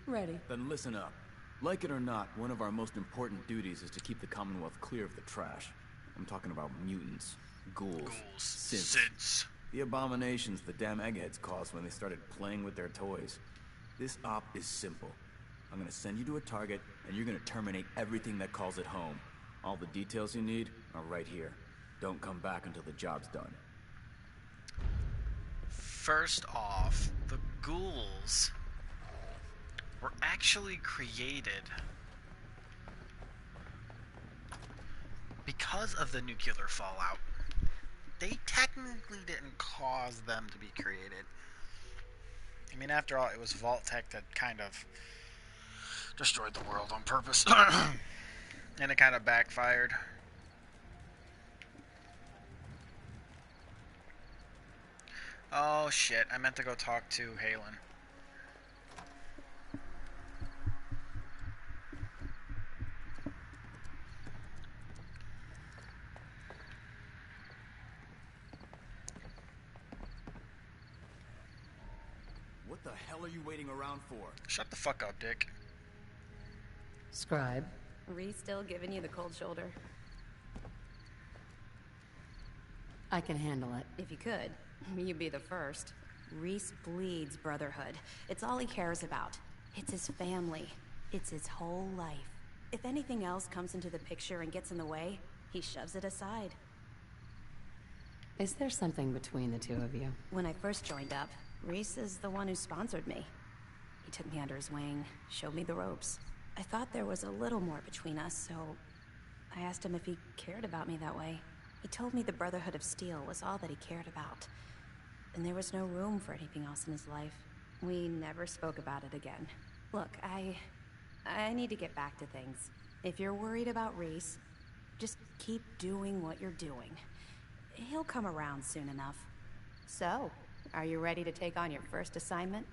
Ready. Then listen up. Like it or not, one of our most important duties is to keep the Commonwealth clear of the trash. I'm talking about mutants, ghouls, synths. The abominations the damn eggheads caused when they started playing with their toys. This op is simple. I'm gonna send you to a target, and you're gonna terminate everything that calls it home. All the details you need are right here. Don't come back until the job's done. First off, the ghouls were actually created because of the nuclear fallout. They technically didn't cause them to be created. I mean, after all, it was Vault-Tec that kind of destroyed the world on purpose. And it kind of backfired. Oh shit, I meant to go talk to Halen. What the hell are you waiting around for? Shut the fuck up, Dick. Scribe. Reese still giving you the cold shoulder? I can handle it. If you could, you'd be the first. Reese bleeds brotherhood. It's all he cares about. It's his family. It's his whole life. If anything else comes into the picture and gets in the way, he shoves it aside. Is there something between the two of you? When I first joined up, Reese is the one who sponsored me. He took me under his wing, showed me the ropes. I thought there was a little more between us, so I asked him if he cared about me that way. He told me the Brotherhood of Steel was all that he cared about, and there was no room for anything else in his life. We never spoke about it again. Look, I need to get back to things. If you're worried about Reese, just keep doing what you're doing. He'll come around soon enough. So, are you ready to take on your first assignment?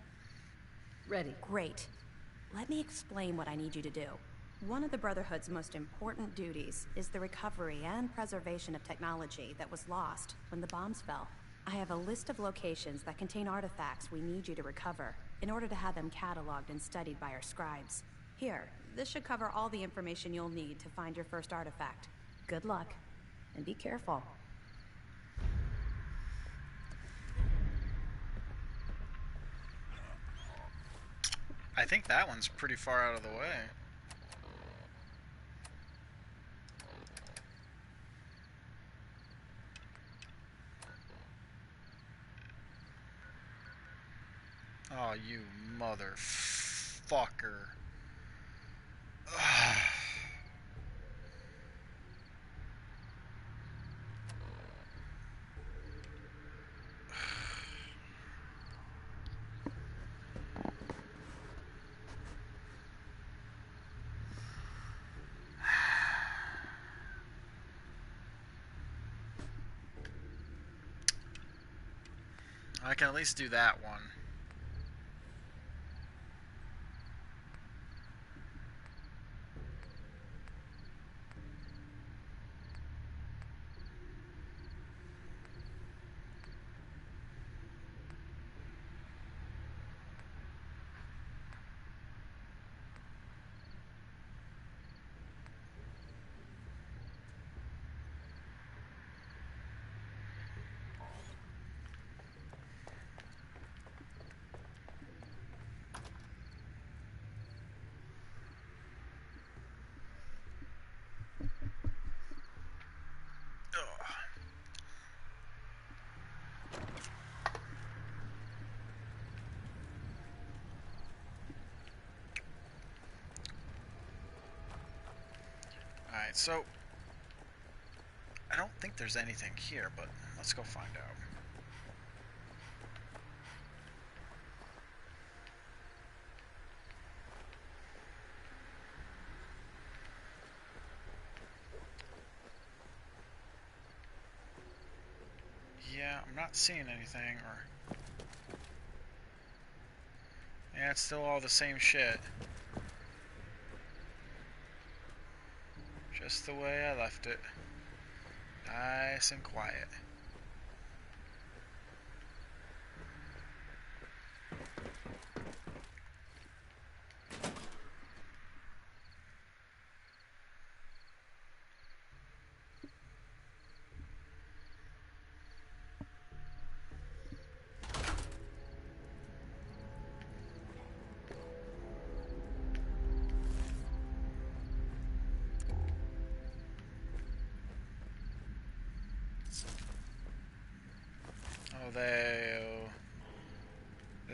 Ready. Great. Let me explain what I need you to do. One of the Brotherhood's most important duties is the recovery and preservation of technology that was lost when the bombs fell. I have a list of locations that contain artifacts we need you to recover in order to have them cataloged and studied by our scribes. Here, this should cover all the information you'll need to find your first artifact. Good luck, and be careful. I think that one's pretty far out of the way. Oh, you motherfucker. I can at least do that one. Alright, so I don't think there's anything here, but let's go find out. Yeah, I'm not seeing anything, or... Yeah, it's still all the same shit. Just the way I left it. Nice and quiet.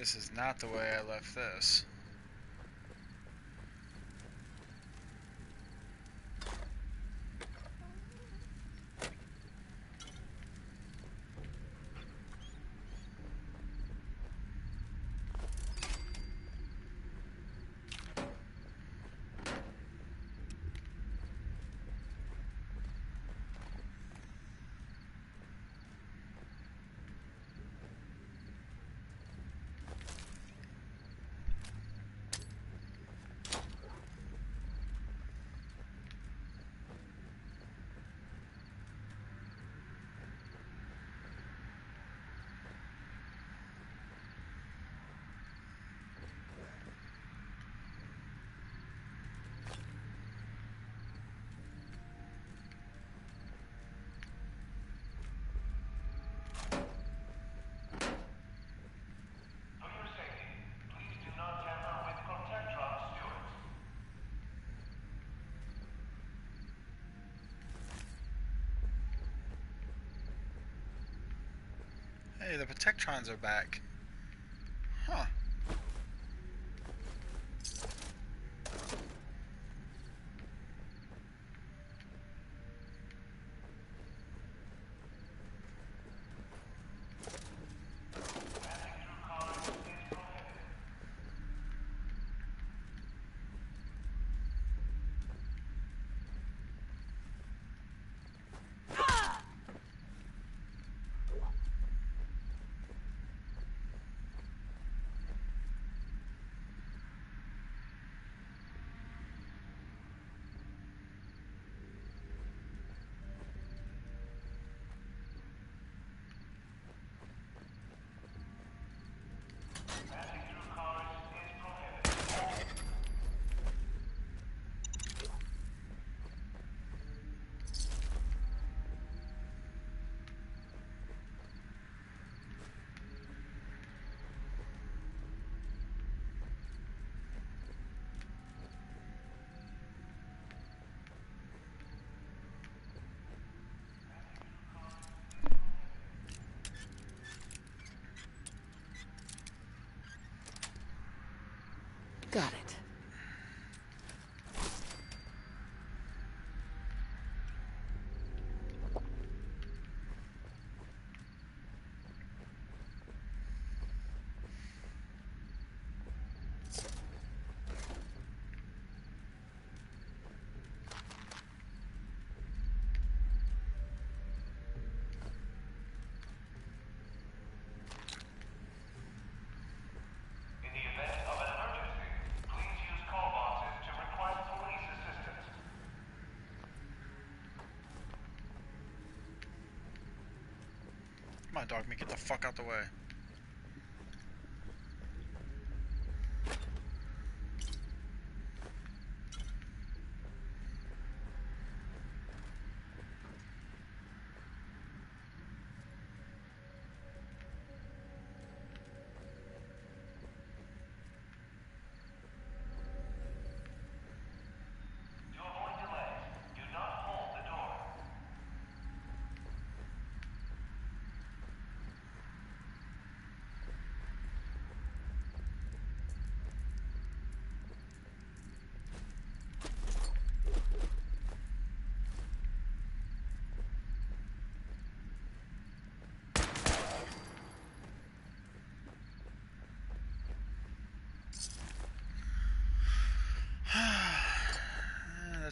This is not the way I left this. Hey, the Protectrons are back. Huh. Got it. Come on, dog, me get the fuck out the way.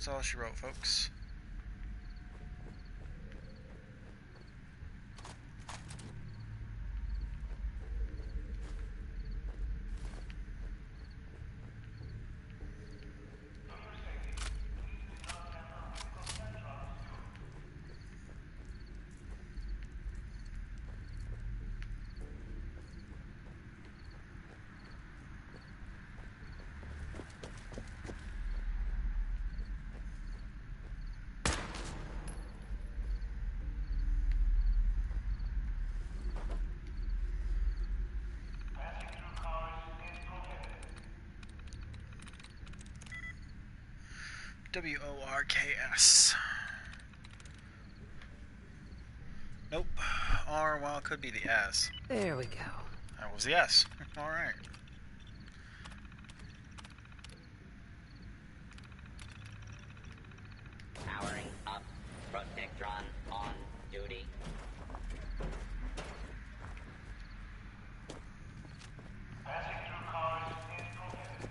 That's all she wrote, folks. WORKS. Nope. Or, well, it could be the S. There we go. That was the S. Alright. Powering up. Protectron on duty. Passing through cars is prohibited.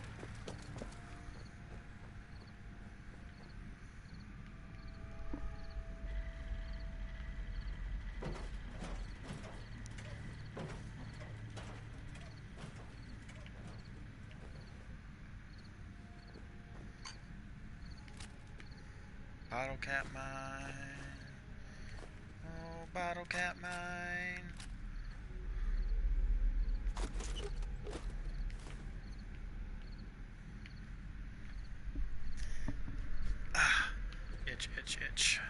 Bottle cap mine. Oh, bottle cap mine. Ah, itch, itch, itch.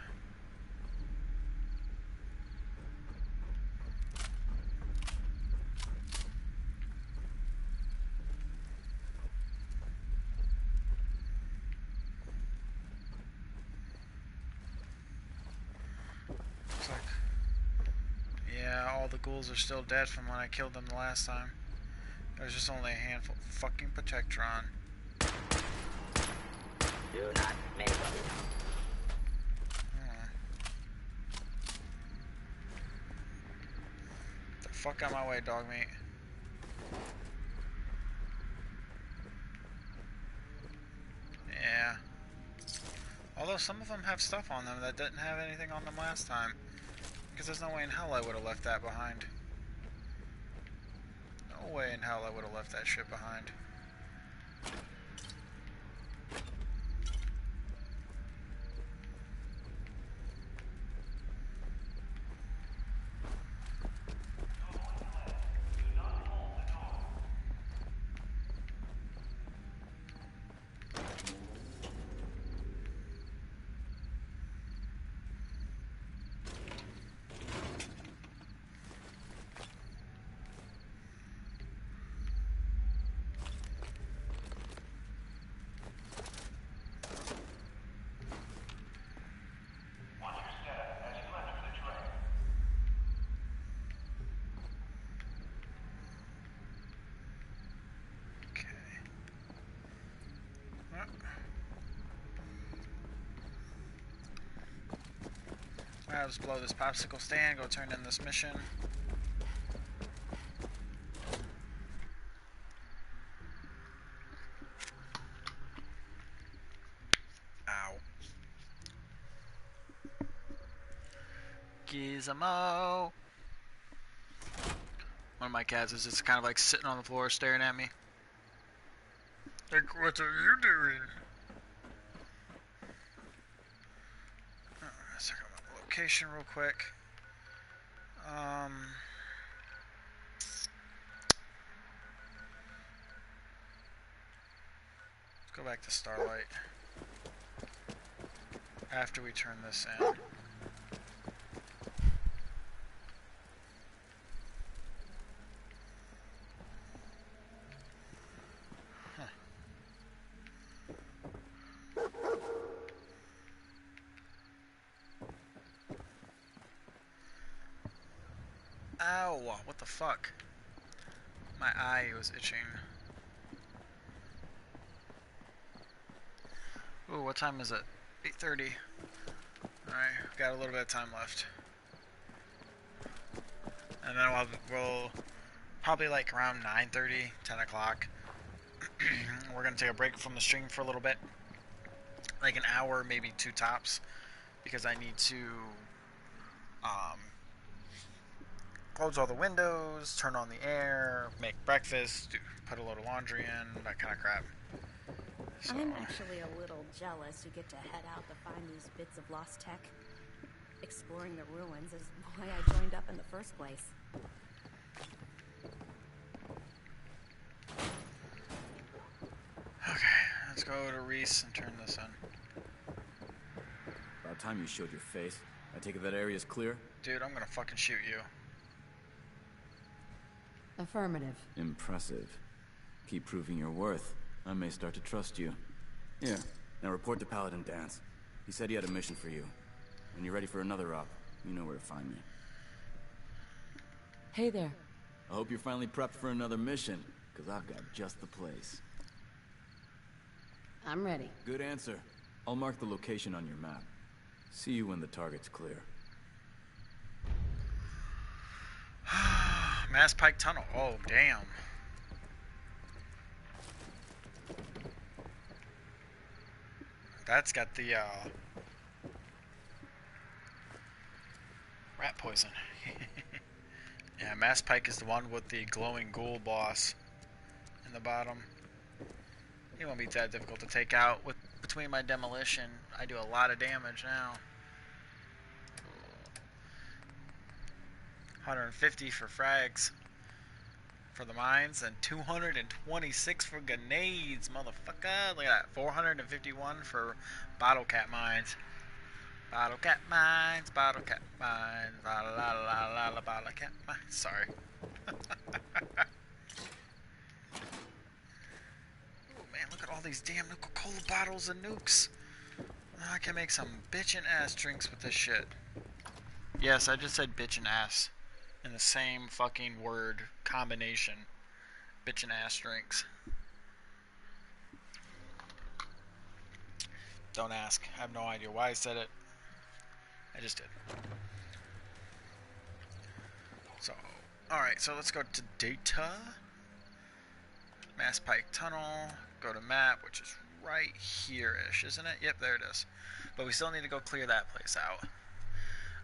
Looks like, yeah, all the ghouls are still dead from when I killed them the last time. There's just only a handful. Fucking Protectron. Do not make them. The fuck out my way, dog meat. Yeah. Although some of them have stuff on them that didn't have anything on them last time. Because there's no way in hell I would have left that behind. No way in hell I would have left that shit behind. I'll just blow this popsicle stand, go turn in this mission. Ow. Gizmo. One of my cats is just kind of like sitting on the floor staring at me. Like, what are you doing? Let's check out my location real quick. Let's go back to Starlight. After we turn this in. Ow, what the fuck? My eye was itching. Ooh, what time is it? 8:30. Alright, got a little bit of time left. And then we'll probably like around 9:30, 10 o'clock. We're gonna take a break from the stream for a little bit. Like an hour, maybe 2 tops. Because I need to close all the windows, turn on the air, make breakfast, put a load of laundry in, that kind of crap. So. I'm actually a little jealous you get to head out to find these bits of lost tech. Exploring the ruins is why I joined up in the first place. Okay, let's go to Reese and turn this in. About time you showed your face. I take it that area's clear? Dude, I'm gonna fucking shoot you. Affirmative. Impressive. Keep proving your worth. I may start to trust you. Here, Now report to Paladin Dance. He said he had a mission for you. When you're ready for another op, you know where to find me. Hey there. I hope you're finally prepped for another mission, because I've got just the place. I'm ready. Good answer. I'll mark the location on your map. See you when the target's clear. Mass Pike Tunnel. Oh, damn. That's got the, rat poison. Yeah, Mass Pike is the one with the glowing ghoul boss in the bottom. He won't be that difficult to take out. Between my demolition, I do a lot of damage now. 150 for frags for the mines and 226 for grenades, motherfucker. Look at that. 451 for bottle cap mines. Bottle cap mines, bottle cap mines, la la la la la la bottle cap mines. Sorry. Oh man, look at all these damn Coca-Cola bottles and nukes. I can make some bitchin' ass drinks with this shit. Yes, I just said bitchin' ass in the same fucking word combination. Bitchin' ass drinks. Don't ask. I have no idea why I said it. I just did. So, alright, so let's go to data. Mass Pike Tunnel. Go to map, which is right here-ish, isn't it? Yep, there it is. But we still need to go clear that place out.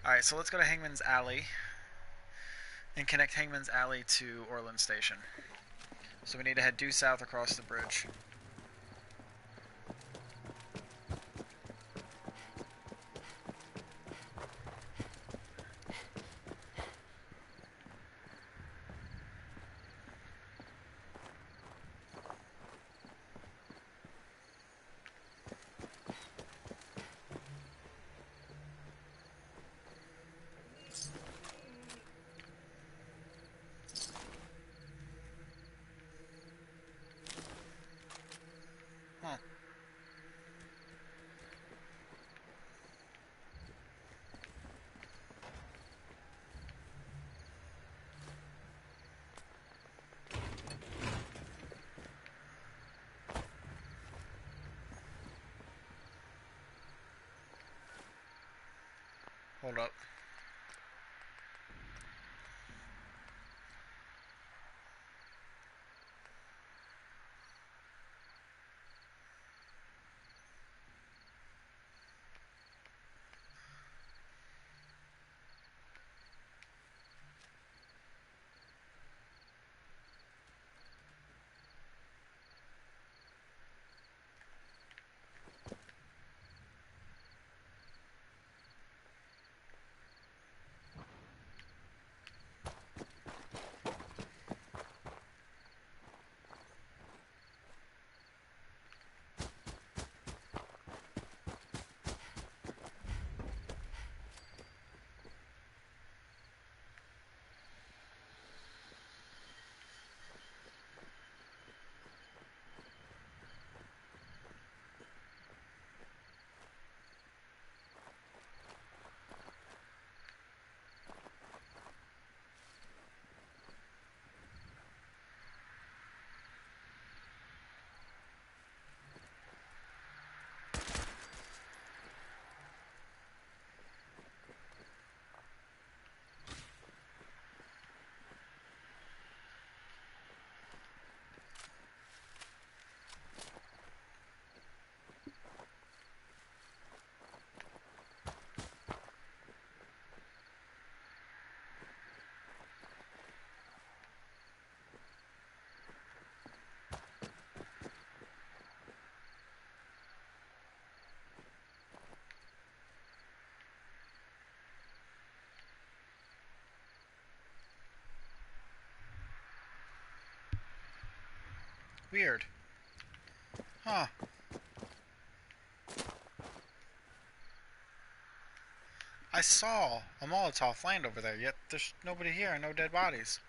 Alright, so let's go to Hangman's Alley and connect Hangman's Alley to Orland Station. So we need to head due south across the bridge. Hold up. Weird. Huh. I saw a Molotov land over there, yet there's nobody here and no dead bodies.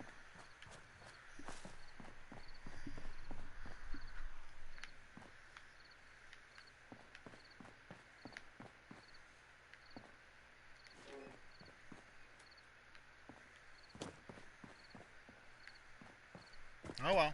Oh well.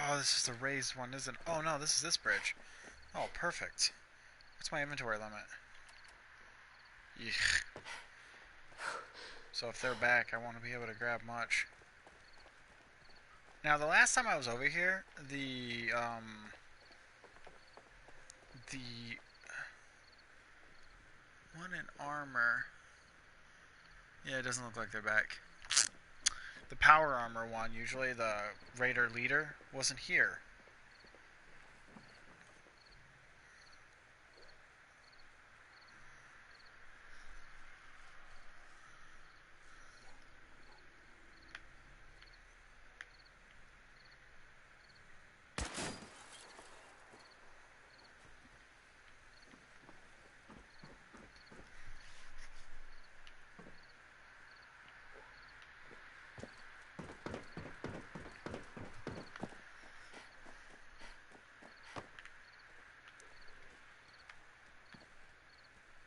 Oh, this is the raised one, isn't it? Oh no, this is this bridge. Oh, perfect. What's my inventory limit? Yeesh. So if they're back, I won't be able to grab much. Now, the last time I was over here, the one in armor. Yeah, it doesn't look like they're back. The power armor one, usually the raider leader, wasn't here.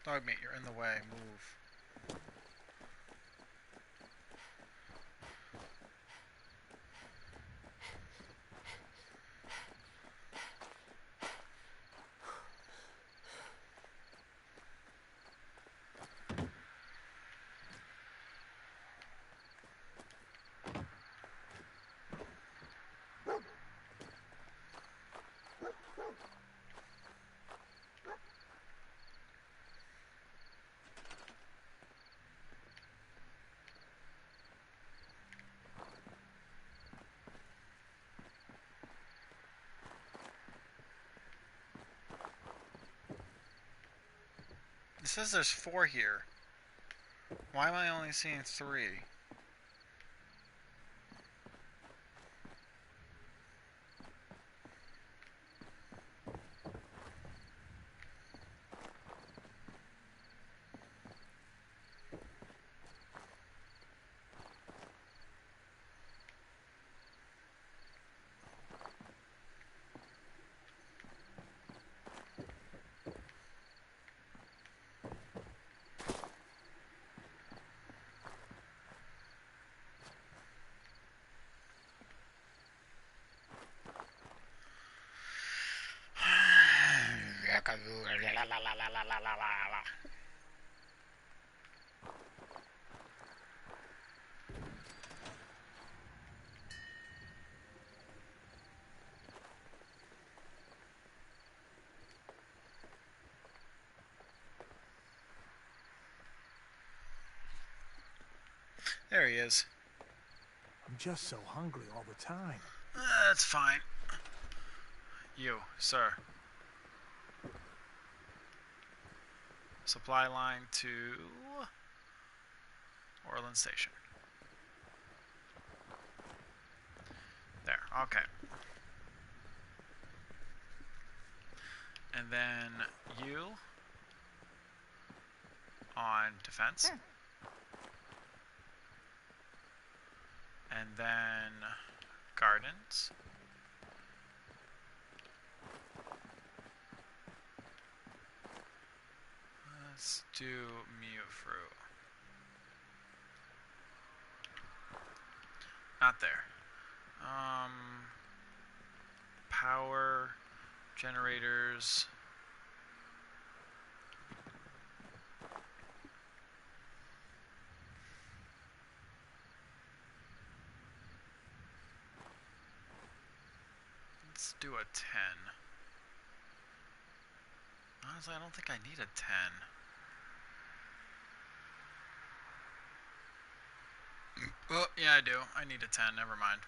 Dogmeat, you're in the way. Move. It says there's 4 here. Why am I only seeing 3? There he is. I'm just so hungry all the time. That's fine. You, sir. Supply line to Orland Station. There, okay. And then you on defense. Sure. And then gardens. Let's do mute fruit. Not there. Power generators. Let's do a 10. Honestly, I don't think I need a 10. Oh, yeah, I do. I need a 10. Never mind.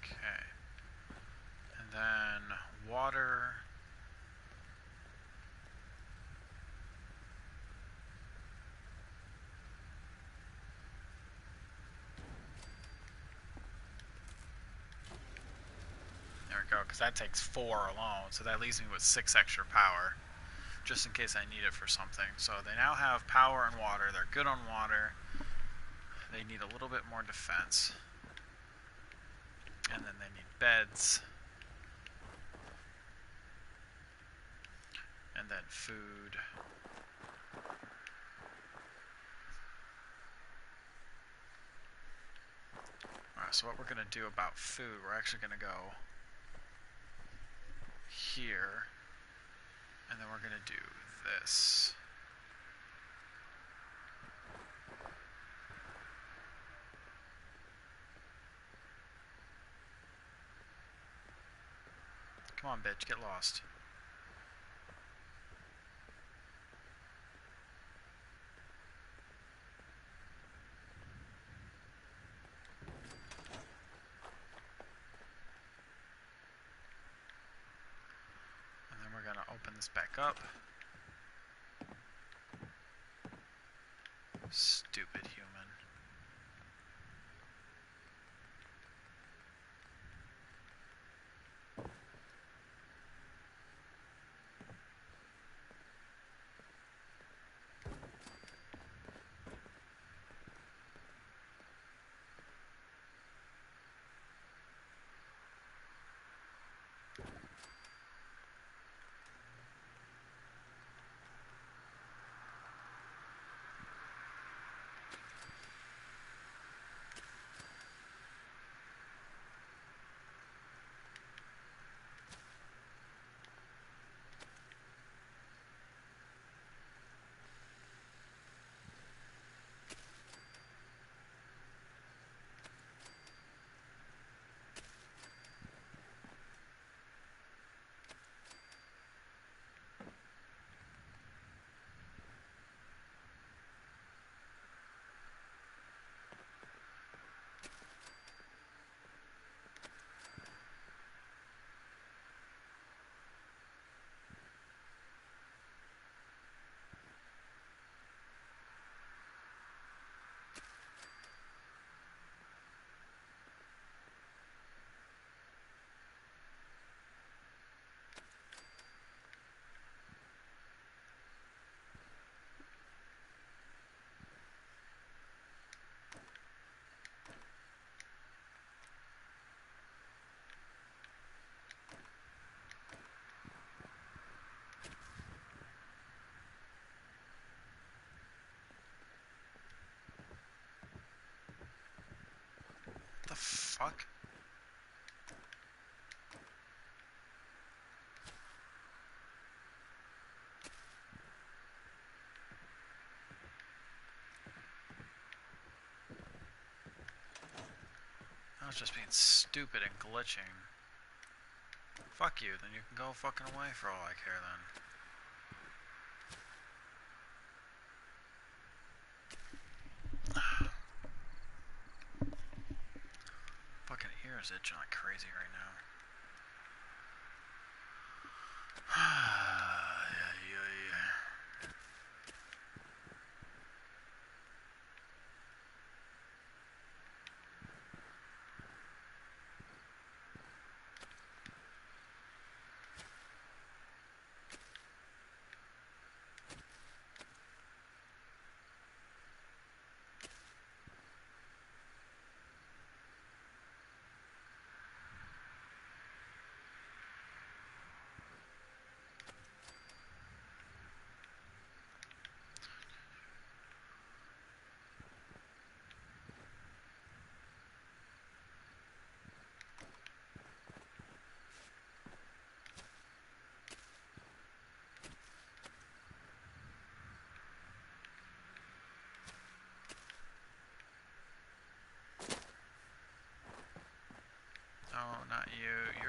Okay. And then water. There we go, because that takes 4 alone, so that leaves me with 6 extra power, just in case I need it for something. So they now have power and water. They're good on water. They need a little bit more defense. And then they need beds. And then food. Alright, so what we're going to do about food, we're actually going to go here. And then we're going to do this. Come on, bitch, get lost. And then we're going to open this back up. Stupid human. The fuck? I was just being stupid and glitching. Fuck you, then you can go fucking away for all I care then. Fucking ear is itching like crazy right now.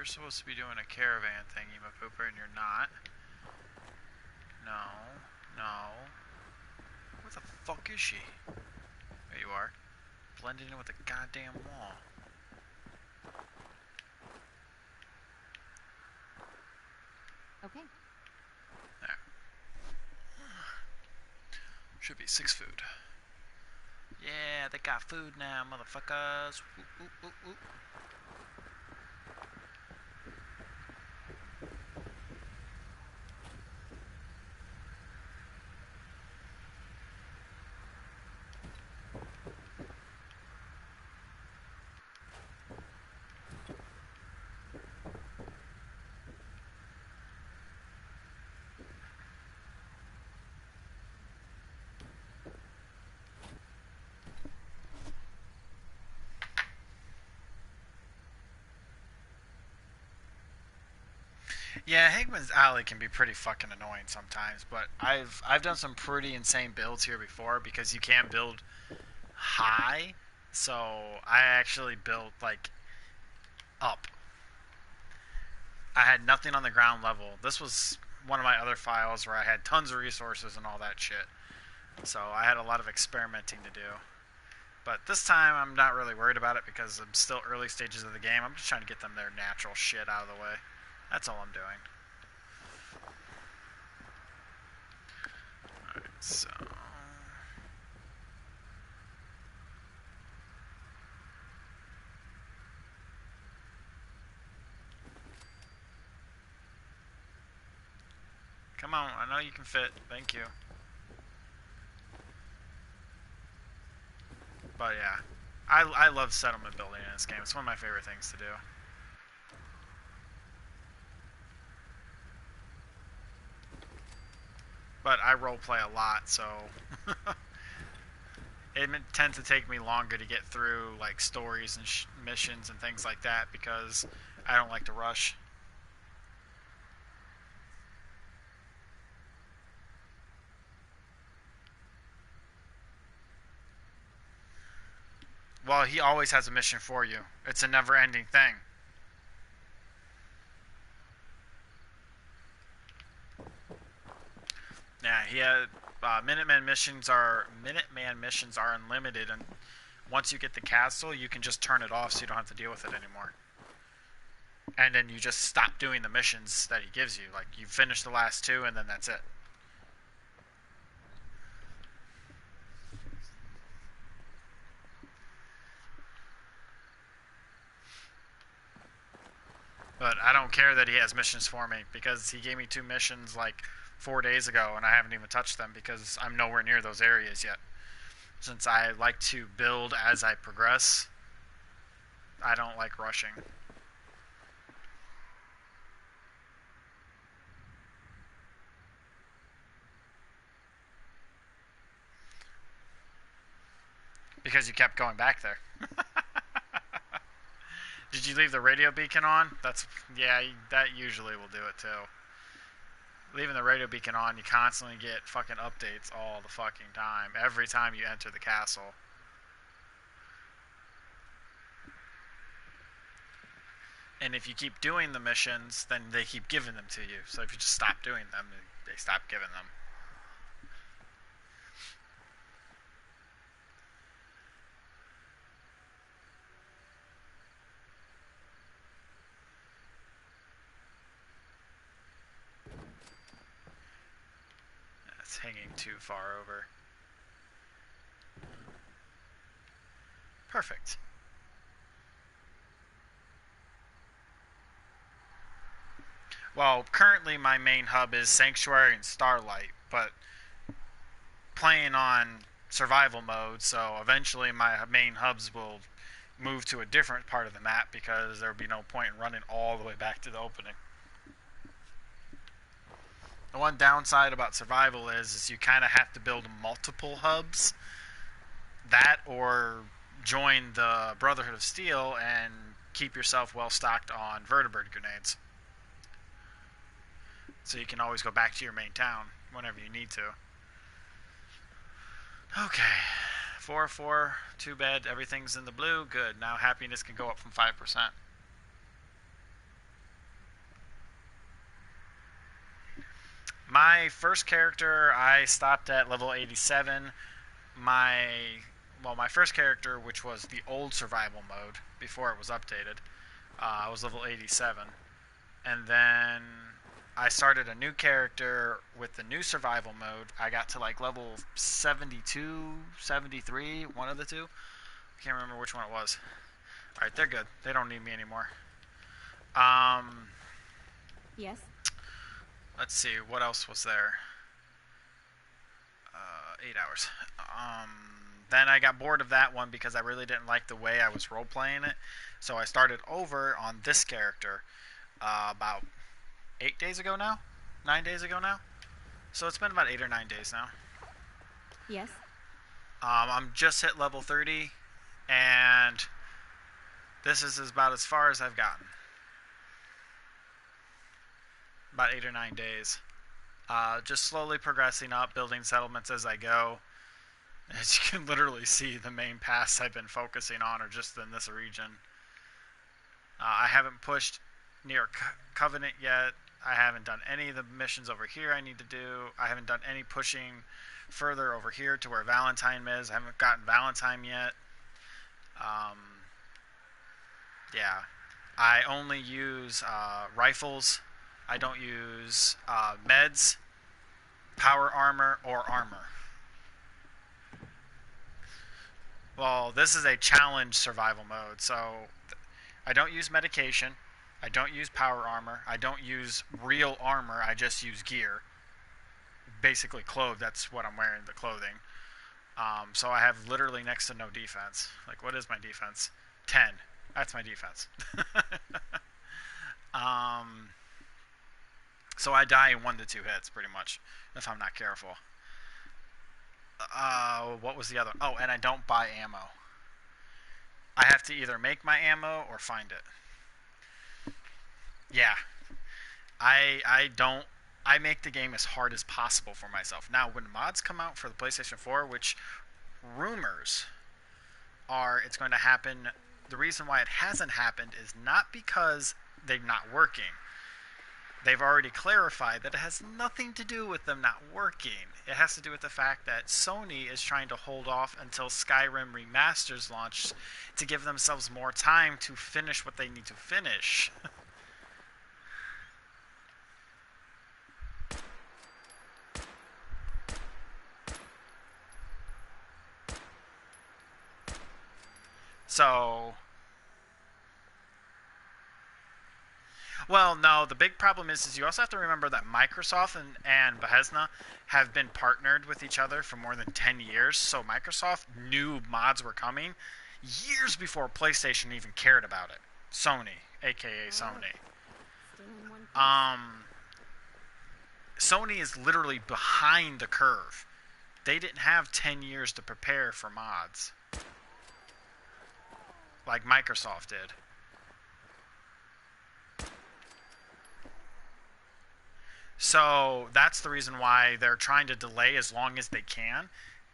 you're supposed to be doing a caravan thing, you pooper, and you're not. No. No. Where the fuck is she? There you are. Blended in with the goddamn wall. Okay. There. Should be 6 food. Yeah, they got food now, motherfuckers. Ooh, ooh, ooh, ooh. Yeah, Higman's Alley can be pretty fucking annoying sometimes, but I've done some pretty insane builds here before because you can build high. So I actually built like up. I had nothing on the ground level. This was one of my other files where I had tons of resources and all that shit. So I had a lot of experimenting to do. But this time I'm not really worried about it because I'm still early stages of the game. I'm just trying to get them their natural shit out of the way. That's all I'm doing. Alright, so... Come on, I know you can fit. Thank you. But yeah, I love settlement building in this game. It's one of my favorite things to do. But I roleplay a lot, so it tends to take me longer to get through like stories and missions and things like that because I don't like to rush. Well, he always has a mission for you. It's a never-ending thing. Yeah, he had Minuteman missions are unlimited, and once you get the castle, you can just turn it off so you don't have to deal with it anymore. And then you just stop doing the missions that he gives you. Like you finish the last 2, and then that's it. But I don't care that he has missions for me because he gave me 2 missions like 4 days ago and I haven't even touched them because I'm nowhere near those areas yet. Since I like to build as I progress, I don't like rushing. Because you kept going back there. Did you leave the radio beacon on? Yeah, that usually will do it too. Leaving the radio beacon on, you constantly get fucking updates all the fucking time. Every time you enter the castle. And if you keep doing the missions, then they keep giving them to you. So if you just stop doing them, they stop giving them. That's hanging too far over. Perfect. Well, currently my main hub is Sanctuary and Starlight, but playing on survival mode, so eventually my main hubs will move to a different part of the map because there would be no point in running all the way back to the opening. The one downside about survival is you kind of have to build multiple hubs. That or join the Brotherhood of Steel and keep yourself well stocked on vertebrate grenades. So you can always go back to your main town whenever you need to. Okay. 4-4, too bad everything's in the blue. Good. Now happiness can go up from 5%. My first character, I stopped at level 87. My first character, which was the old survival mode before it was updated, I was level 87. And then I started a new character with the new survival mode. I got to like level 72, 73, one of the two. I can't remember which one it was. Alright, they're good. They don't need me anymore. Yes? Let's see, what else was there? 8 hours. Then I got bored of that one because I really didn't like the way I was role-playing it. So I started over on this character about 8 days ago now? 9 days ago now? So it's been about 8 or 9 days now. Yes? I'm just hit level 30, and this is about as far as I've gotten. About 8 or 9 days. Just slowly progressing up, building settlements as I go. As you can literally see, the main paths I've been focusing on are just in this region. I haven't pushed near Covenant yet. I haven't done any of the missions over here I need to do. I haven't done any pushing further over here to where Valentine is. I haven't gotten Valentine yet. Yeah. I only use rifles. I don't use meds, power armor, or armor. Well, this is a challenge survival mode, so I don't use medication. I don't use power armor. I don't use real armor. I just use gear. Basically clothes. That's what I'm wearing, the clothing. So I have literally next to no defense. Like, what is my defense? 10. That's my defense. So I die in 1 to 2 hits, pretty much, if I'm not careful. What was the other? Oh, and I don't buy ammo. I have to either make my ammo or find it. Yeah. I make the game as hard as possible for myself. Now, when mods come out for the PlayStation 4, which rumors are it's going to happen, the reason why it hasn't happened is not because they're not working. They've already clarified that it has nothing to do with them not working. It has to do with the fact that Sony is trying to hold off until Skyrim Remasters launch to give themselves more time to finish what they need to finish. So, well, no, the big problem is you also have to remember that Microsoft and Bethesda have been partnered with each other for more than 10 years. So Microsoft knew mods were coming years before PlayStation even cared about it. Sony, aka Sony. Sony is literally behind the curve. They didn't have 10 years to prepare for mods like Microsoft did. So that's the reason why they're trying to delay as long as they can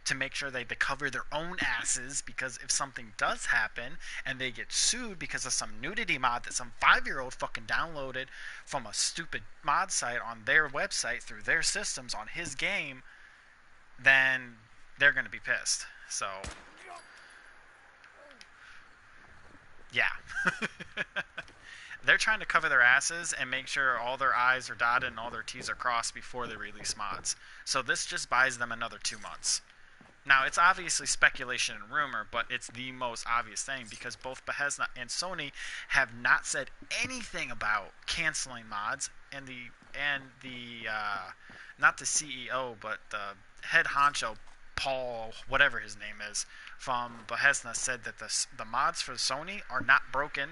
to make sure they cover their own asses, because if something does happen and they get sued because of some nudity mod that some 5-year-old fucking downloaded from a stupid mod site on their website through their systems on his game, then they're going to be pissed. So, yeah. They're trying to cover their asses and make sure all their I's are dotted and all their T's are crossed before they release mods. So this just buys them another 2 months. Now, it's obviously speculation and rumor, but it's the most obvious thing because both Bethesda and Sony have not said anything about canceling mods, and not the CEO, but the head honcho, Paul, whatever his name is, from Bethesda said that the mods for Sony are not broken.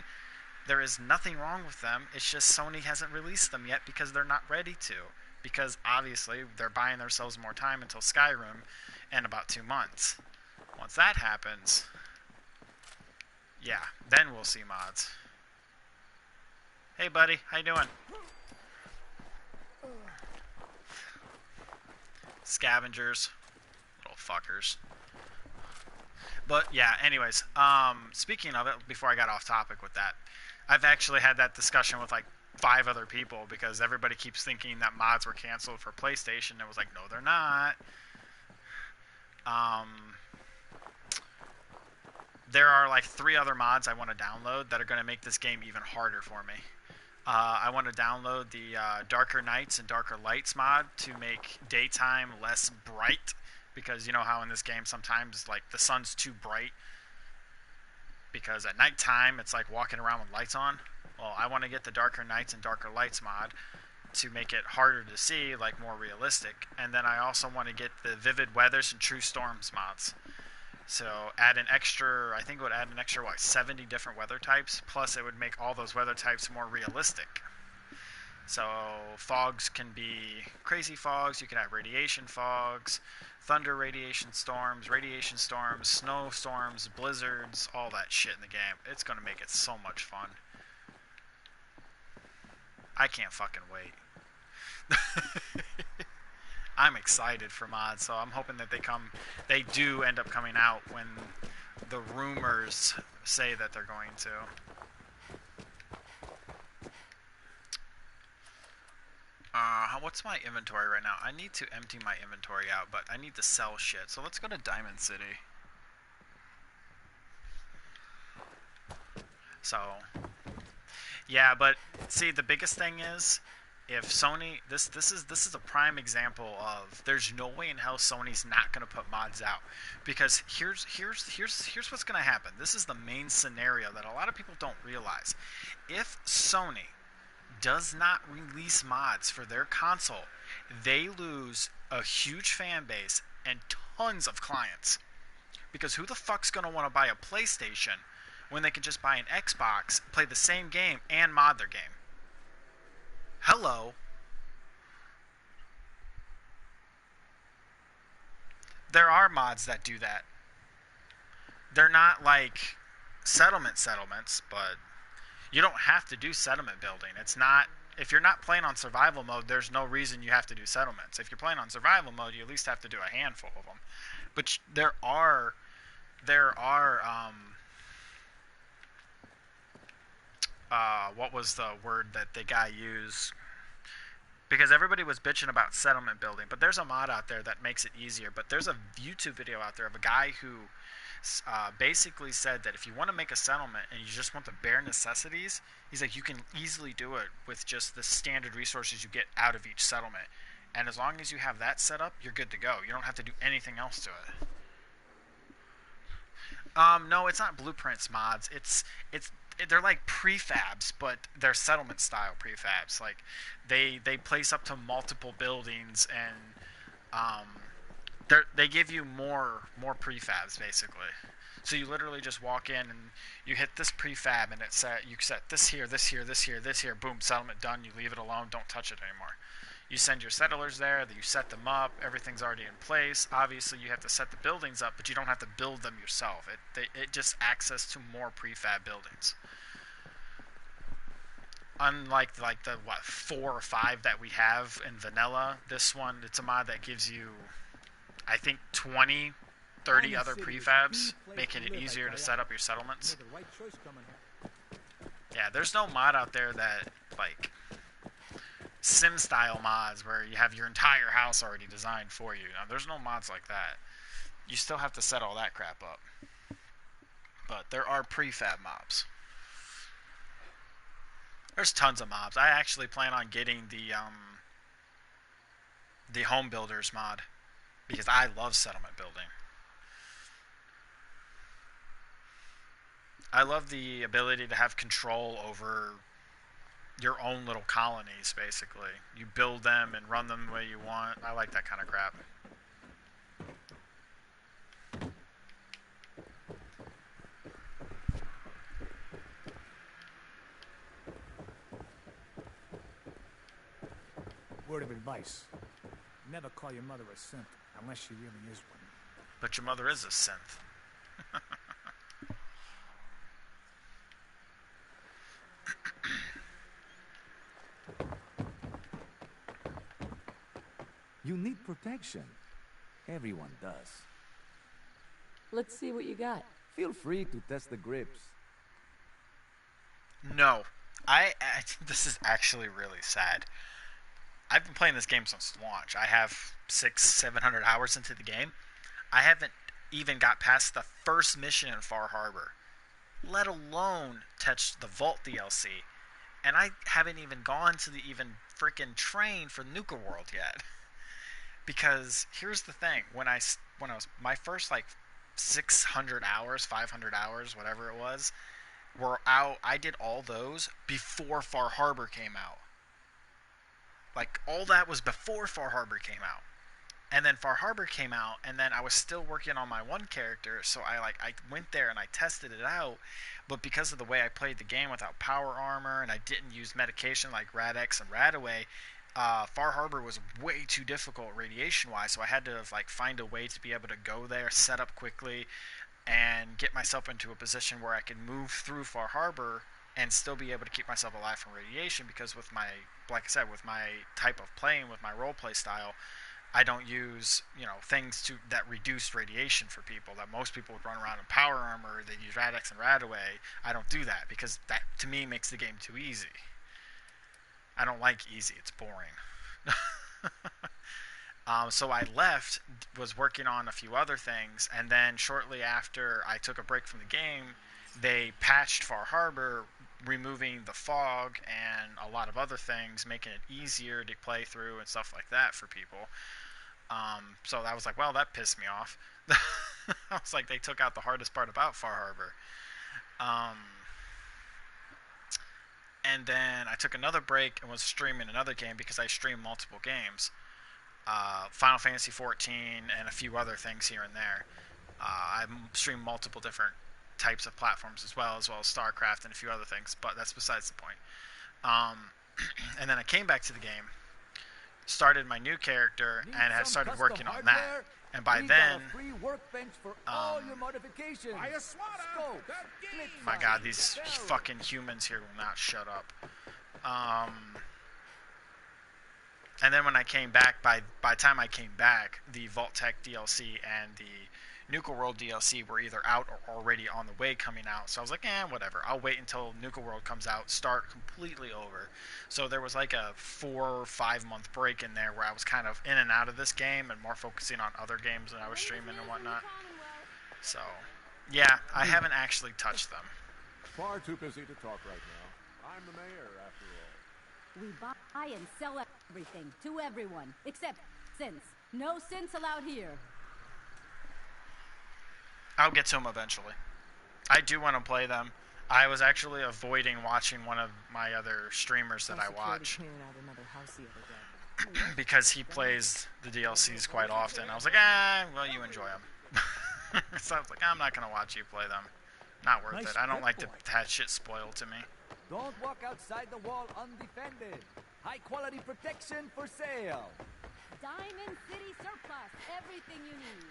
There is nothing wrong with them. It's just Sony hasn't released them yet because they're not ready to. Because obviously they're buying themselves more time until Skyrim in about 2 months. Once that happens, yeah, then we'll see mods. Hey buddy, how you doing? Scavengers. Little fuckers. But yeah, anyways, speaking of it, before I got off topic with that, I've actually had that discussion with like 5 other people because everybody keeps thinking that mods were canceled for PlayStation. It was like, no, they're not. There are like 3 other mods I want to download that are going to make this game even harder for me. I want to download the Darker Nights and Darker Lights mod to make daytime less bright, because you know how in this game sometimes like the sun's too bright because at nighttime it's like walking around with lights on. Well, I want to get the Darker Nights and Darker Lights mod to make it harder to see, like more realistic. And then I also want to get the Vivid Weathers and True Storms mods. So add an extra, I think it would add an extra, 70 different weather types, plus it would make all those weather types more realistic. So fogs can be crazy fogs, you can have radiation fogs, thunder radiation storms, snowstorms, blizzards, all that shit in the game. It's going to make it so much fun. I can't fucking wait. I'm excited for mods, so I'm hoping that they do end up coming out when the rumors say that they're going to. What's my inventory right now? I need to empty my inventory out, but I need to sell shit. So let's go to Diamond City. So, yeah, but see, the biggest thing is, if Sony, this is a prime example of there's no way in hell Sony's not going to put mods out, because here's what's going to happen. This is the main scenario that a lot of people don't realize. If Sony does not release mods for their console, they lose a huge fan base and tons of clients, because who the fuck's going to want to buy a PlayStation when they can just buy an Xbox, play the same game, and mod their game? Hello. There are mods that do that. They're not like settlements, but you don't have to do settlement building. It's not, if you're not playing on survival mode, there's no reason you have to do settlements. If you're playing on survival mode, you at least have to do a handful of them. But there are what was the word that the guy used? Because everybody was bitching about settlement building, but there's a mod out there that makes it easier. But there's a YouTube video out there of a guy who basically said that if you want to make a settlement and you just want the bare necessities, he's like, you can easily do it with just the standard resources you get out of each settlement. And as long as you have that set up, you're good to go. You don't have to do anything else to it. No, it's not blueprints mods. They're like prefabs, but they're settlement style prefabs. Like they place up to multiple buildings, and they give you more prefabs basically. So you literally just walk in and you hit this prefab, and you set this here, this here, this here, this here. Boom, settlement done. You leave it alone. Don't touch it anymore. You send your settlers there, you set them up, everything's already in place. Obviously, you have to set the buildings up, but you don't have to build them yourself. It just access to more prefab buildings. Unlike the 4 or 5 that we have in vanilla, this one, it's a mod that gives you, I think, 20, 30 other prefabs, making it easier to set up your settlements. Yeah, there's no mod out there that, like, sim-style mods where you have your entire house already designed for you. Now, there's no mods like that. You still have to set all that crap up. But there are prefab mobs. There's tons of mobs. I actually plan on getting the home builders mod, because I love settlement building. I love the ability to have control over your own little colonies, basically. You build them and run them the way you want. I like that kind of crap. Word of advice. Never call your mother a synth, unless she really is one. But your mother is a synth. You need protection. Everyone does. Let's see what you got. Feel free to test the grips. No. This is actually really sad. I've been playing this game since launch. I have 700 hours into the game. I haven't even got past the first mission in Far Harbor, let alone touch the Vault DLC. And I haven't even gone to the even freaking train for Nuka World yet. Because here's the thing, when I was my first like 600 hours, 500 hours, whatever it was, were out. I did all those before Far Harbor came out. Like all that was before Far Harbor came out. And then Far Harbor came out, and then I was still working on my one character, so I went there and I tested it out, but because of the way I played the game without power armor, and I didn't use medication like Rad-X and Radaway, Far Harbor was way too difficult radiation-wise, so I had to find a way to be able to go there, set up quickly, and get myself into a position where I could move through Far Harbor and still be able to keep myself alive from radiation, because with my, like I said, with my type of playing, with my roleplay style, I don't use, things that reduce radiation for people. That most people would run around in power armor, they use Rad-X and Radaway. I don't do that, because that, to me, makes the game too easy. I don't like easy, it's boring. So I left, was working on a few other things, and then shortly after I took a break from the game, they patched Far Harbor, removing the fog and a lot of other things, making it easier to play through and stuff like that for people. So I was like, well, that pissed me off. I was like, they took out the hardest part about Far Harbor. And then I took another break and was streaming another game, because I stream multiple games. Final Fantasy 14 and a few other things here and there. I stream multiple different types of platforms as well as StarCraft and a few other things, but that's besides the point. And then I came back to the game, started my new character, and had started working on that. And by then, free workbench for all your modifications. My God, these fucking humans here will not shut up. And then when I came back, by the time I came back, the Vault Tech DLC and the Nuka World DLC were either out or already on the way coming out. So I was like, whatever. I'll wait until Nuka World comes out, start completely over. So there was like a 4 or 5 month break in there where I was kind of in and out of this game and more focusing on other games that I was streaming and whatnot. So, yeah, I haven't actually touched them. Far too busy to talk right now. I'm the mayor, after all. We buy and sell everything to everyone, except synths. No synths allowed here. I'll get to them eventually. I do want to play them. I was actually avoiding watching one of my other streamers that I watch because he plays the DLCs quite often. I was like, well, you enjoy them. So I was like, I'm not going to watch you play them. Not worth it. I don't like to have shit spoiled to me. Don't walk outside the wall undefended. High quality protection for sale. Diamond City Surplus. Everything you need.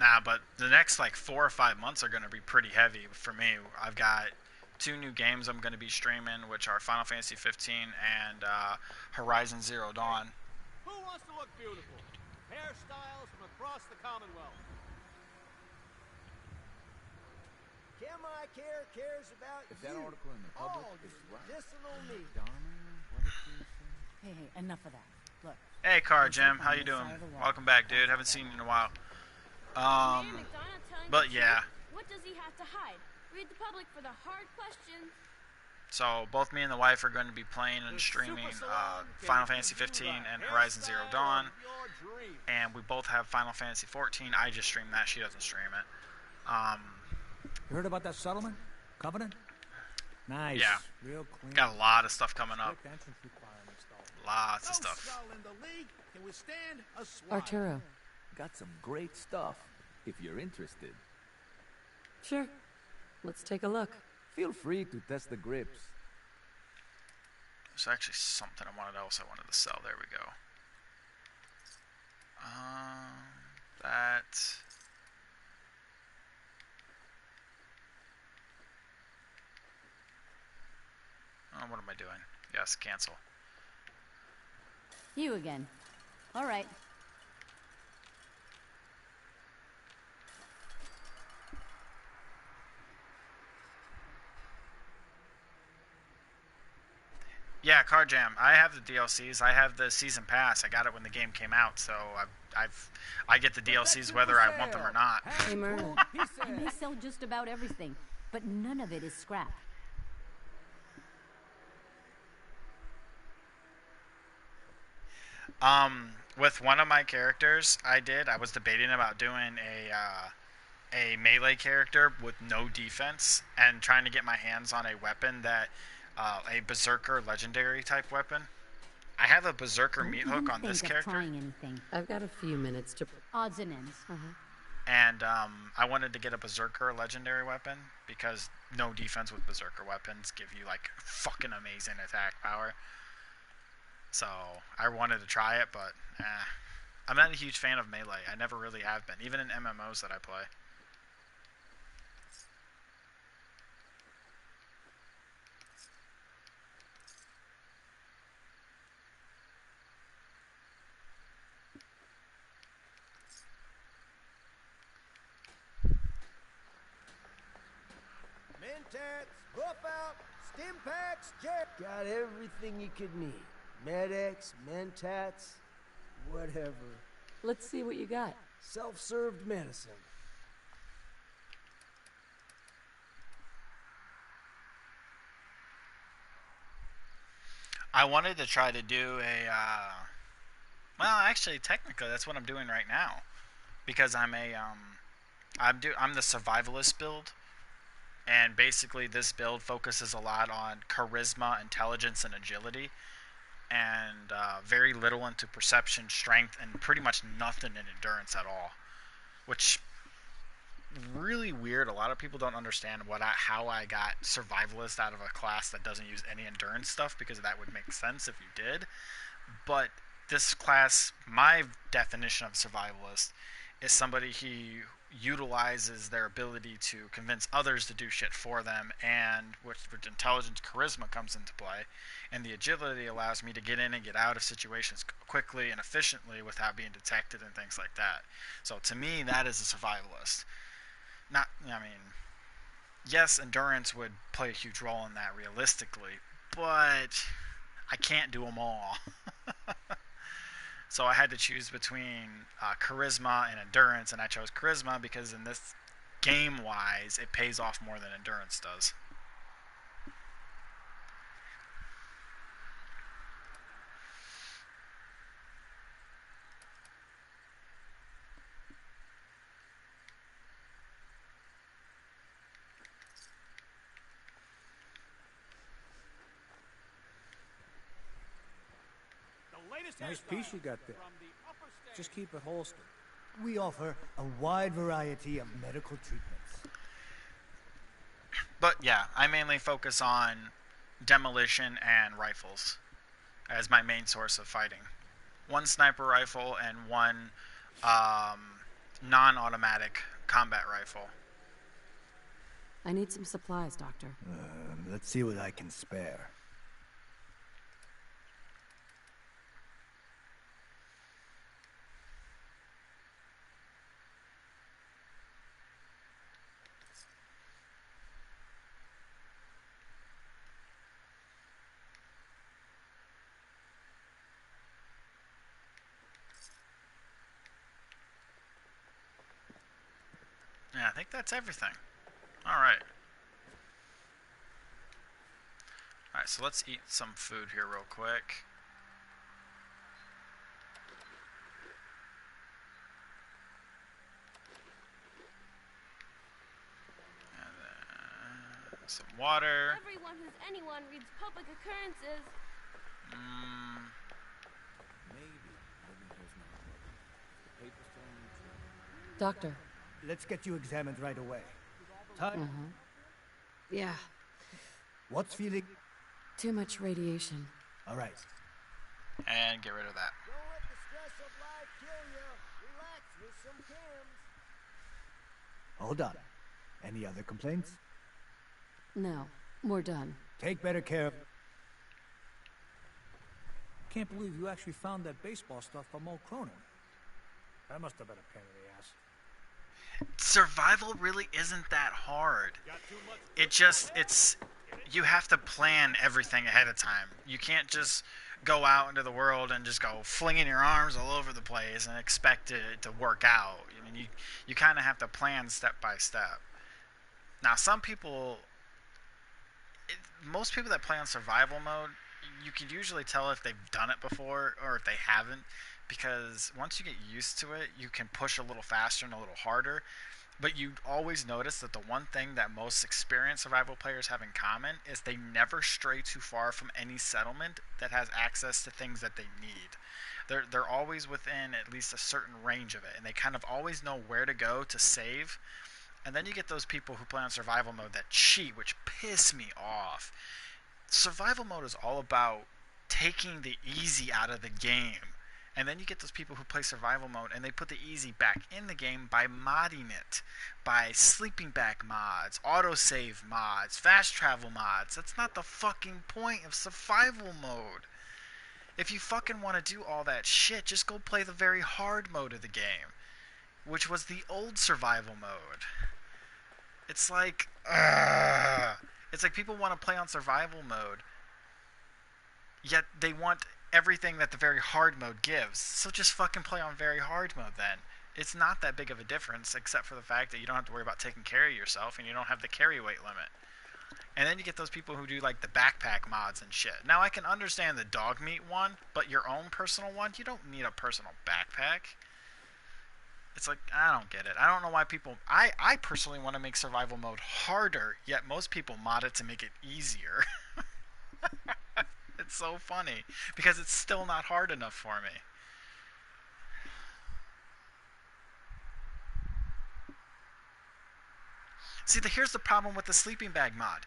Nah, but the next 4 or 5 months are going to be pretty heavy for me. I've got 2 new games I'm going to be streaming, which are Final Fantasy 15 and Horizon Zero Dawn. Who wants to look beautiful? Hairstyles from across the Commonwealth. Care cares about if that article in the public is right. Medicinal needs. Hey, enough of that. Look. Hey, Car Jim, how you doing? Welcome back, dude. Haven't seen you in a while. But yeah. What does he have to hide? Read the public for the hard questions. So both me and the wife are going to be playing and streaming Final Fantasy 15 and Horizon Zero Dawn. And we both have Final Fantasy 14. I just stream that. She doesn't stream it. You heard about that settlement? Covenant? Nice. Yeah. Real clean. Got a lot of stuff coming up. Lots of stuff. Arturo. Got some great stuff, if you're interested. Sure. Let's take a look. Feel free to test the grips. There's actually something I wanted to sell. There we go. That... Oh, what am I doing? Yes, cancel. You again. All right. Yeah, Car Jam. I have the DLCs. I have the season pass. I got it when the game came out, so I get the DLCs whether I want them or not. Hey, Merlin. I may sell just about everything, but none of it is scrap. With one of my characters, I was debating about doing a melee character with no defense and trying to get my hands on a weapon that, a Berserker legendary type weapon. I have a Berserker meat hook on this character. Trying anything. I've got a few minutes to... Odds and ends. And I wanted to get a Berserker legendary weapon because no defense with Berserker weapons give you like fucking amazing attack power. So I wanted to try it, but I'm not a huge fan of melee. I never really have been, even in MMOs that I play. Mentats, buff out, stim packs, jet. Got everything you could need. Med-X, Mentats, whatever. Let's see what you got. Self-served medicine. I wanted to try to do a, well, actually, technically, that's what I'm doing right now, because I'm the survivalist build, and basically this build focuses a lot on charisma, intelligence, and agility, and very little into perception, strength, and pretty much nothing in endurance at all, which really weird. A lot of people don't understand how I got survivalist out of a class that doesn't use any endurance stuff, because that would make sense if you did. But this class, my definition of survivalist is somebody who utilizes their ability to convince others to do shit for them, and which intelligence, charisma comes into play, and the agility allows me to get in and get out of situations quickly and efficiently without being detected and things like that. So to me, that is a survivalist. Yes, endurance would play a huge role in that realistically, but I can't do them all. So I had to choose between charisma and endurance, and I chose charisma because in this game-wise, it pays off more than endurance does. Nice piece you got there. Just keep it holstered. We offer a wide variety of medical treatments. But yeah, I mainly focus on demolition and rifles as my main source of fighting. One sniper rifle and one non-automatic combat rifle. I need some supplies, Doctor. Let's see what I can spare. Yeah, I think that's everything. Alright. Alright, so let's eat some food here real quick. And then some water. Everyone who's anyone reads public occurrences. Doctor. Let's get you examined right away. Yeah. What's feeling? Too much radiation. All right. And get rid of that. Don't let the stress of life kill you. Relax with some Kims. Hold on. Any other complaints? No. We're done. Take better care of... Can't believe you actually found that baseball stuff from old Cronin. That must have been a pain in the ass. Survival really isn't that hard. you have to plan everything ahead of time. You can't just go out into the world and just go flinging your arms all over the place and expect it to work out. I mean, you kind of have to plan step by step. Now, some people, most people that play on survival mode, you can usually tell if they've done it before or if they haven't, because once you get used to it, you can push a little faster and a little harder. But you always notice that the one thing that most experienced survival players have in common is they never stray too far from any settlement that has access to things that they need. They're always within at least a certain range of it, and they kind of always know where to go to save. And then you get those people who play on survival mode that cheat, which piss me off. Survival mode is all about taking the easy out of the game. And then you get those people who play survival mode and they put the easy back in the game by modding it. By sleeping bag mods, autosave mods, fast travel mods. That's not the fucking point of survival mode. If you fucking want to do all that shit, just go play the very hard mode of the game, which was the old survival mode. It's like, it's like people want to play on survival mode, yet they want everything that the very hard mode gives. So just fucking play on very hard mode then. It's not that big of a difference, except for the fact that you don't have to worry about taking care of yourself and you don't have the carry weight limit. And then you get those people who do like the backpack mods and shit. Now I can understand the dog meat one, but your own personal one, you don't need a personal backpack. It's like, I don't get it. I don't know why people... I personally want to make survival mode harder, yet most people mod it to make it easier. It's so funny, because it's still not hard enough for me. See, here's the problem with the sleeping bag mod.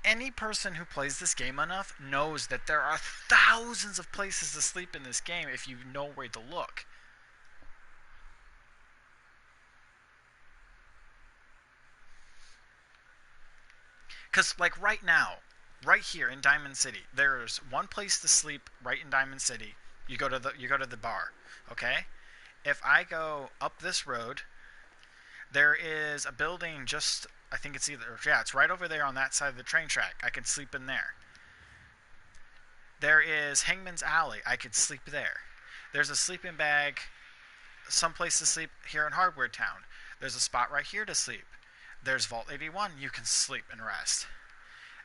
Any person who plays this game enough knows that there are thousands of places to sleep in this game if you know where to look. Because, like, right now, right here in Diamond City, there's one place to sleep right in Diamond City. You go to the bar, okay? If I go up this road, there is a building just, I think it's it's right over there on that side of the train track. I can sleep in there. There is Hangman's Alley. I could sleep there. There's a sleeping bag, someplace to sleep here in Hardware Town. There's a spot right here to sleep. There's Vault 81. You can sleep and rest.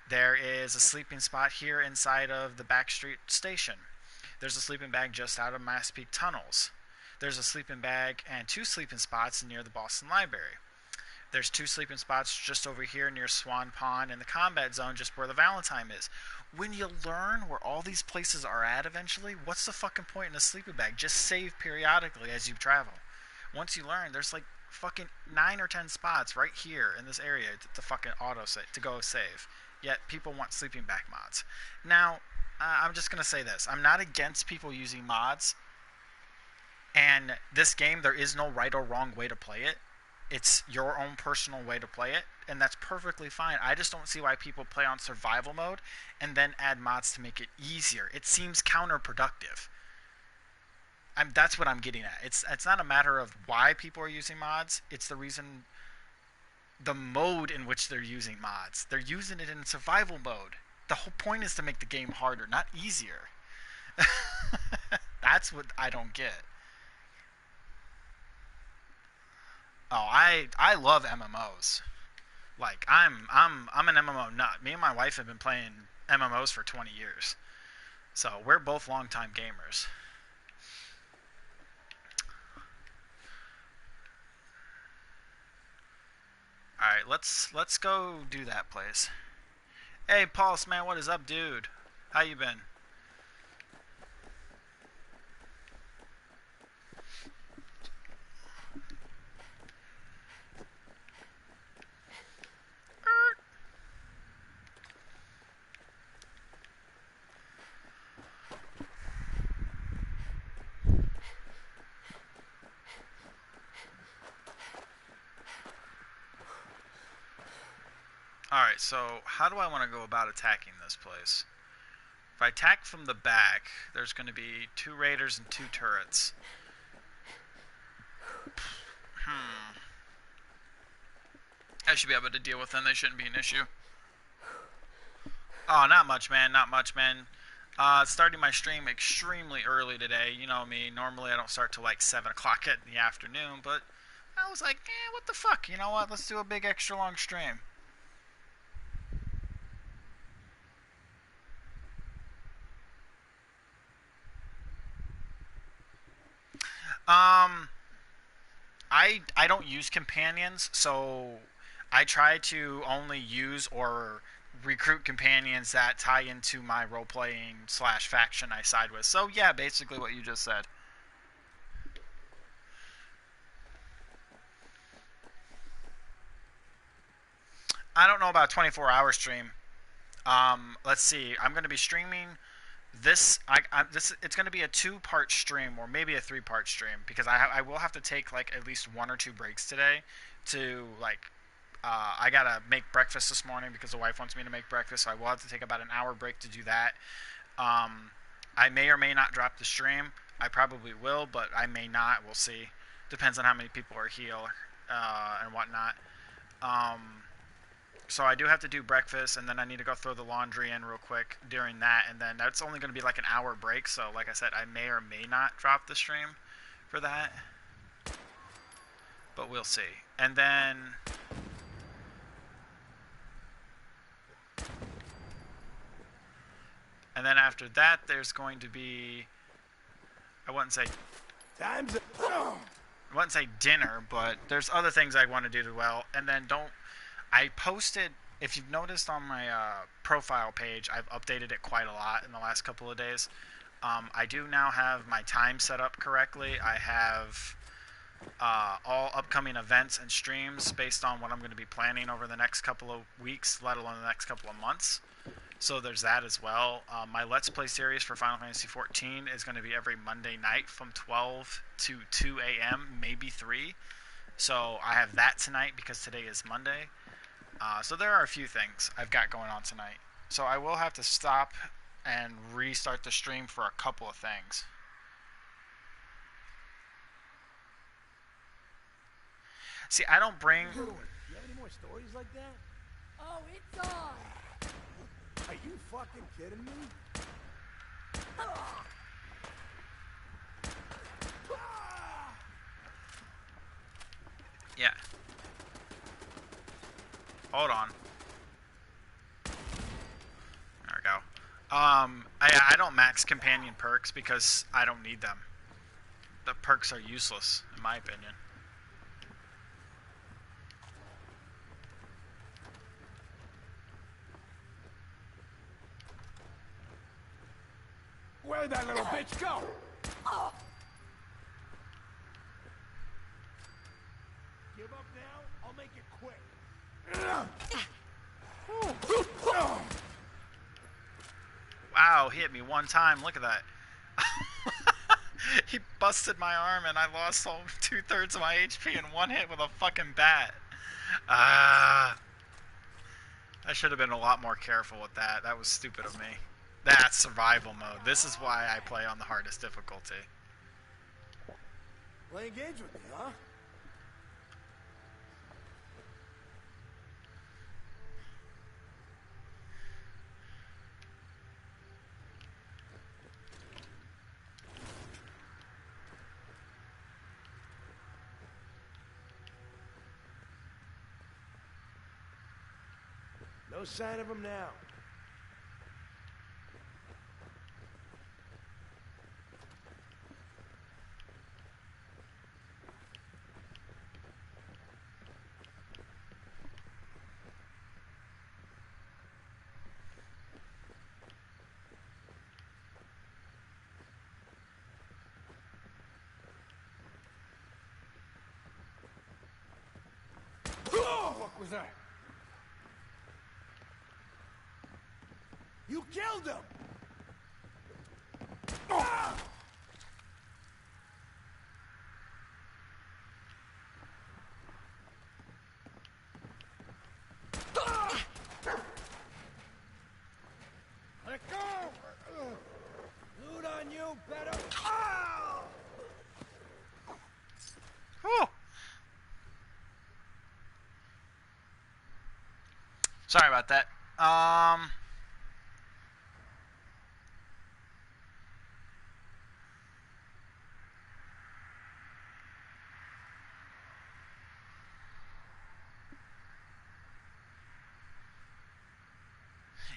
There is a sleeping spot here inside of the Backstreet Station. There's a sleeping bag just out of Mass Peak Tunnels. There's a sleeping bag and 2 sleeping spots near the Boston Library. There's 2 sleeping spots just over here near Swan Pond and the Combat Zone just where the Valentine is. When you learn where all these places are at eventually, what's the fucking point in a sleeping bag? Just save periodically as you travel. Once you learn, there's like fucking 9 or 10 spots right here in this area to fucking auto-save, to go save. Yet people want sleeping bag mods. Now, I'm just going to say this. I'm not against people using mods. And this game, there is no right or wrong way to play it. It's your own personal way to play it, and that's perfectly fine. I just don't see why people play on survival mode and then add mods to make it easier. It seems counterproductive. That's what I'm getting at. It's not a matter of why people are using mods. It's the mode in which they're using mods. They're using it in survival mode. The whole point is to make the game harder, not easier. That's what I don't get. Oh, I love MMOs. Like I'm an MMO nut. Me and my wife have been playing MMOs for 20 years. So, we're both longtime gamers. Alright, let's go do that place. Hey, Pulse, man, what is up, dude? How you been? Alright, so how do I want to go about attacking this place? If I attack from the back, there's going to be 2 raiders and 2 turrets. I should be able to deal with them. They shouldn't be an issue. Oh, not much, man. Not much, man. Starting my stream extremely early today. You know me. Normally I don't start till like 7 o'clock in the afternoon, but I was like, what the fuck? You know what? Let's do a big extra long stream. I don't use companions, so I try to only use or recruit companions that tie into my role-playing / faction I side with. So yeah, basically what you just said. I don't know about 24-hour stream. Let's see. I'm going to be streaming this. It's going to be a 2-part stream or maybe a 3-part stream because I will have to take like at least 1 or 2 breaks today to like. I gotta make breakfast this morning because the wife wants me to make breakfast, so I will have to take about an hour break to do that. I may or may not drop the stream. I probably will, but I may not. We'll see. Depends on how many people are here and whatnot. So I do have to do breakfast, and then I need to go throw the laundry in real quick during that, and then that's only going to be like an hour break, so like I said, I may or may not drop the stream for that. But we'll see. And then... And then after that, there's going to be... I wouldn't say dinner, but there's other things I want to do as well. And then I posted... If you've noticed on my profile page, I've updated it quite a lot in the last couple of days. I do now have my time set up correctly. I have all upcoming events and streams based on what I'm going to be planning over the next couple of weeks, let alone the next couple of months. So there's that as well. My Let's Play series for Final Fantasy XIV is going to be every Monday night from 12 to 2 a.m., maybe 3. So I have that tonight because today is Monday. So there are a few things I've got going on tonight. So I will have to stop and restart the stream for a couple of things. See, I don't bring... You have any more stories like that? Oh, it's on! Are you fucking kidding me? Yeah. Hold on. There we go. I don't max companion perks because I don't need them. The perks are useless, in my opinion. Where'd that little bitch go? Give up now? I'll make it quick. Wow, he hit me one time. Look at that. He busted my arm and I lost 2/3 of my HP in one hit with a fucking bat. I should have been a lot more careful with that. That was stupid of me. That's survival mode. This is why I play on the hardest difficulty. Playing games with me, huh? No sign of him now. What was that? You killed him! Let go! Loot on you, better. Whew. Sorry about that.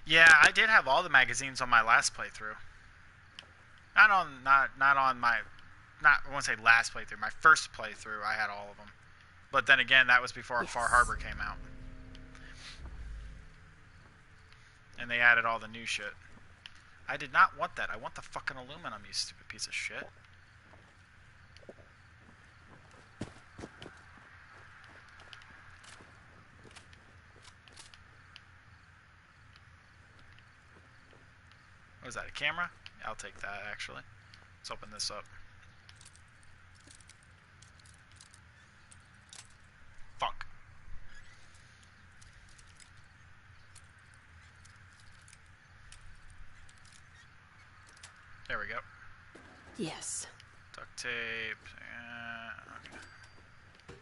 Yeah, I did have all the magazines on my last playthrough. Not on my, I won't say last playthrough. My first playthrough, I had all of them. But then again, that was before Far Harbor came out. And they added all the new shit. I did not want that. I want the fucking aluminum, you stupid piece of shit. What is that, a camera? I'll take that, actually. Let's open this up. Fuck. There we go. Yes. Duct tape. Okay.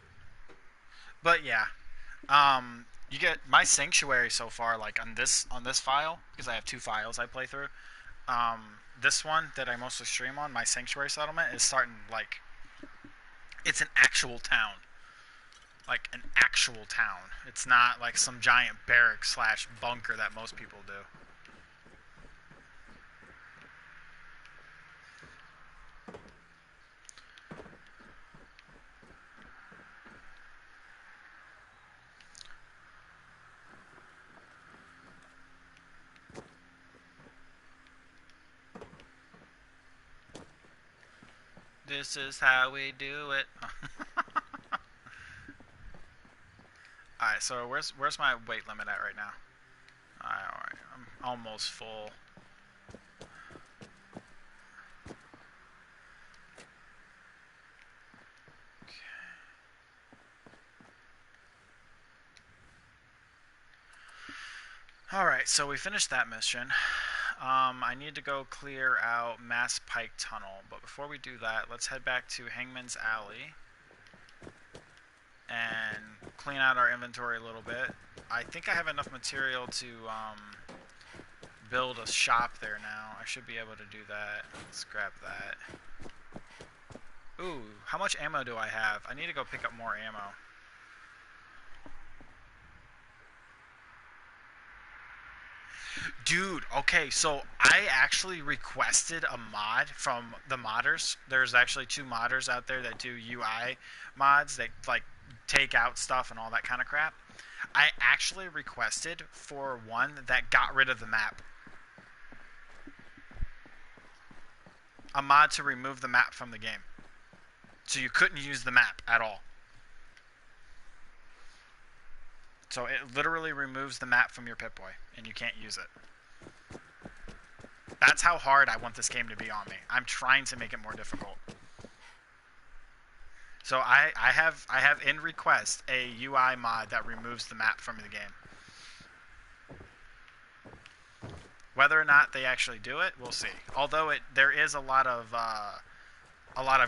But yeah, you get my sanctuary so far. Like on this file, because I have 2 files I play through. This one that I mostly stream on, my sanctuary settlement, is starting like it's an actual town. Like an actual town. It's not like some giant barrack / bunker that most people do. This is how we do it. Alright, so where's my weight limit at right now? Alright, I'm almost full. Alright, so we finished that mission. I need to go clear out Mass Pike Tunnel, but before we do that, let's head back to Hangman's Alley and clean out our inventory a little bit. I think I have enough material to build a shop there now. I should be able to do that. Let's grab that. Ooh, how much ammo do I have? I need to go pick up more ammo. Dude, okay, so I actually requested a mod from the modders. There's actually 2 modders out there that do UI mods that like take out stuff and all that kind of crap. I actually requested for one that got rid of the map. A mod to remove the map from the game. So you couldn't use the map at all. So it literally removes the map from your Pip-Boy, and you can't use it. That's how hard I want this game to be on me. I'm trying to make it more difficult. So I have in request a UI mod that removes the map from the game. Whether or not they actually do it, we'll see. Although there is a lot of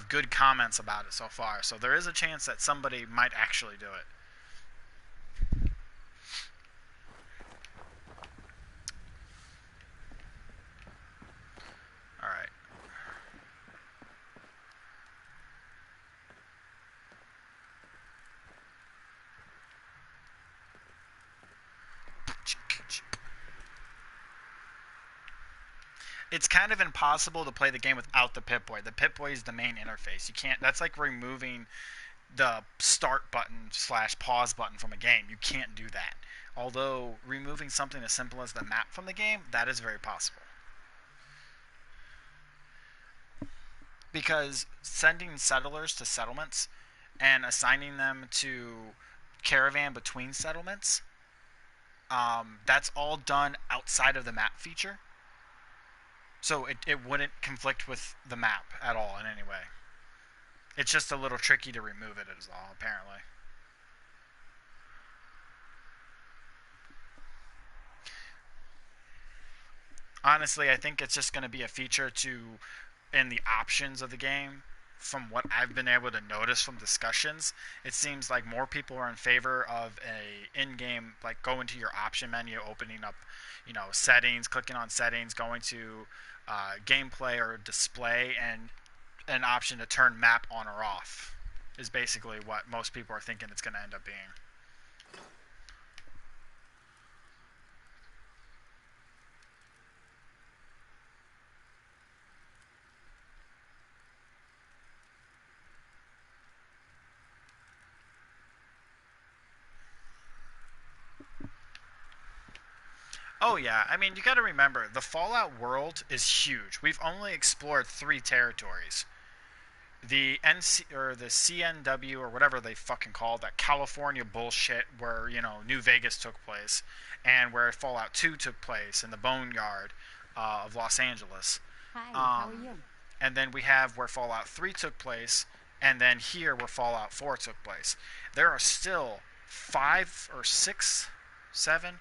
good comments about it so far, so there is a chance that somebody might actually do it. Alright. It's kind of impossible to play the game without the Pip-Boy. The Pip-Boy is the main interface. You can't. That's like removing the start button / pause button from a game. You can't do that. Although removing something as simple as the map from the game, that is very possible. Because sending settlers to settlements and assigning them to caravan between settlements, that's all done outside of the map feature. So it wouldn't conflict with the map at all in any way. It's just a little tricky to remove it is all, apparently. Honestly, I think it's just going to be a feature in the options of the game. From what I've been able to notice from discussions, it seems like more people are in favor of a in-game, like go into your option menu, opening up, settings, clicking on settings, going to gameplay or display, and an option to turn map on or off is basically what most people are thinking it's going to end up being. Oh yeah, I mean, you got to remember, the Fallout world is huge. We've only explored 3 territories. The NC or the CNW or whatever they fucking call that California bullshit where, you know, New Vegas took place, and where Fallout 2 took place in the Boneyard of Los Angeles. Hi, how are you? And then we have where Fallout 3 took place, and then here where Fallout 4 took place. There are still 5 or 6, 7,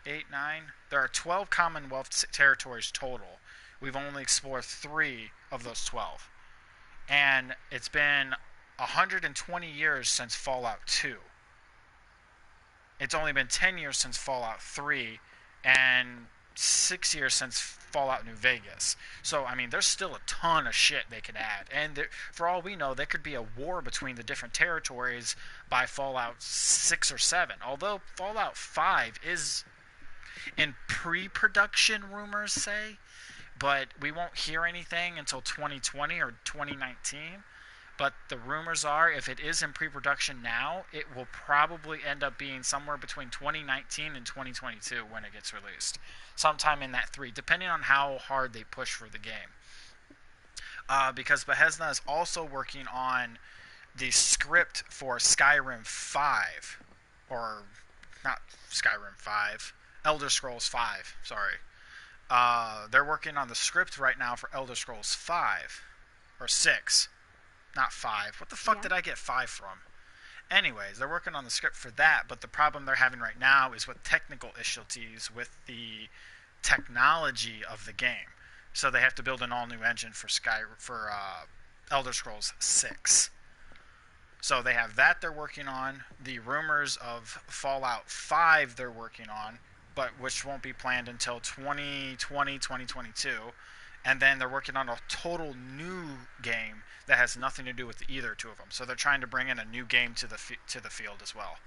8, 9. There are 12 Commonwealth territories total. We've only explored 3 of those 12. And it's been 120 years since Fallout 2. It's only been 10 years since Fallout 3, and 6 years since Fallout New Vegas. So, I mean, there's still a ton of shit they could add. And there, for all we know, there could be a war between the different territories by Fallout 6 or 7. Although Fallout 5 is in pre-production, rumors say. But we won't hear anything until 2020 or 2019. But the rumors are, if it is in pre-production now, it will probably end up being somewhere between 2019 and 2022 when it gets released. Sometime in that 3, depending on how hard they push for the game. Because Bethesda is also working on the script for Skyrim 5. Or, not Skyrim 5. Elder Scrolls 5, sorry. They're working on the script right now for Elder Scrolls 5. Or 6. Not 5. What the fuck did I get 5 from? Anyways, they're working on the script for that, but the problem they're having right now is with technical issues with the technology of the game. So they have to build an all-new engine for Elder Scrolls 6. So they have that they're working on. The rumors of Fallout 5 they're working on, but which won't be planned until 2020, 2022. And then they're working on a total new game that has nothing to do with either two of them. So they're trying to bring in a new game to the field as well.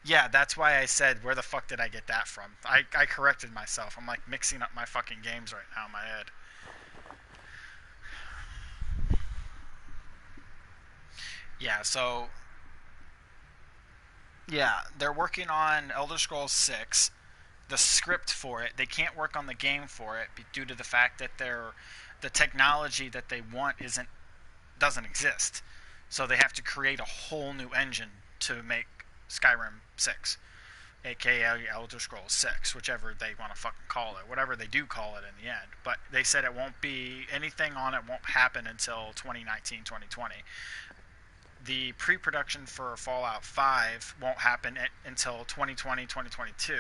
Yeah, that's why I said, where the fuck did I get that from? I corrected myself. I'm like mixing up my fucking games right now in my head. Yeah, so... yeah, they're working on Elder Scrolls 6. The script for it. They can't work on the game for it due to the fact that the technology that they want doesn't exist. So they have to create a whole new engine to make Skyrim 6, aka Elder Scrolls 6, whichever they want to fucking call it, whatever they do call it in the end. But they said it won't be anything on it won't happen until 2019, 2020. The pre-production for Fallout 5 won't happen until 2020, 2022.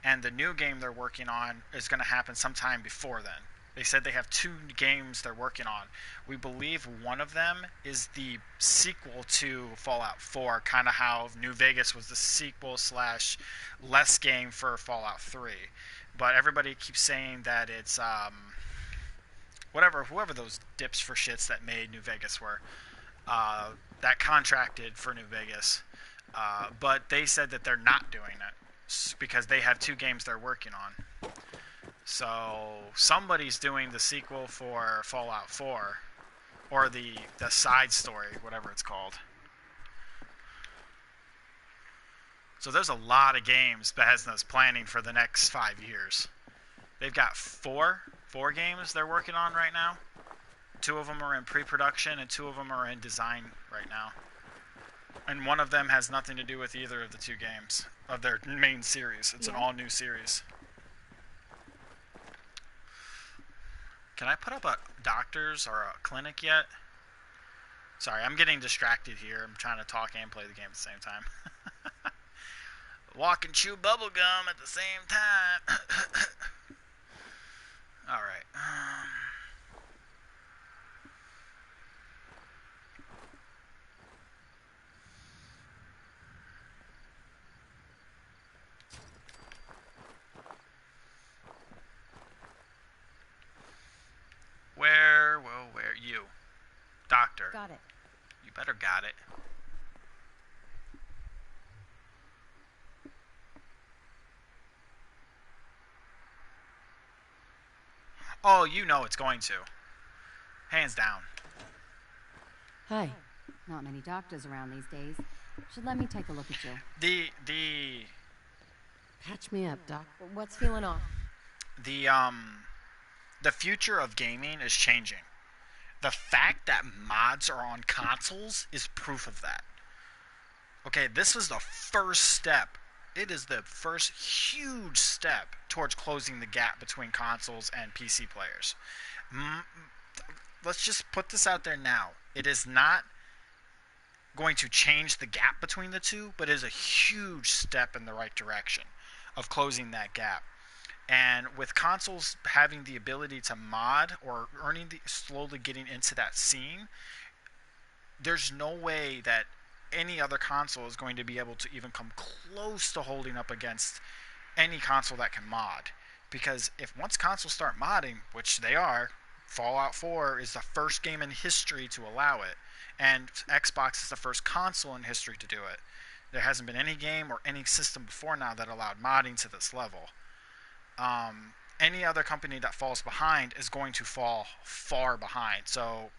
And the new game they're working on is going to happen sometime before then. They said they have 2 games they're working on. We believe one of them is the sequel to Fallout 4, kind of how New Vegas was the sequel / less game for Fallout 3. But everybody keeps saying that it's whoever those dips for shits that made New Vegas were, that contracted for New Vegas. But they said that they're not doing it because they have 2 games they're working on. So somebody's doing the sequel for Fallout 4, or the side story, whatever it's called. So there's a lot of games Bethesda's planning for the next 5 years. They've got 4 games they're working on right now. 2 of them are in pre-production, and 2 of them are in design right now. And one of them has nothing to do with either of the 2 games of their main series. It's an all-new series. Can I put up a doctor's or a clinic yet? Sorry, I'm getting distracted here. I'm trying to talk and play the game at the same time. Walk and chew bubble gum at the same time. Alright. Where? You. Doctor. Got it. You better got it. Oh, you know it's going to. Hands down. Hi. Not many doctors around these days. Should let me take a look at you. Patch me up, Doc. What's feeling off? The future of gaming is changing. The fact that mods are on consoles is proof of that. Okay, this is the first step. It is the first huge step towards closing the gap between consoles and PC players. Let's just put this out there now. It is not going to change the gap between the two, but it is a huge step in the right direction of closing that gap. And with consoles having the ability to mod or slowly getting into that scene, there's no way that any other console is going to be able to even come close to holding up against any console that can mod. Because if once consoles start modding, which they are, Fallout 4 is the first game in history to allow it, and Xbox is the first console in history to do it. There hasn't been any game or any system before now that allowed modding to this level. Any other company that falls behind is going to fall far behind. So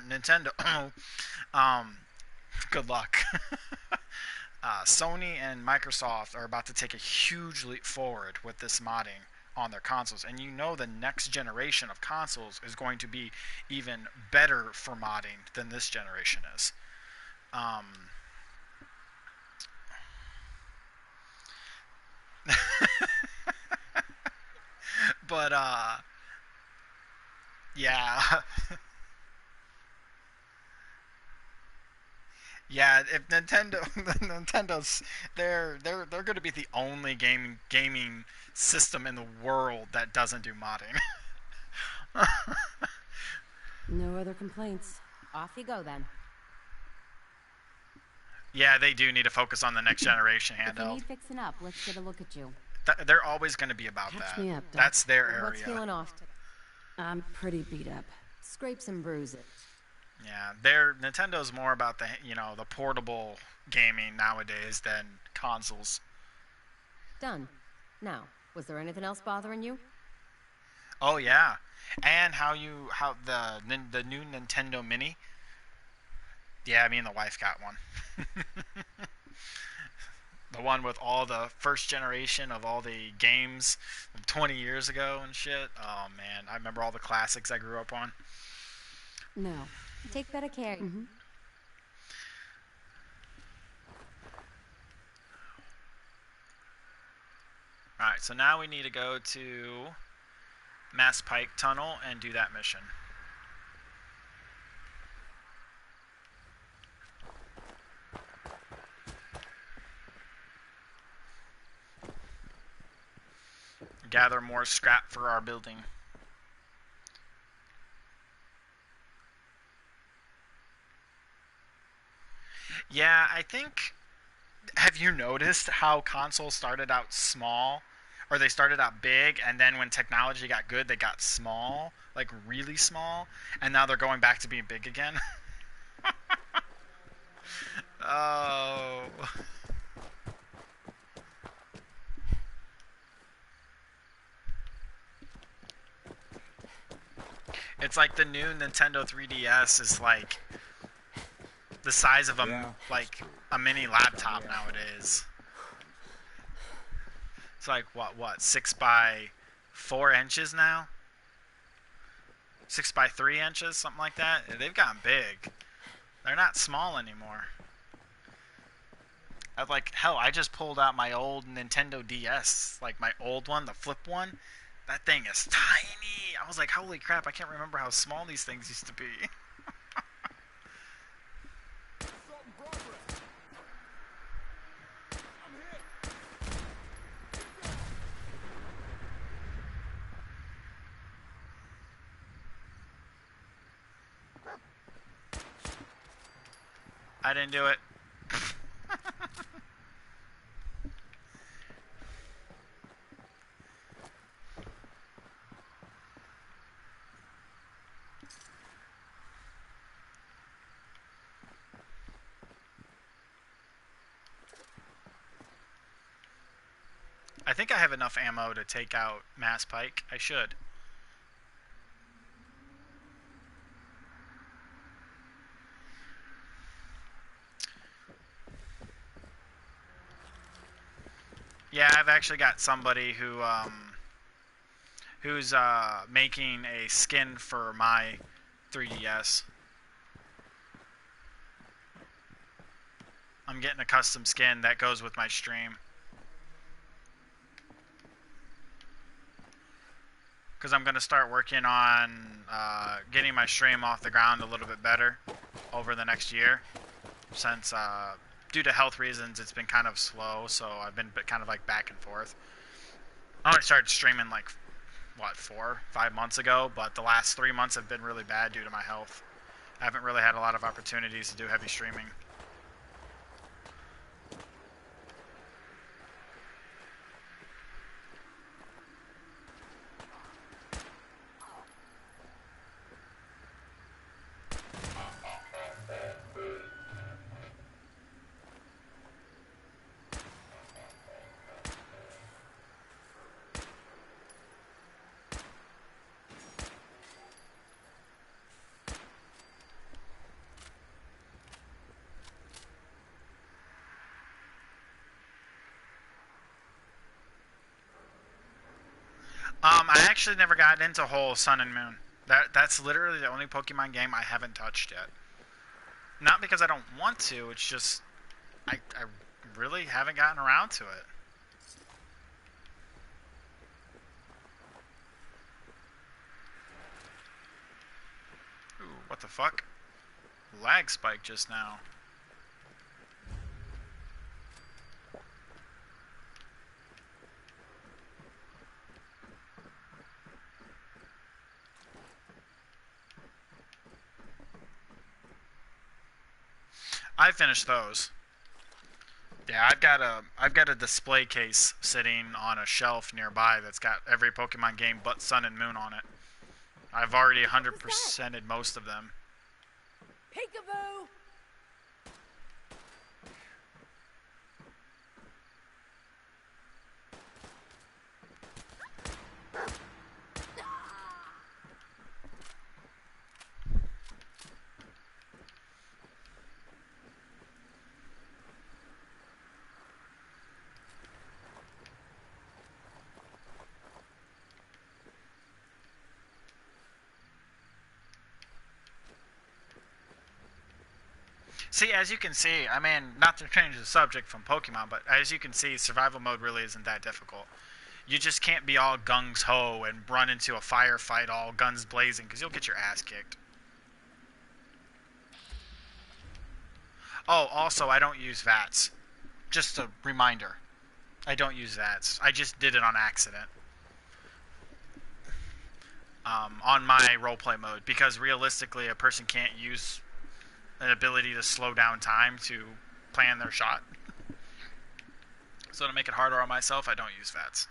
Nintendo, good luck. Sony and Microsoft are about to take a huge leap forward with this modding on their consoles, and you know the next generation of consoles is going to be even better for modding than this generation is. But yeah. Yeah, if Nintendo's they're going to be the only gaming system in the world that doesn't do modding. No other complaints. Off you go then. Yeah, they do need to focus on the next generation handheld. If you need fixing up, let's get a look at you. They're always going to be about Patch that. me up, Doc. That's their area. What's feeling off? I'm pretty beat up. Scrapes and bruises. Yeah, Nintendo's more about the portable gaming nowadays than consoles. Done. Now, was there anything else bothering you? Oh yeah, and how the new Nintendo Mini. Yeah, me and the wife got one. The one with all the first generation of all the games from 20 years ago and shit. Oh man, I remember all the classics I grew up on. No. Take better care. Mm-hmm. Alright, so now we need to go to Mass Pike Tunnel and do that mission. Gather more scrap for our building. Yeah, I think... Have you noticed how consoles started out small? Or they started out big, and then when technology got good, they got small. Like, really small. And now they're going back to being big again. Oh... It's like the new Nintendo 3DS is like the size of a mini laptop nowadays. It's like what 6 by 4 inches now? 6 by 3 inches, something like that. They've gotten big. They're not small anymore. I just pulled out my old Nintendo DS, like my old one, the flip one. That thing is tiny. I was like, holy crap, I can't remember how small these things used to be. I didn't do it. I think I have enough ammo to take out Mass Pike. I should. Yeah, I've actually got somebody who's making a skin for my 3DS. I'm getting a custom skin that goes with my stream. Because I'm going to start working on getting my stream off the ground a little bit better over the next year. Since, due to health reasons, it's been kind of slow, so I've been kind of like back and forth. I only started streaming like, what, 4-5 months ago, but the last 3 months have been really bad due to my health. I haven't really had a lot of opportunities to do heavy streaming. I actually never got into whole Sun and Moon. That's literally the only Pokemon game I haven't touched yet. Not because I don't want to, it's just I really haven't gotten around to it. Ooh, what the fuck? Lag spike just now. I finished those. Yeah, I've got a display case sitting on a shelf nearby that's got every Pokemon game but Sun and Moon on it. I've already 100%ed most of them. Peekaboo! See, as you can see, I mean, not to change the subject from Pokemon, but as you can see, survival mode really isn't that difficult. You just can't be all gung-ho and run into a firefight all guns blazing, because you'll get your ass kicked. Oh, also, I don't use VATS. Just a reminder. I don't use VATS. I just did it on accident. On my roleplay mode, because realistically, a person can't use an ability to slow down time to plan their shot. So to make it harder on myself, I don't use VATS.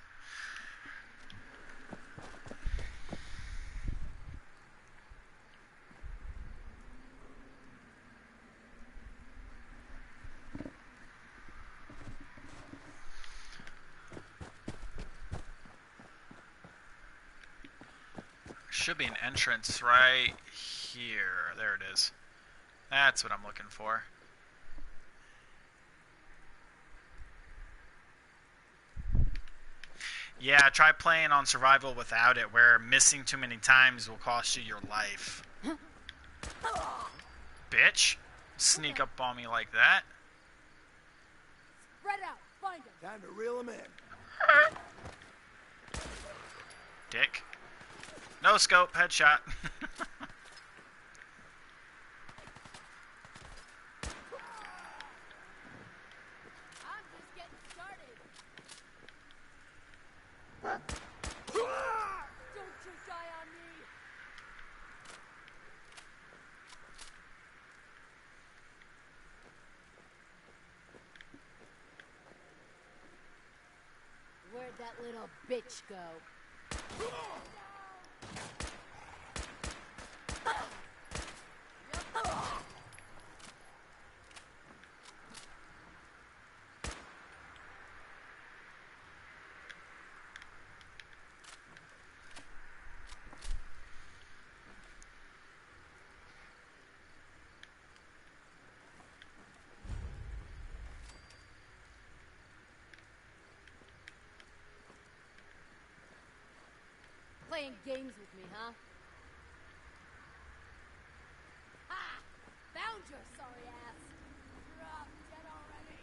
Should be an entrance right here. There it is. That's what I'm looking for. Yeah, try playing on survival without it, where missing too many times will cost you your life. Bitch. Sneak up on me like that. Spread out. Find him. Time to reel him in. Dick. No scope. Headshot. I'm just getting started. Don't you die on me. Where'd that little bitch go? playing games with me, huh? Ha! Found your sorry ass. Drop dead already.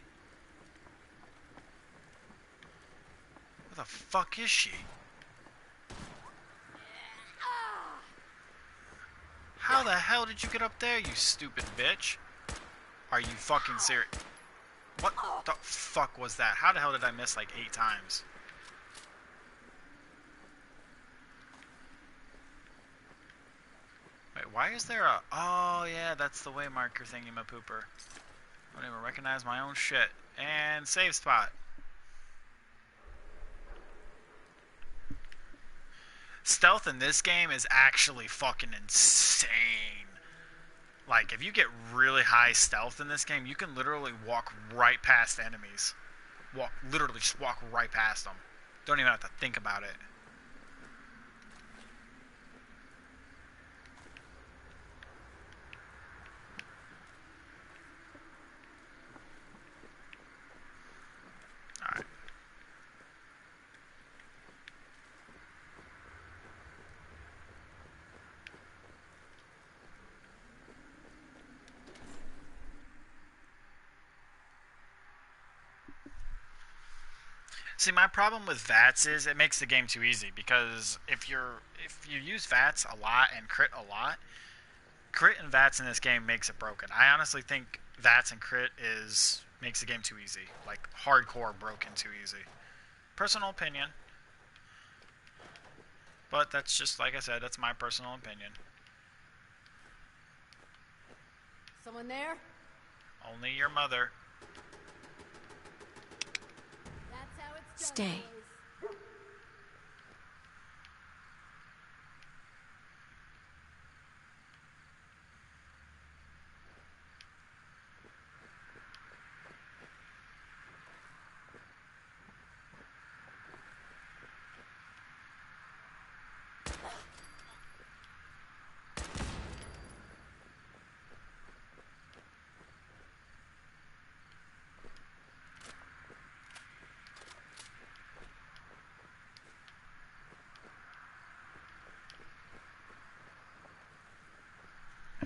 Where the fuck is she? How the hell did you get up there, you stupid bitch? Are you fucking serious? What the fuck was that? How the hell did I miss like 8 times? Wait, why is there a... Oh, yeah, that's the way marker thingy, my pooper. I don't even recognize my own shit. And save spot. Stealth in this game is actually fucking insane. Like, if you get really high stealth in this game, you can literally walk right past enemies. Literally just walk right past them. Don't even have to think about it. Alright. See, my problem with VATS is it makes the game too easy, because if you use VATS a lot and crit a lot, crit and VATS in this game makes it broken. I honestly think VATS and crit makes the game too easy. Like, hardcore broken too easy. Personal opinion. But that's just, like I said, that's my personal opinion. Someone there? Only your mother. That's how it's done, Stay. boys.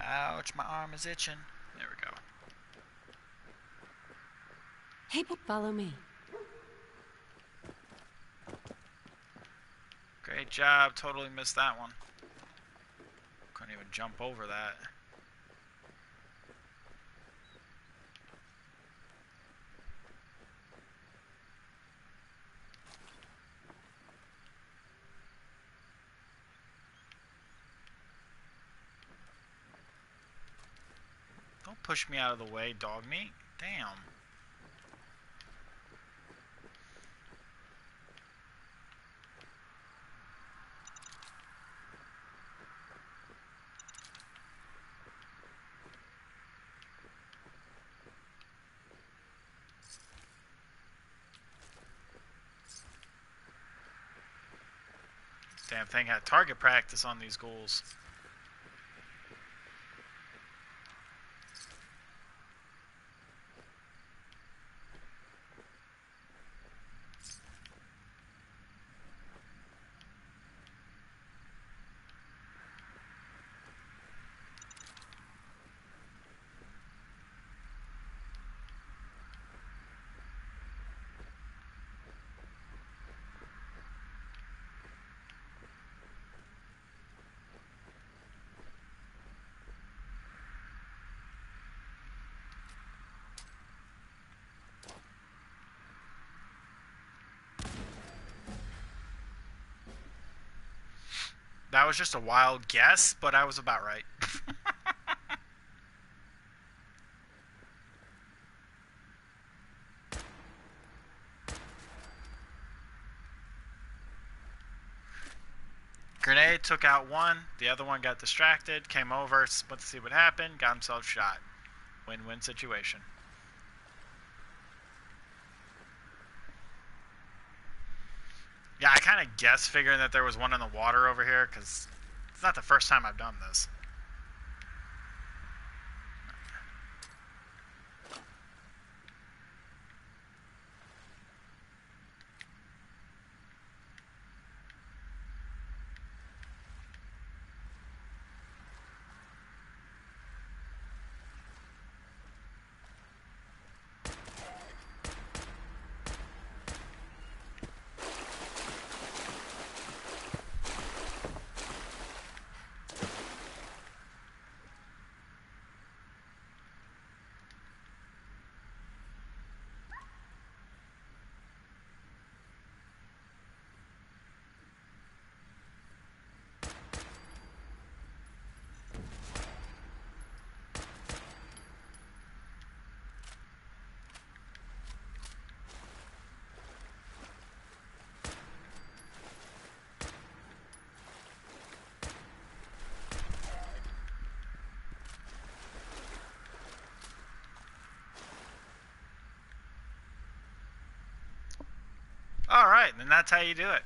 Ouch, my arm is itching. There we go. Hey, follow me. Great job. Totally missed that one. Couldn't even jump over that. Don't push me out of the way, dog meat. Damn. Damn thing had target practice on these ghouls. That was just a wild guess, but I was about right. Grenade took out one, the other one got distracted, came over, went to see what happened, got himself shot. Win-win situation. Yeah, I kind of guessed figuring that there was one in the water over here, because it's not the first time I've done this. and that's how you do it.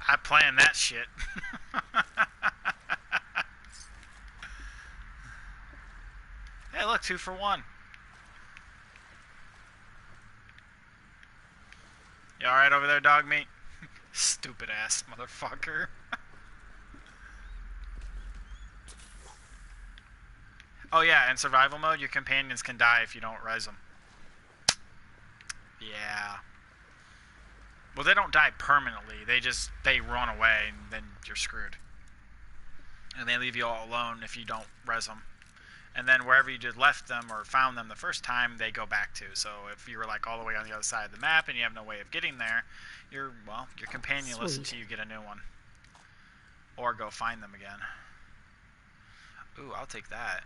I planned that shit. Hey, look, 2 for 1. You alright over there, dog meat? Stupid ass motherfucker. Oh yeah, in survival mode, your companions can die if you don't res them. Yeah. Well, they don't die permanently. They run away, and then you're screwed. And they leave you all alone if you don't res them. And then wherever you just left them or found them the first time, they go back to. So if you were like all the way on the other side of the map and you have no way of getting there, you're companionless Sweet. until you get a new one. Or go find them again. Ooh, I'll take that.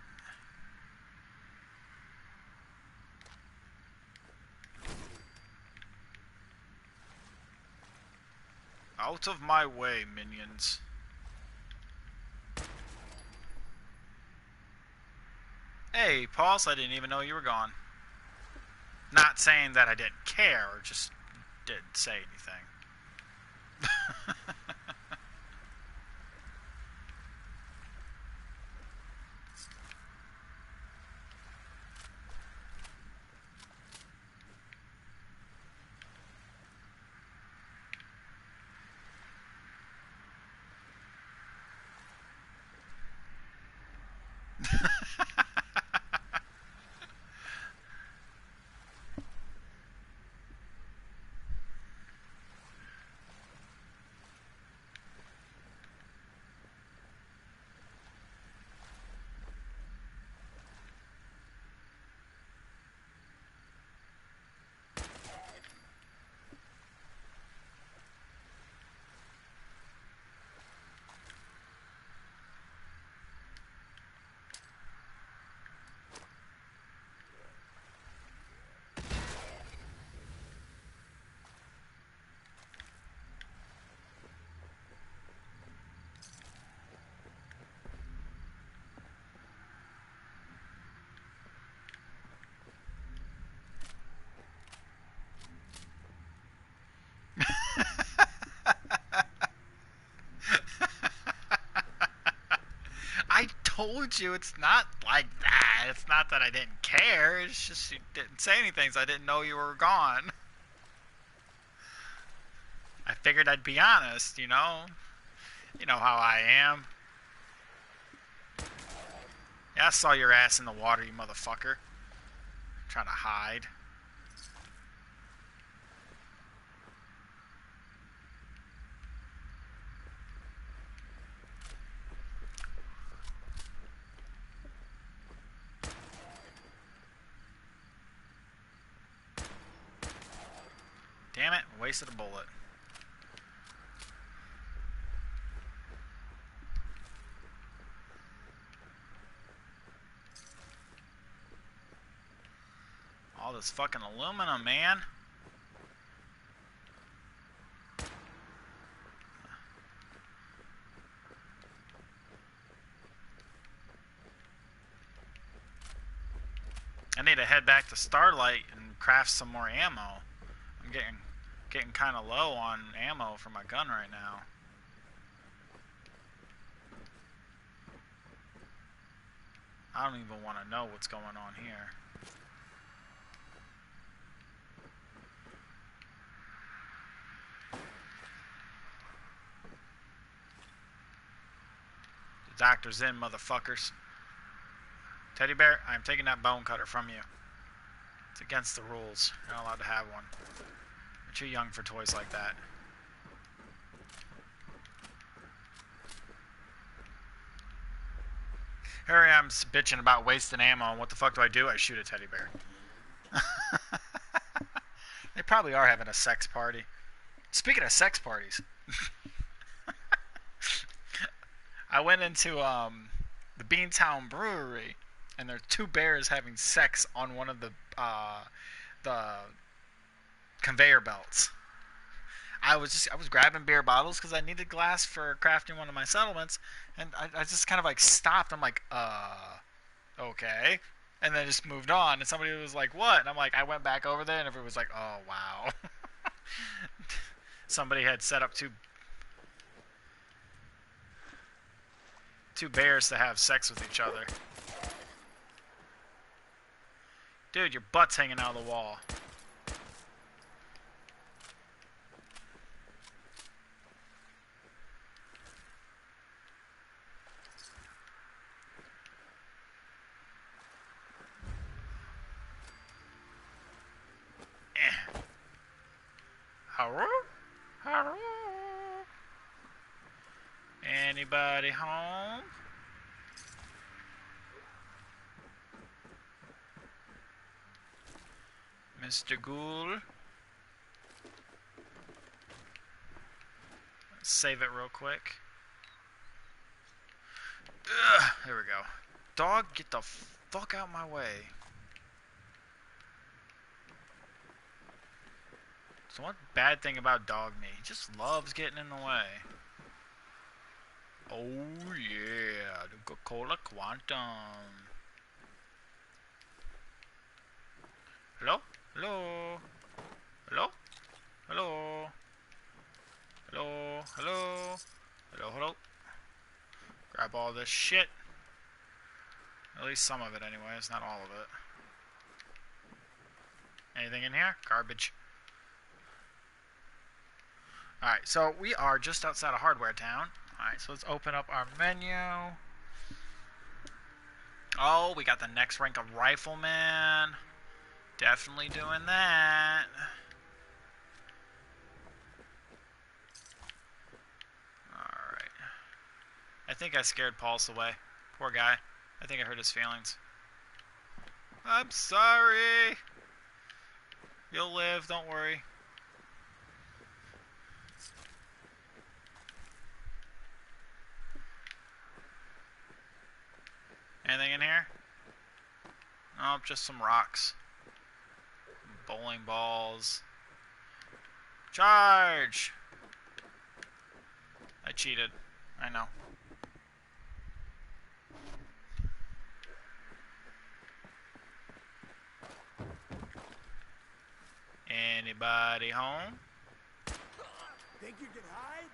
Out of my way, minions. Hey, Pulse, I didn't even know you were gone. Not saying that I didn't care, just didn't say anything. I told you it's not like that. It's not that I didn't care. It's just you didn't say anything, so I didn't know you were gone. I figured I'd be honest, you know? You know how I am. Yeah, I saw your ass in the water, you motherfucker. Trying to hide. Damn it, wasted a bullet. All this fucking aluminum, man. I need to head back to Starlight and craft some more ammo. I'm getting kind of low on ammo for my gun right now. I don't even want to know what's going on here. The doctor's in, motherfuckers. Teddy bear, I'm taking that bone cutter from you. It's against the rules. You're not allowed to have one. You're too young for toys like that. Here I am bitching about wasting ammo, and what the fuck do? I shoot a teddy bear. They probably are having a sex party. Speaking of sex parties, I went into the Beantown Brewery, and there are 2 bears having sex on one of the conveyor belts. I was grabbing beer bottles because I needed glass for crafting one of my settlements, and I just kind of like stopped. I'm like, okay. And then just moved on. And somebody was like, what? And I'm like, I went back over there, and everybody was like, oh, wow. Somebody had set up two bears to have sex with each other. Dude, your butt's hanging out of the wall. Hello? Hello? Anybody home? Mr. Ghoul? Save it real quick. Ugh, here we go. Dog, get the fuck out my way. So one bad thing about Dog Me, he just loves getting in the way. Oh yeah, the Coca-Cola Quantum. Hello? Hello? Hello? Hello? Hello? Hello? Hello? Hello? Grab all this shit. At least some of it anyways, not all of it. Anything in here? Garbage. Alright, so we are just outside of Hardware Town. Alright, so let's open up our menu. Oh, we got the next rank of Rifleman. Definitely doing that. Alright. I think I scared Pulse away. Poor guy. I think I hurt his feelings. I'm sorry. You'll live, don't worry. Anything in here? Oh, just some rocks. Bowling balls. Charge! I cheated. I know. Anybody home? Think you can hide?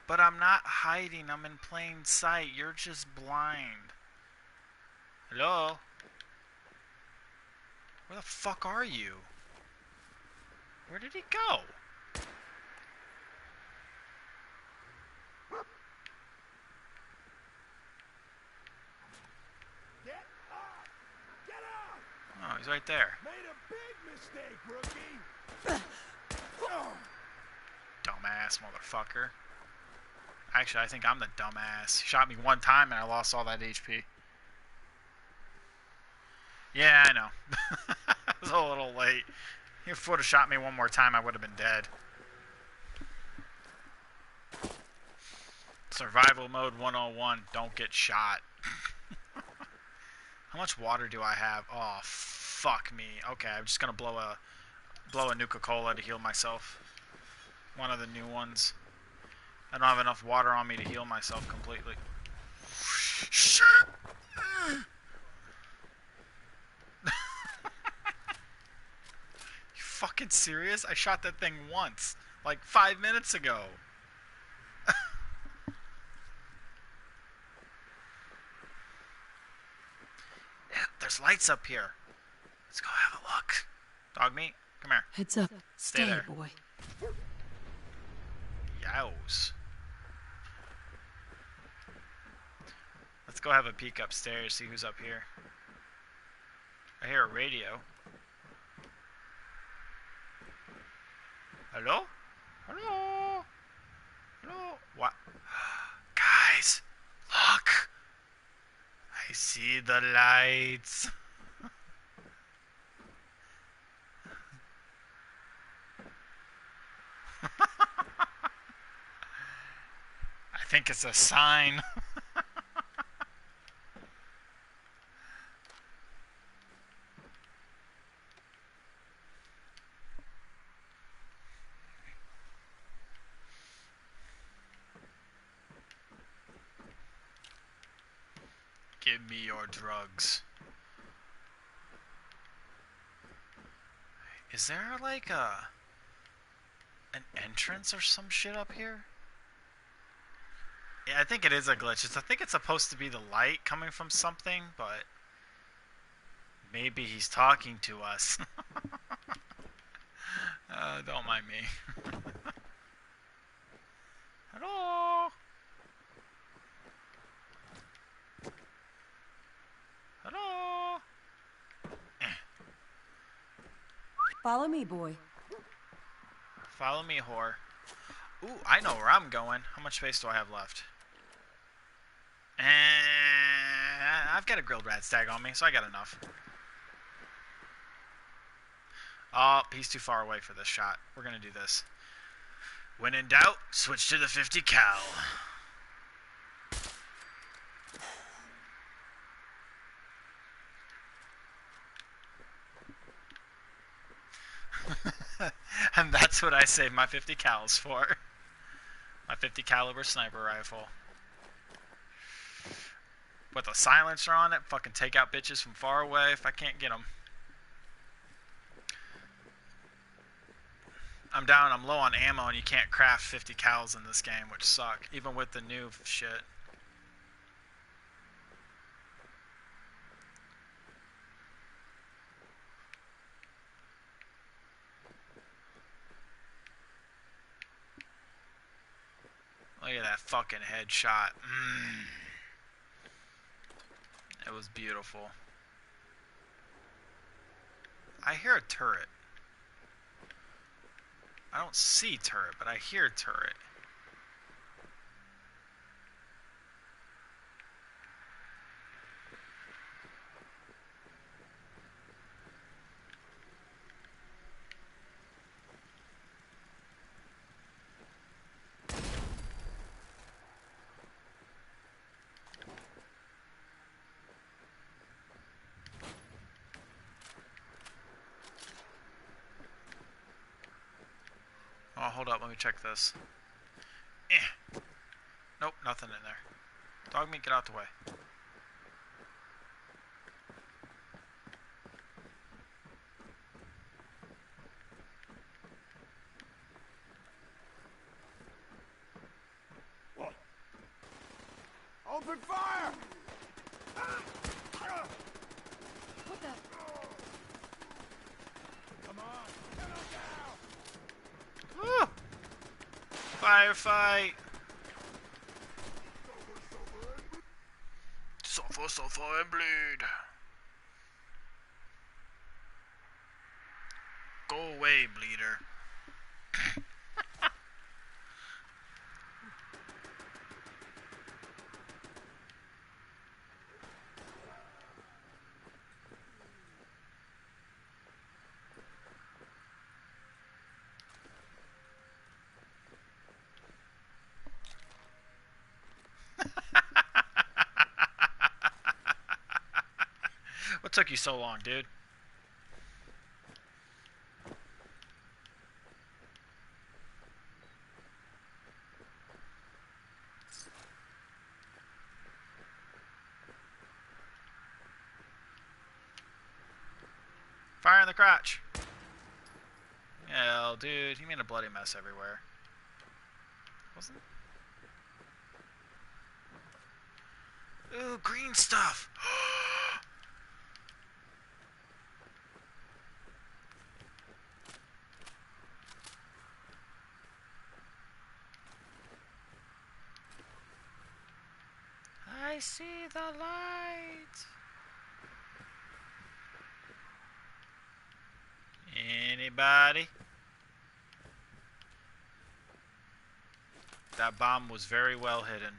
But I'm not hiding. I'm in plain sight. You're just blind. Hello? Where the fuck are you? Where did he go? Get up! Get up! Oh, he's right there. Made a big mistake, rookie. Dumbass motherfucker. Actually, I think I'm the dumbass. He shot me one time and I lost all that HP. Yeah, I know. I was a little late. If he would have shot me one more time, I would have been dead. Survival mode 101. Don't get shot. How much water do I have? Oh, fuck me. Okay, I'm just gonna blow a Nuka-Cola to heal myself. One of the new ones. I don't have enough water on me to heal myself completely. Shit! You fucking serious? I shot that thing once. Like 5 minutes ago. Yeah, there's lights up here. Let's go have a look. Dog meat, come here. Heads up. Stay there. Boy. Yows. Let's go have a peek upstairs, see who's up here. I hear a radio. Hello? Hello? Hello? What? Guys, look! I see the lights. I think it's a sign. Give me your drugs. Is there like an entrance or some shit up here? Yeah, I think it is a glitch. I think it's supposed to be the light coming from something, but maybe he's talking to us. Don't mind me. Hello? Hello? Follow me, boy. Follow me, whore. Ooh, I know where I'm going. How much space do I have left? I've got a grilled rat stag on me, so I got enough. Oh, he's too far away for this shot. We're gonna do this. When in doubt, switch to the 50 cal. And that's what I save my 50 cals for. My 50 caliber sniper rifle. With a silencer on it, fucking take out bitches from far away if I can't get them. I'm down, I'm low on ammo, and you can't craft 50 cals in this game, which suck, even with the new shit. Look at that fucking headshot. It was beautiful. I hear a turret. I don't see turret, but I hear turret. Oh, hold up, let me check this. Nope, nothing in there. Dog meat, get out the way. What? Open fire! What the? Come on, get him down! Woo! Firefight! Suffer, suffer, and bleed. Go away, bleeder. What took you so long, dude? Fire in the crotch. Hell, dude, he made a bloody mess everywhere. Wasn't it? Ooh, green stuff. I see the light. Anybody? That bomb was very well hidden.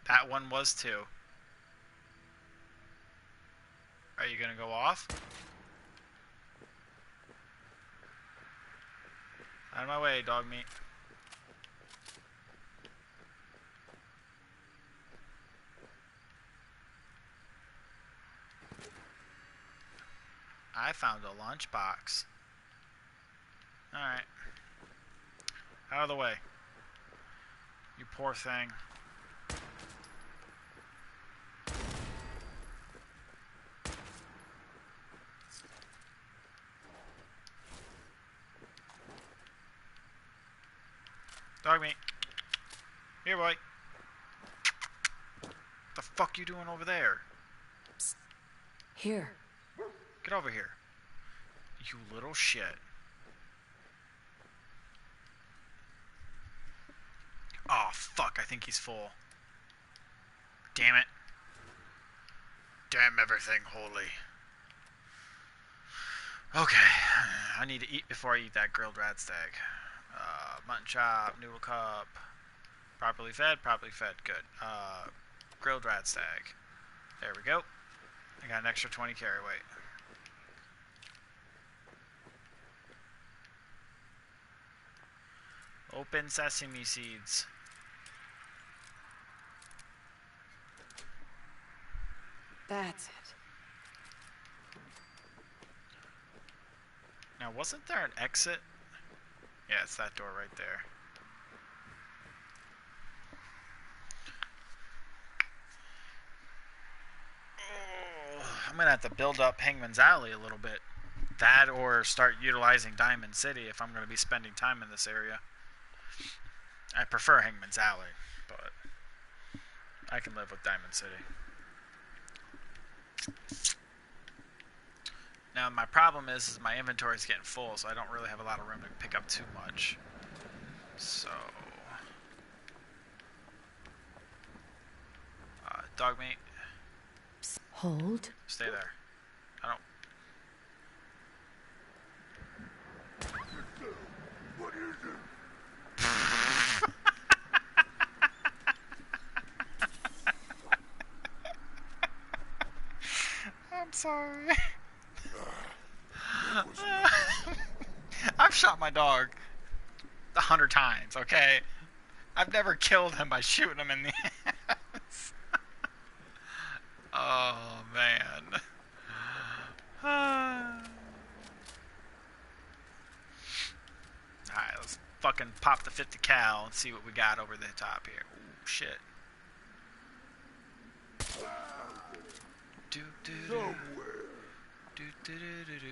That one was too. Are you gonna go off? Out of my way, dog meat. I found a lunchbox. Alright. Out of the way. You poor thing. Dog meat. Here, boy. What the fuck you doing over there? Psst. Here. Get over here. You little shit. Oh, fuck. I think he's full. Damn it. Damn everything holy. Okay. I need to eat before I eat that grilled rat steak. Mutton chop, noodle cup. Properly fed? Properly fed. Good. Grilled rat steak. There we go. I got an extra 20 carry weight. Open sesame seeds. That's it. Now, wasn't there an exit? Yeah, it's that door right there. Oh, I'm gonna have to build up Hangman's Alley a little bit. That or start utilizing Diamond City if I'm gonna be spending time in this area. I prefer Hangman's Alley, but I can live with Diamond City. Now, my problem is my inventory is getting full, so I don't really have a lot of room to pick up too much. So, dog meat. Psst, hold. Stay there. I don't. What do you do? I'm sorry. I've shot my dog 100 times, okay? I've never killed him by shooting him in the ass. Oh, man. Alright, let's fucking pop the 50 cal and see what we got over the top here. Ooh, shit. Do do do do do do do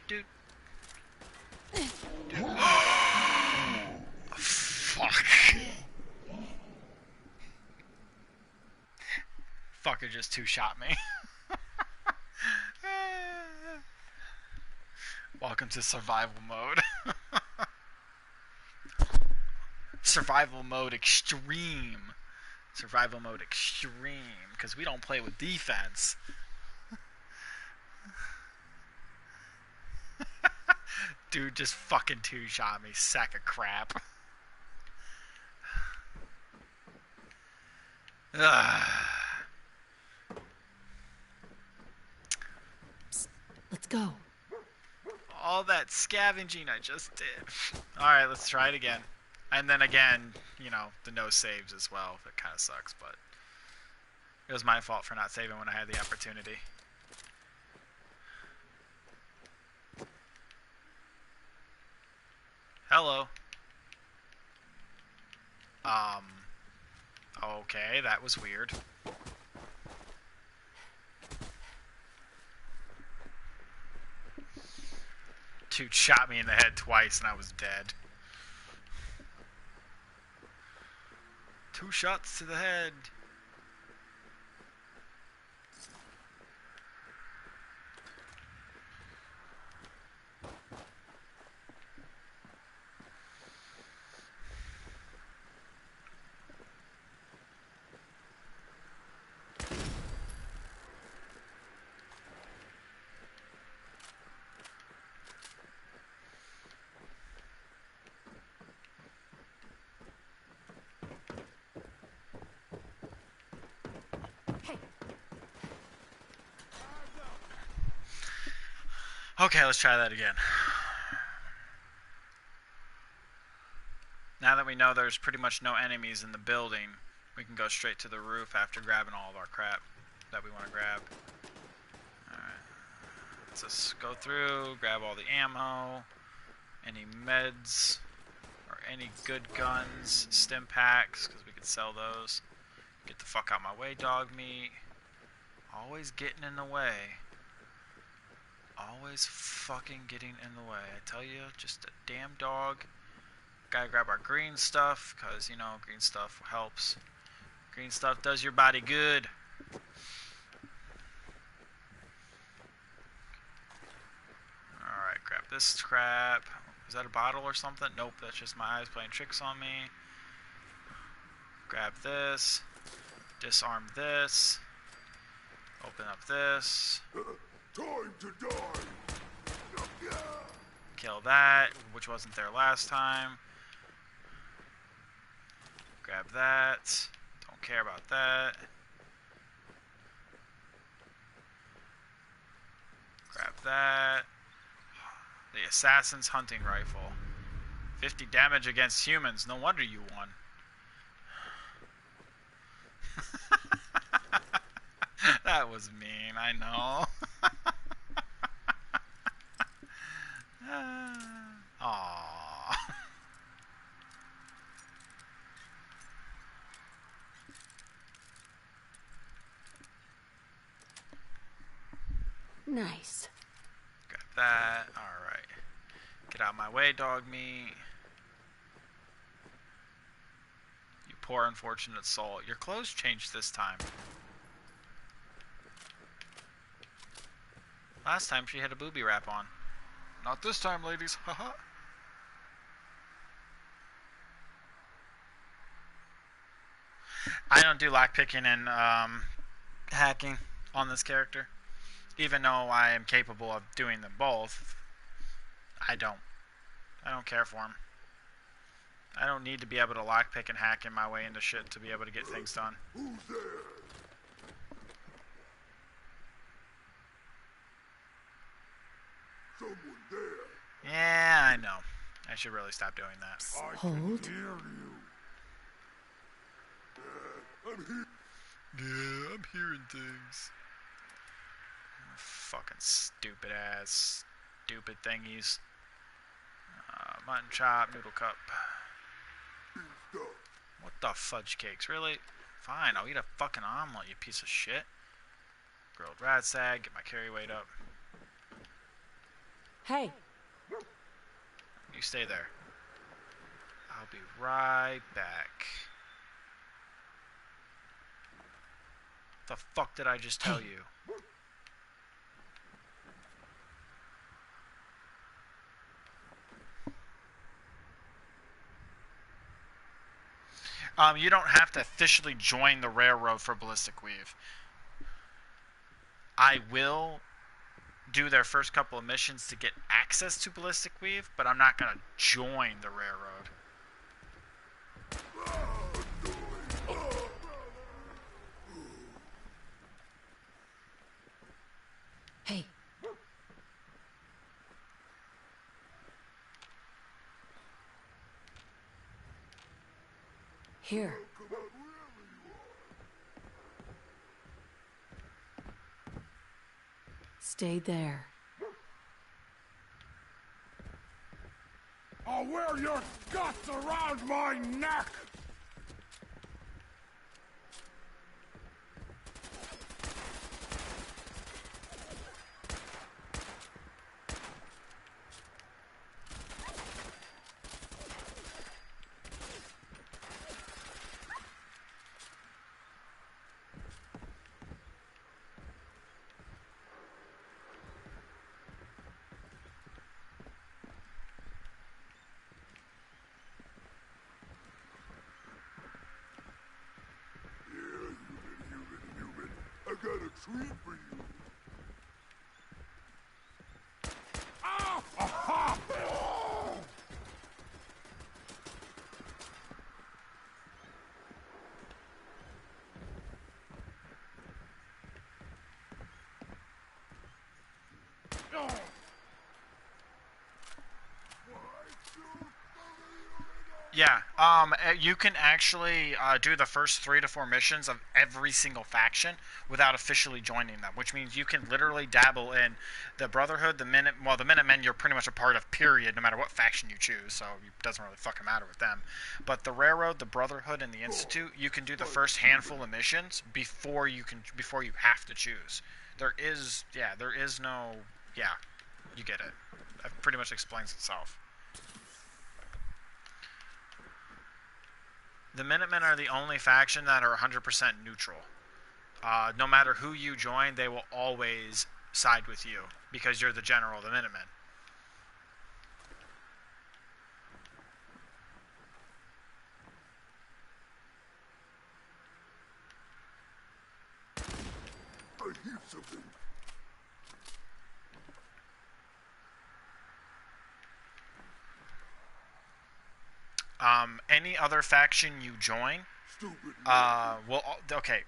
do. Fuck. Fucker just two-shot me. Welcome to survival mode. Survival mode extreme. Survival mode extreme. Because we don't play with defense. Dude just fucking two-shot me. Sack of crap. Psst, let's go. All that scavenging I just did. Alright, let's try it again. And then again, you know, the no saves as well. That kind of sucks, but it was my fault for not saving when I had the opportunity. Hello. Okay, that was weird. Dude shot me in the head twice and I was dead. 2 shots to the head. Okay, let's try that again. Now that we know there's pretty much no enemies in the building, we can go straight to the roof after grabbing all of our crap that we want to grab. Alright. Let's just go through, grab all the ammo, any meds, or any good guns, stim packs, because we could sell those. Get the fuck out my way, dog meat. Always getting in the way. Always fucking getting in the way. I tell you, just a damn dog Gotta grab our green stuff, because, you know, green stuff helps. Green stuff does your body good. Alright, grab this crap. Is that a bottle or something? Nope, that's just my eyes playing tricks on me. Grab this. Disarm this. Open up this. Time to die. Kill that, which wasn't there last time. Grab that. Don't care about that. Grab that. The Assassin's Hunting Rifle. 50 damage against humans. No wonder you won. That was mean, I know. Aww. Nice. Got that. Alright. Get out of my way, dog meat. You poor unfortunate soul. Your clothes changed this time. Last time she had a booby wrap on. Not this time, ladies. Haha. I don't do lockpicking and hacking on this character. Even though I am capable of doing them both, I don't care for them. I don't need to be able to lockpick and hack in my way into shit to be able to get things done. Who's there? Someone there. Yeah, I know. I should really stop doing that. I Hold. can hear you. I'm here. Yeah, I'm hearing things. Fucking stupid ass, stupid thingies. Mutton chop, noodle cup. What the fudge cakes? Really? Fine, I'll eat a fucking omelet, you piece of shit. Grilled rat sag, get my carry weight up. Hey. You stay there. I'll be right back. The fuck did I just tell you? You don't have to officially join the railroad for Ballistic Weave. I will do their first couple of missions to get access to Ballistic Weave, but I'm not going to join the railroad. Hey. Here. Stay there. I'll wear your guts around my neck! I got a treat for you. Ah! Aha! Yeah, you can actually do the first 3 to 4 missions of every single faction without officially joining them, which means you can literally dabble in the Brotherhood, the Minutemen you're pretty much a part of, period, no matter what faction you choose, so it doesn't really fucking matter with them. But the Railroad, the Brotherhood, and the Institute, you can do the first handful of missions before you have to choose. There is no, you get it. It pretty much explains itself. The Minutemen are the only faction that are 100% neutral. No matter who you join, they will always side with you because you're the general of the Minutemen. I hear something. Any other faction you join, okay.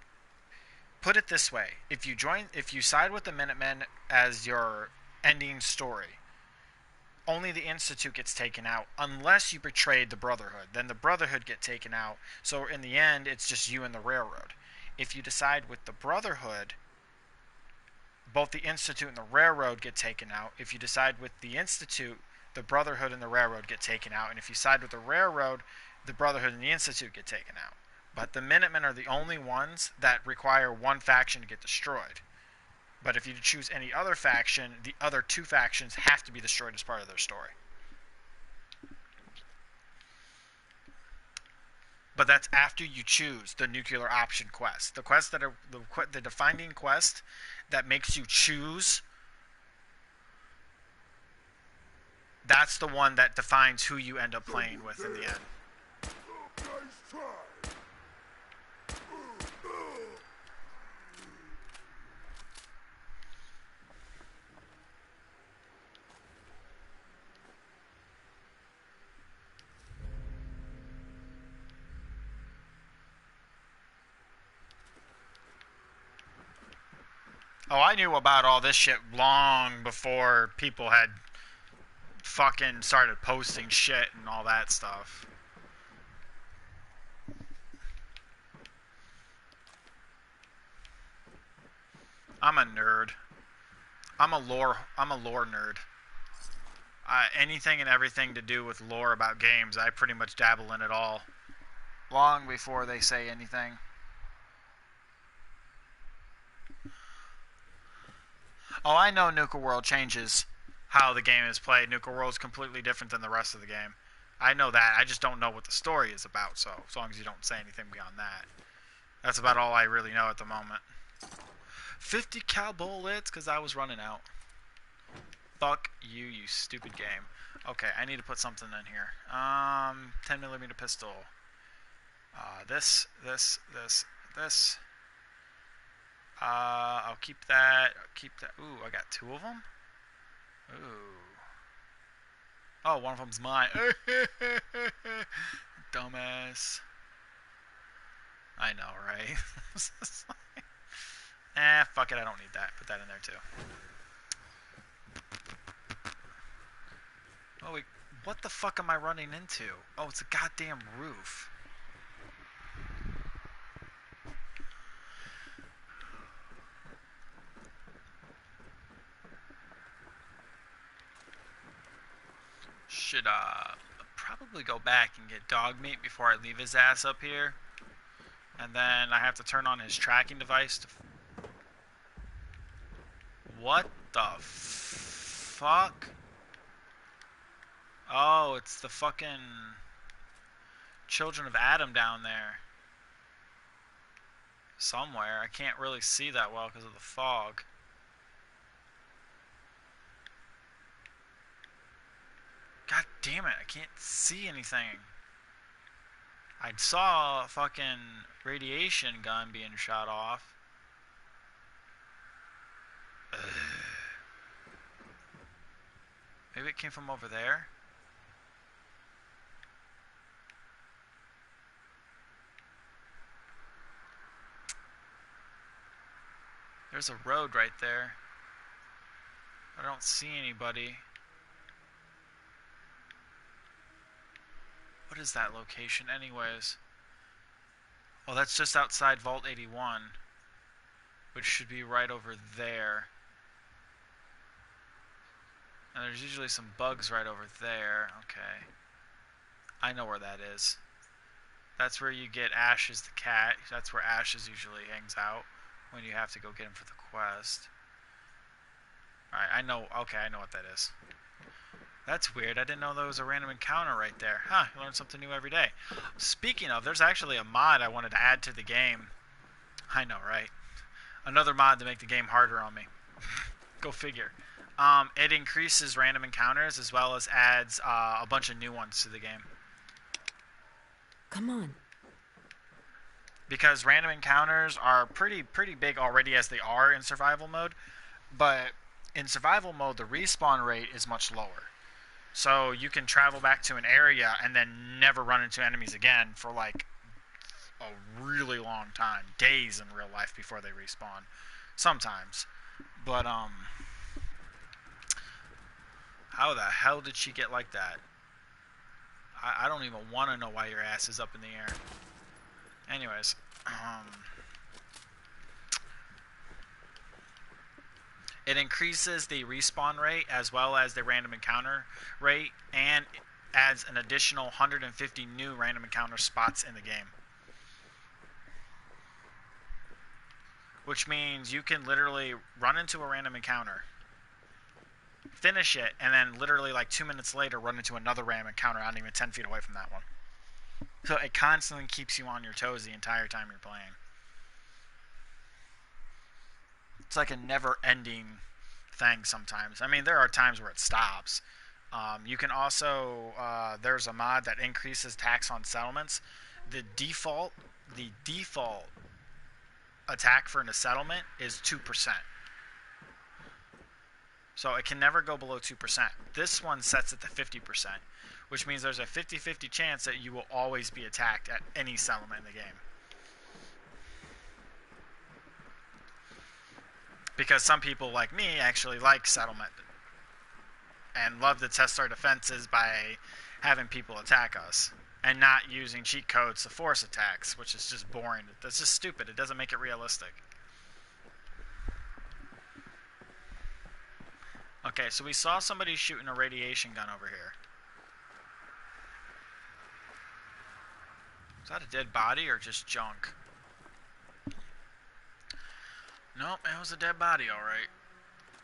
Put it this way: if you side with the Minutemen as your ending story, only the Institute gets taken out, unless you betrayed the Brotherhood. Then the Brotherhood get taken out. So in the end, it's just you and the Railroad. If you decide with the Brotherhood, both the Institute and the Railroad get taken out. If you decide with the Institute, the Brotherhood and the Railroad get taken out. And if you side with the Railroad, the Brotherhood and the Institute get taken out. But the Minutemen are the only ones that require one faction to get destroyed. But if you choose any other faction, the other two factions have to be destroyed as part of their story. But that's after you choose the nuclear option quest. The quest that are the defining quest that makes you choose. That's the one that defines who you end up playing with in the end. Nice try. Oh, I knew about all this shit long before people had fucking started posting shit and all that stuff. I'm a nerd. I'm a lore nerd. Anything and everything to do with lore about games, I pretty much dabble in it all. Long before they say anything. Oh, I know Nuka World changes how the game is played. Nuka World is completely different than the rest of the game. I know that. I just don't know what the story is about, so as long as you don't say anything beyond that. That's about all I really know at the moment. 50 cal bullets because I was running out. Fuck you, you stupid game. Okay, I need to put something in here. 10mm pistol. This. I'll keep that. Ooh, I got two of them? Ooh. Oh, one of them's mine. Dumbass. I know, right? Fuck it, I don't need that. Put that in there, too. Oh, wait. What the fuck am I running into? Oh, it's a goddamn roof. Should probably go back and get dog meat before I leave his ass up here. And then I have to turn on his tracking device to... What the fuck? Oh, it's the fucking children of Adam down there. Somewhere. I can't really see that well because of the fog. God damn it, I can't see anything. I saw a fucking radiation gun being shot off. Ugh. Maybe it came from over there? There's a road right there. I don't see anybody. What is that location anyways? Oh, that's just outside Vault 81. Which should be right over there. And there's usually some bugs right over there. Okay. I know where that is. That's where you get Ashes the cat. That's where Ashes usually hangs out when you have to go get him for the quest. Alright, I know. Okay, I know what that is. That's weird. I didn't know there was a random encounter right there. Huh, you learn something new every day. Speaking of, there's actually a mod I wanted to add to the game. I know, right? Another mod to make the game harder on me. Go figure. It increases random encounters as well as adds a bunch of new ones to the game. Come on. Because random encounters are pretty big already as they are in survival mode. But in survival mode, the respawn rate is much lower. So you can travel back to an area and then never run into enemies again for like a really long time. Days in real life before they respawn. Sometimes. But, how the hell did she get like that? I don't even want to know why your ass is up in the air. Anyways, it increases the respawn rate as well as the random encounter rate, and adds an additional 150 new random encounter spots in the game. Which means you can literally run into a random encounter, finish it, and then literally like 2 minutes later run into another random encounter not even 10 feet away from that one. So it constantly keeps you on your toes the entire time you're playing. It's like a never-ending thing sometimes. I mean, there are times where it stops. You can also, there's a mod that increases tax on settlements. The default attack for a settlement is 2%. So it can never go below 2%. This one sets it to 50%, which means there's a 50-50 chance that you will always be attacked at any settlement in the game. Because some people like me actually like settlement and love to test our defenses by having people attack us and not using cheat codes to force attacks, which is just boring. That's just stupid. It doesn't make it realistic. Okay, so we saw somebody shooting a radiation gun over here. Is that a dead body or just junk? Nope, it was a dead body, alright.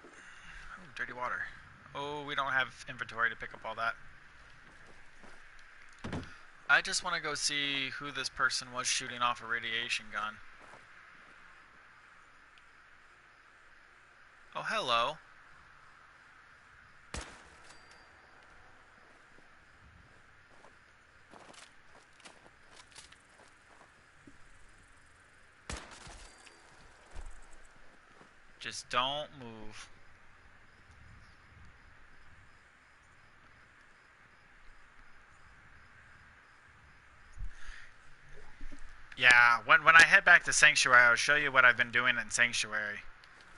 Ooh, dirty water. Oh, we don't have inventory to pick up all that. I just want to go see who this person was shooting off a radiation gun. Oh, hello. Just don't move. Yeah, when I head back to Sanctuary, I'll show you what I've been doing in Sanctuary.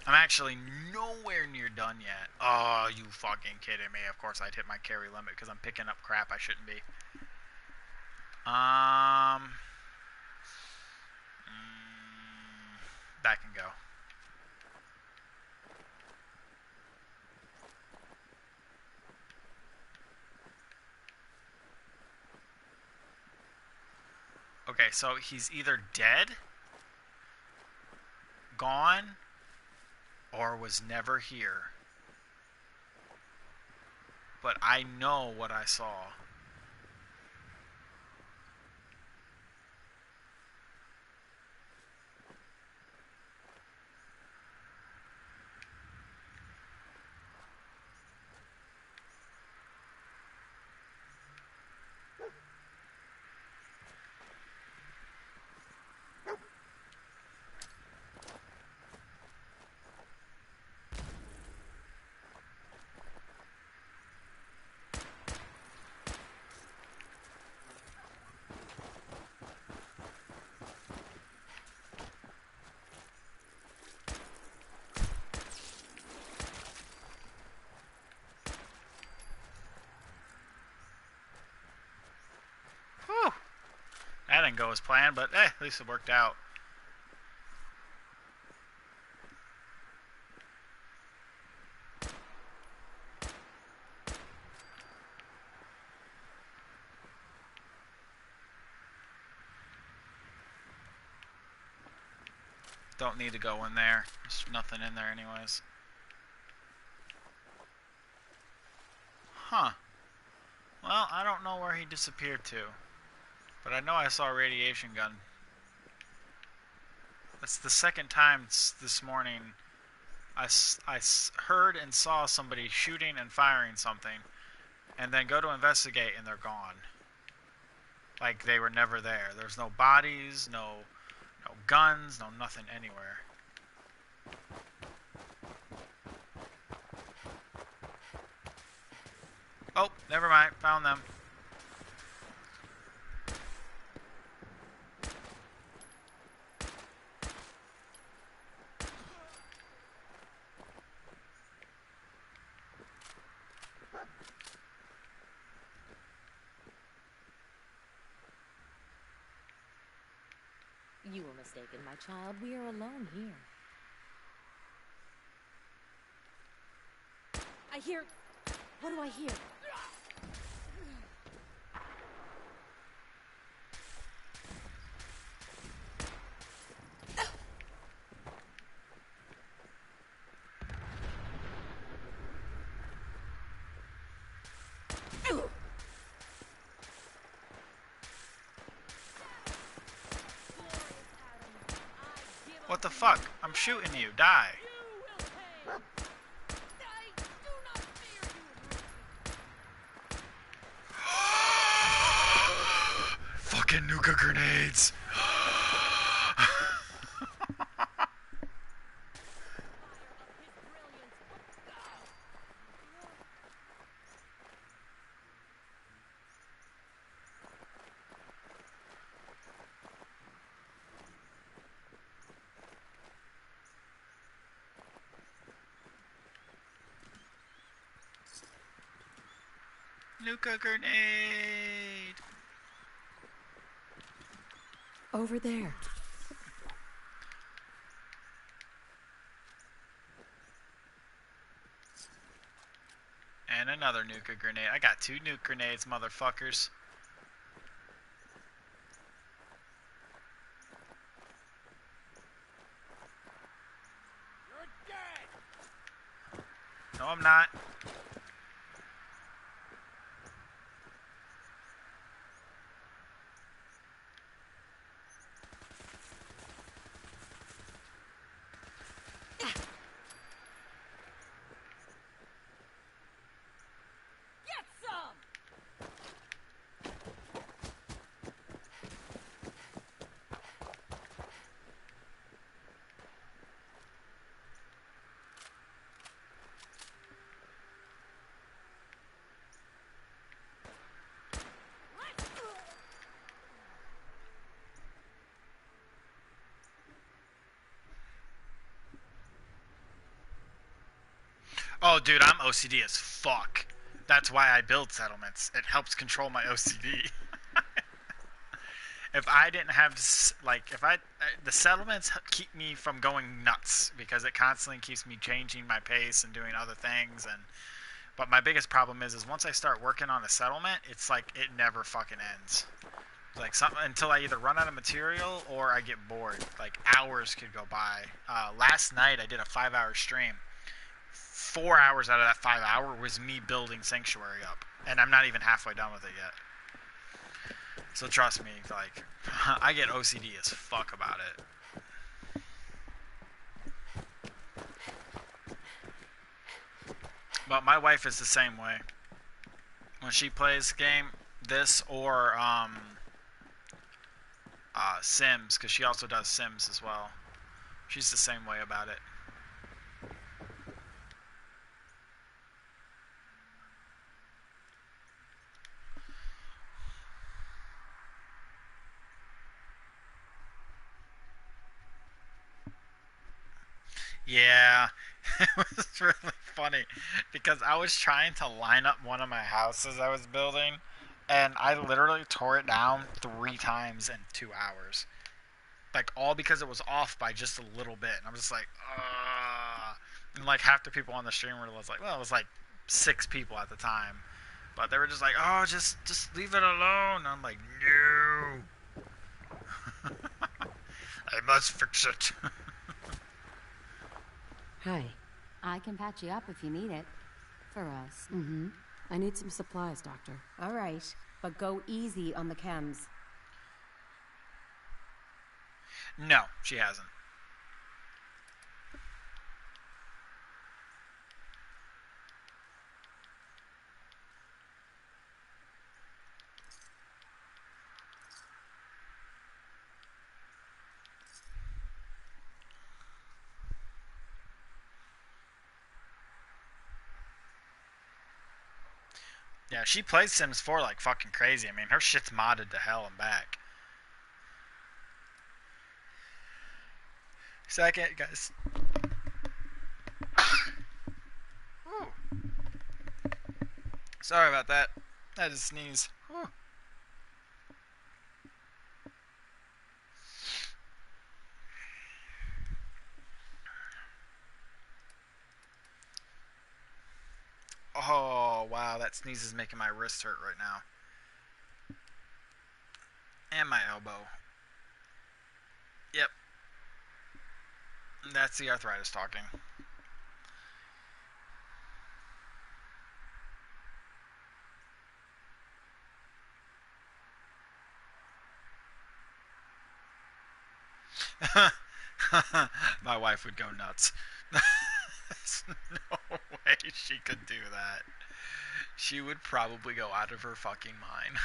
I'm actually nowhere near done yet. Oh, you fucking kidding me. Of course I'd hit my carry limit because I'm picking up crap I shouldn't be. That can go. Okay, so he's either dead, gone, or was never here. But I know what I saw. That didn't go as planned, but at least it worked out. Don't need to go in there. There's nothing in there anyways. Huh. Well, I don't know where he disappeared to. But I know I saw a radiation gun. That's the second time this morning I heard and saw somebody shooting and firing something, and then go to investigate and they're gone. Like they were never there. There's no bodies, no guns, no nothing anywhere. Oh, never mind. Found them. You were mistaken, my child. We are alone here. I hear... What do I hear? What the fuck? I'm shooting you. Die. Fucking nuka grenades. Nuka grenade. Over there. And another nuka grenade. I got 2 nuke grenades, motherfuckers. You're dead. No, I'm not. Get some! Oh, dude, I'm OCD as fuck. That's why I build settlements. It helps control my OCD. If I didn't have, like, the settlements keep me from going nuts because it constantly keeps me changing my pace and doing other things. But my biggest problem is once I start working on a settlement, it's like it never fucking ends. Like until I either run out of material or I get bored. Like hours could go by. Last night I did a 5-hour stream. 4 hours out of that 5 hour was me building Sanctuary up, and I'm not even halfway done with it yet. So trust me, like, I get OCD as fuck about it. But my wife is the same way. When she plays game, this or Sims, because she also does Sims as well. She's the same way about it. Yeah, it was really funny because I was trying to line up one of my houses I was building, and I literally tore it down 3 times in 2 hours. Like, all because it was off by just a little bit. And I'm just like, and like half the people on the stream were like, well, it was like 6 people at the time. But they were just like, oh, just leave it alone. And I'm like, no. I must fix it. Hi. I can patch you up if you need it. For us. Mm-hmm. I need some supplies, Doctor. All right, but go easy on the chems. No, she hasn't. Yeah, she plays Sims 4 like fucking crazy. I mean, her shit's modded to hell and back. Second, guys. Ooh. Sorry about that. I had to sneeze. Ooh. Oh, wow, that sneeze is making my wrist hurt right now. And my elbow. Yep. That's the arthritis talking. My wife would go nuts. There's no way she could do that. She would probably go out of her fucking mind.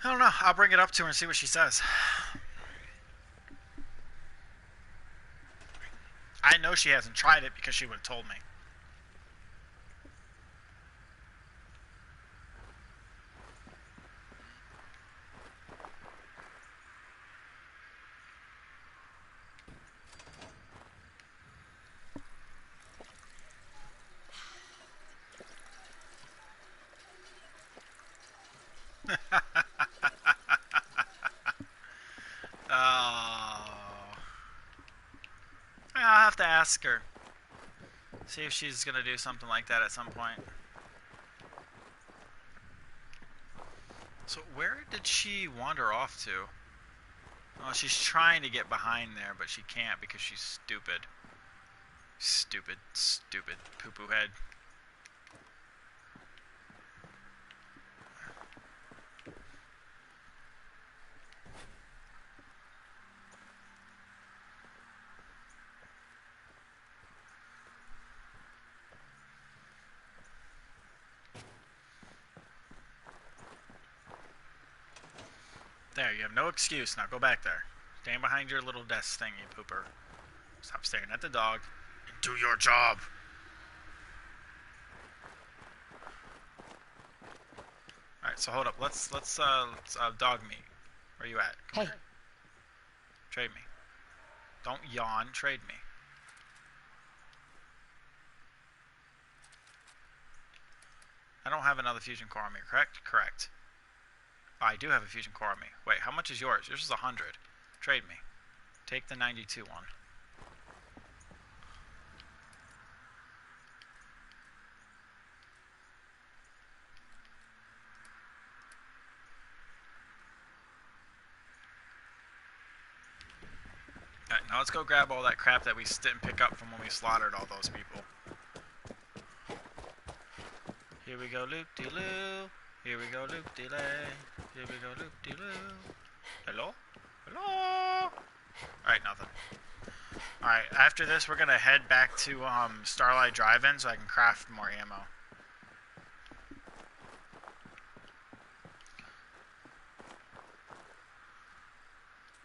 I don't know. I'll bring it up to her and see what she says. I know she hasn't tried it because she would have told me. Oh. I'll have to ask her. See if she's gonna do something like that at some point. So where did she wander off to? Oh, she's trying to get behind there, but she can't because she's stupid. Stupid, stupid poo-poo head. There, you have no excuse. Now go back there. Stand behind your little desk thing, you pooper. Stop staring at the dog and do your job. Alright, so hold up. Let's dog meet. Where you at? Come here. Trade me. Don't yawn. Trade me. I don't have another fusion core on me, correct? Correct. I do have a fusion core on me. Wait, how much is yours? Yours is 100. Trade me. Take the 92 one. Alright, now let's go grab all that crap that we didn't pick up from when we slaughtered all those people. Here we go, loop-de-loo. Here we go, loop-de-lay. Here we go, loop-de-loo. Hello? Hello? Alright, nothing. Alright, after this we're gonna head back to Starlight Drive-In so I can craft more ammo.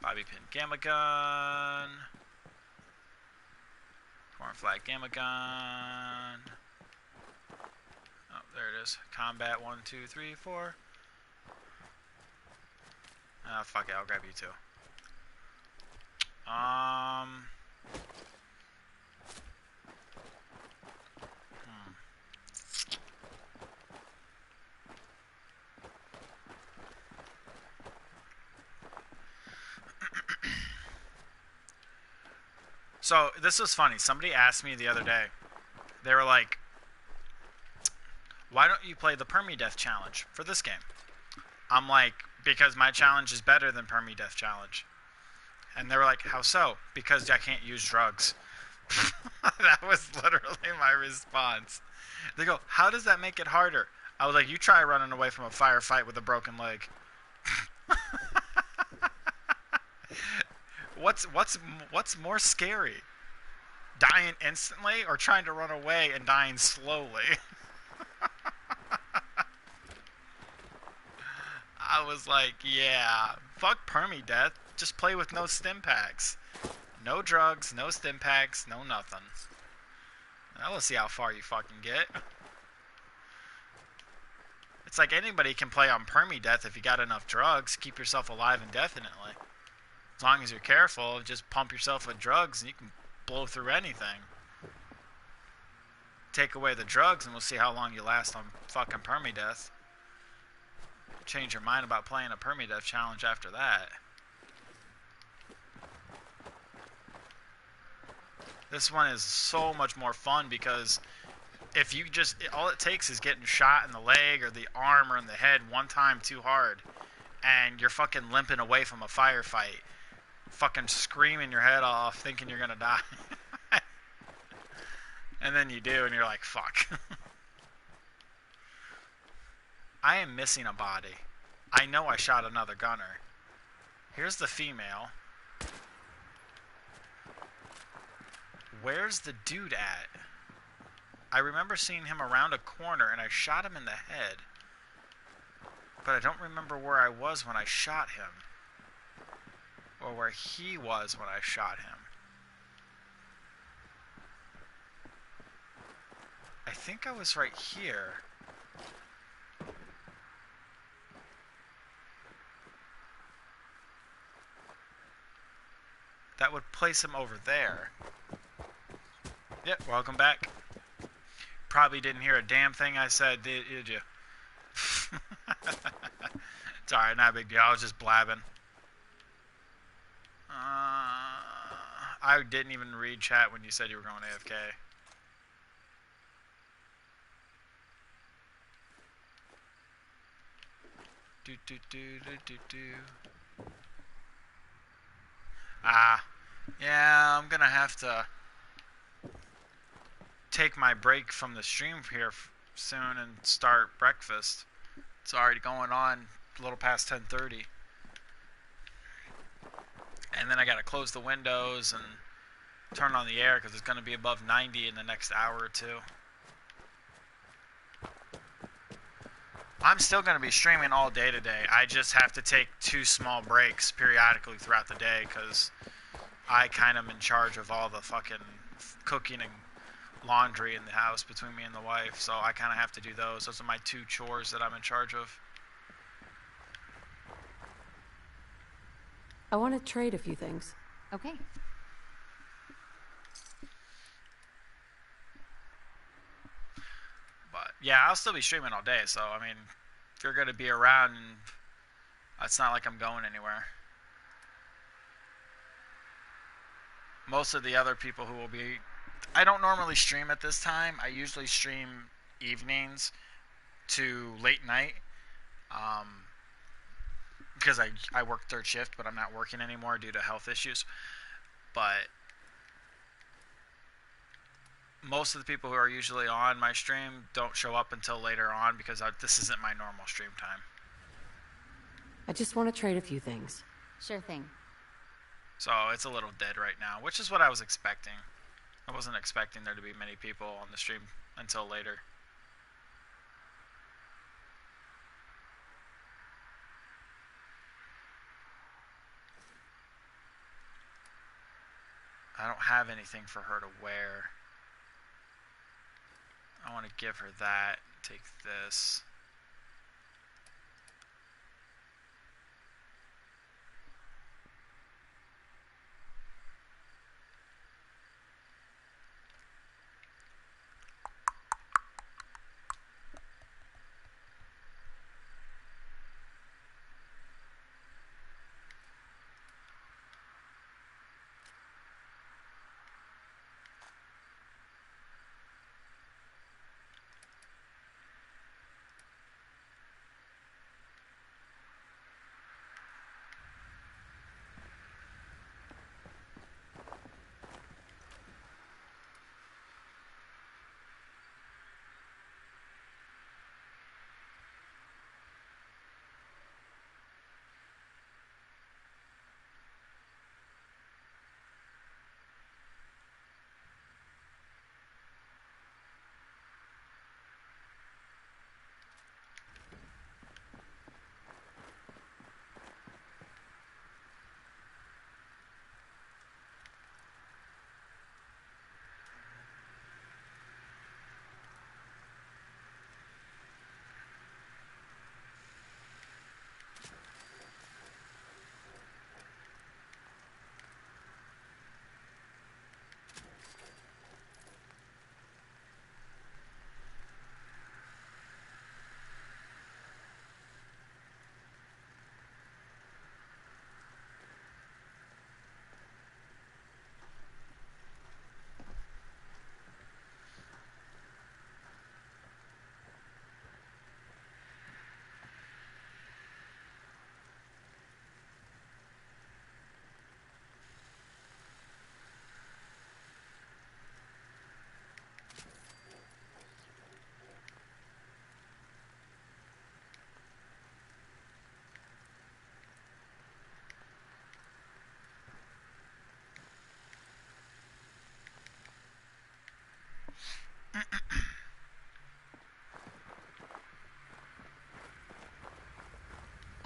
Bobby pin gamma gun. Corn flag gamma gun. Oh, there it is. Combat 1, 2, 3, 4. Ah, fuck it, I'll grab you too. So, this was funny. Somebody asked me the other day. They were like, why don't you play the Permadeath Challenge for this game? I'm like, because my challenge is better than Permadeath Challenge. And they were like, how so? Because I can't use drugs. That was literally my response. They go, how does that make it harder? I was like, you try running away from a firefight with a broken leg. What's more scary? Dying instantly or trying to run away and dying slowly? I was like, yeah, fuck Permadeath. Just play with no stim packs. No drugs, no stim packs, no nothing. Now let's see how far you fucking get. It's like anybody can play on Permadeath if you got enough drugs. Keep yourself alive indefinitely. As long as you're careful, just pump yourself with drugs and you can blow through anything. Take away the drugs and we'll see how long you last on fucking Permadeath. Change your mind about playing a Permadeath challenge after that. This one is so much more fun because if you just, all it takes is getting shot in the leg or the arm or in the head one time too hard and you're fucking limping away from a firefight, fucking screaming your head off thinking you're gonna die. And then you do and you're like, fuck. I am missing a body. I know I shot another gunner. Here's the female. Where's the dude at? I remember seeing him around a corner and I shot him in the head. But I don't remember where I was when I shot him. Or where he was when I shot him. I think I was right here. That would place him over there. Yep, welcome back. Probably didn't hear a damn thing I said, did you? It's alright, not a big deal. I was just blabbing. I didn't even read chat when you said you were going AFK. Yeah, I'm gonna have to take my break from the stream here soon and start breakfast. It's already going on a little past 10:30. And then I gotta close the windows and turn on the air because it's gonna be above 90 in the next hour or two. I'm still going to be streaming all day today. I just have to take 2 small breaks periodically throughout the day because I kind of am in charge of all the fucking cooking and laundry in the house between me and the wife. So I kind of have to do those. Those are my 2 chores that I'm in charge of. I want to trade a few things. Okay. But Yeah, I'll still be streaming all day, so, I mean, if you're going to be around, it's not like I'm going anywhere. Most of the other people who will be... I don't normally stream at this time. I usually stream evenings to late night. Because I work third shift, but I'm not working anymore due to health issues. But most of the people who are usually on my stream don't show up until later on because this isn't my normal stream time. I just want to trade a few things. Sure thing. So it's a little dead right now, which is what I was expecting. I wasn't expecting there to be many people on the stream until later. I don't have anything for her to wear. I want to give her that. Take this.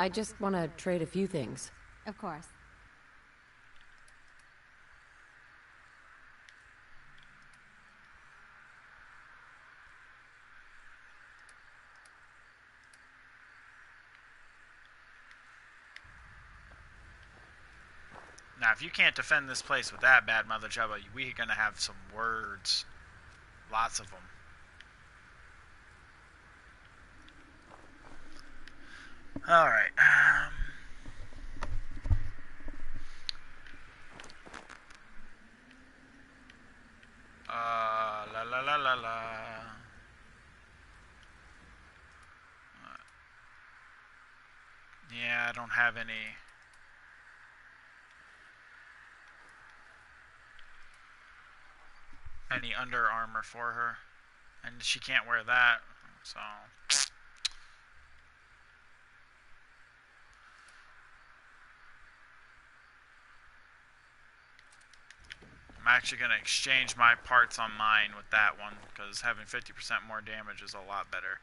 I just want to trade a few things. Of course. Now, if you can't defend this place with that bad mother chubba, we're gonna have some words. Lots of them. Alright. La la la la la. Yeah, I don't have any Under Armour for her, and she can't wear that, so I'm actually going to exchange my parts on mine with that one, because having 50% more damage is a lot better.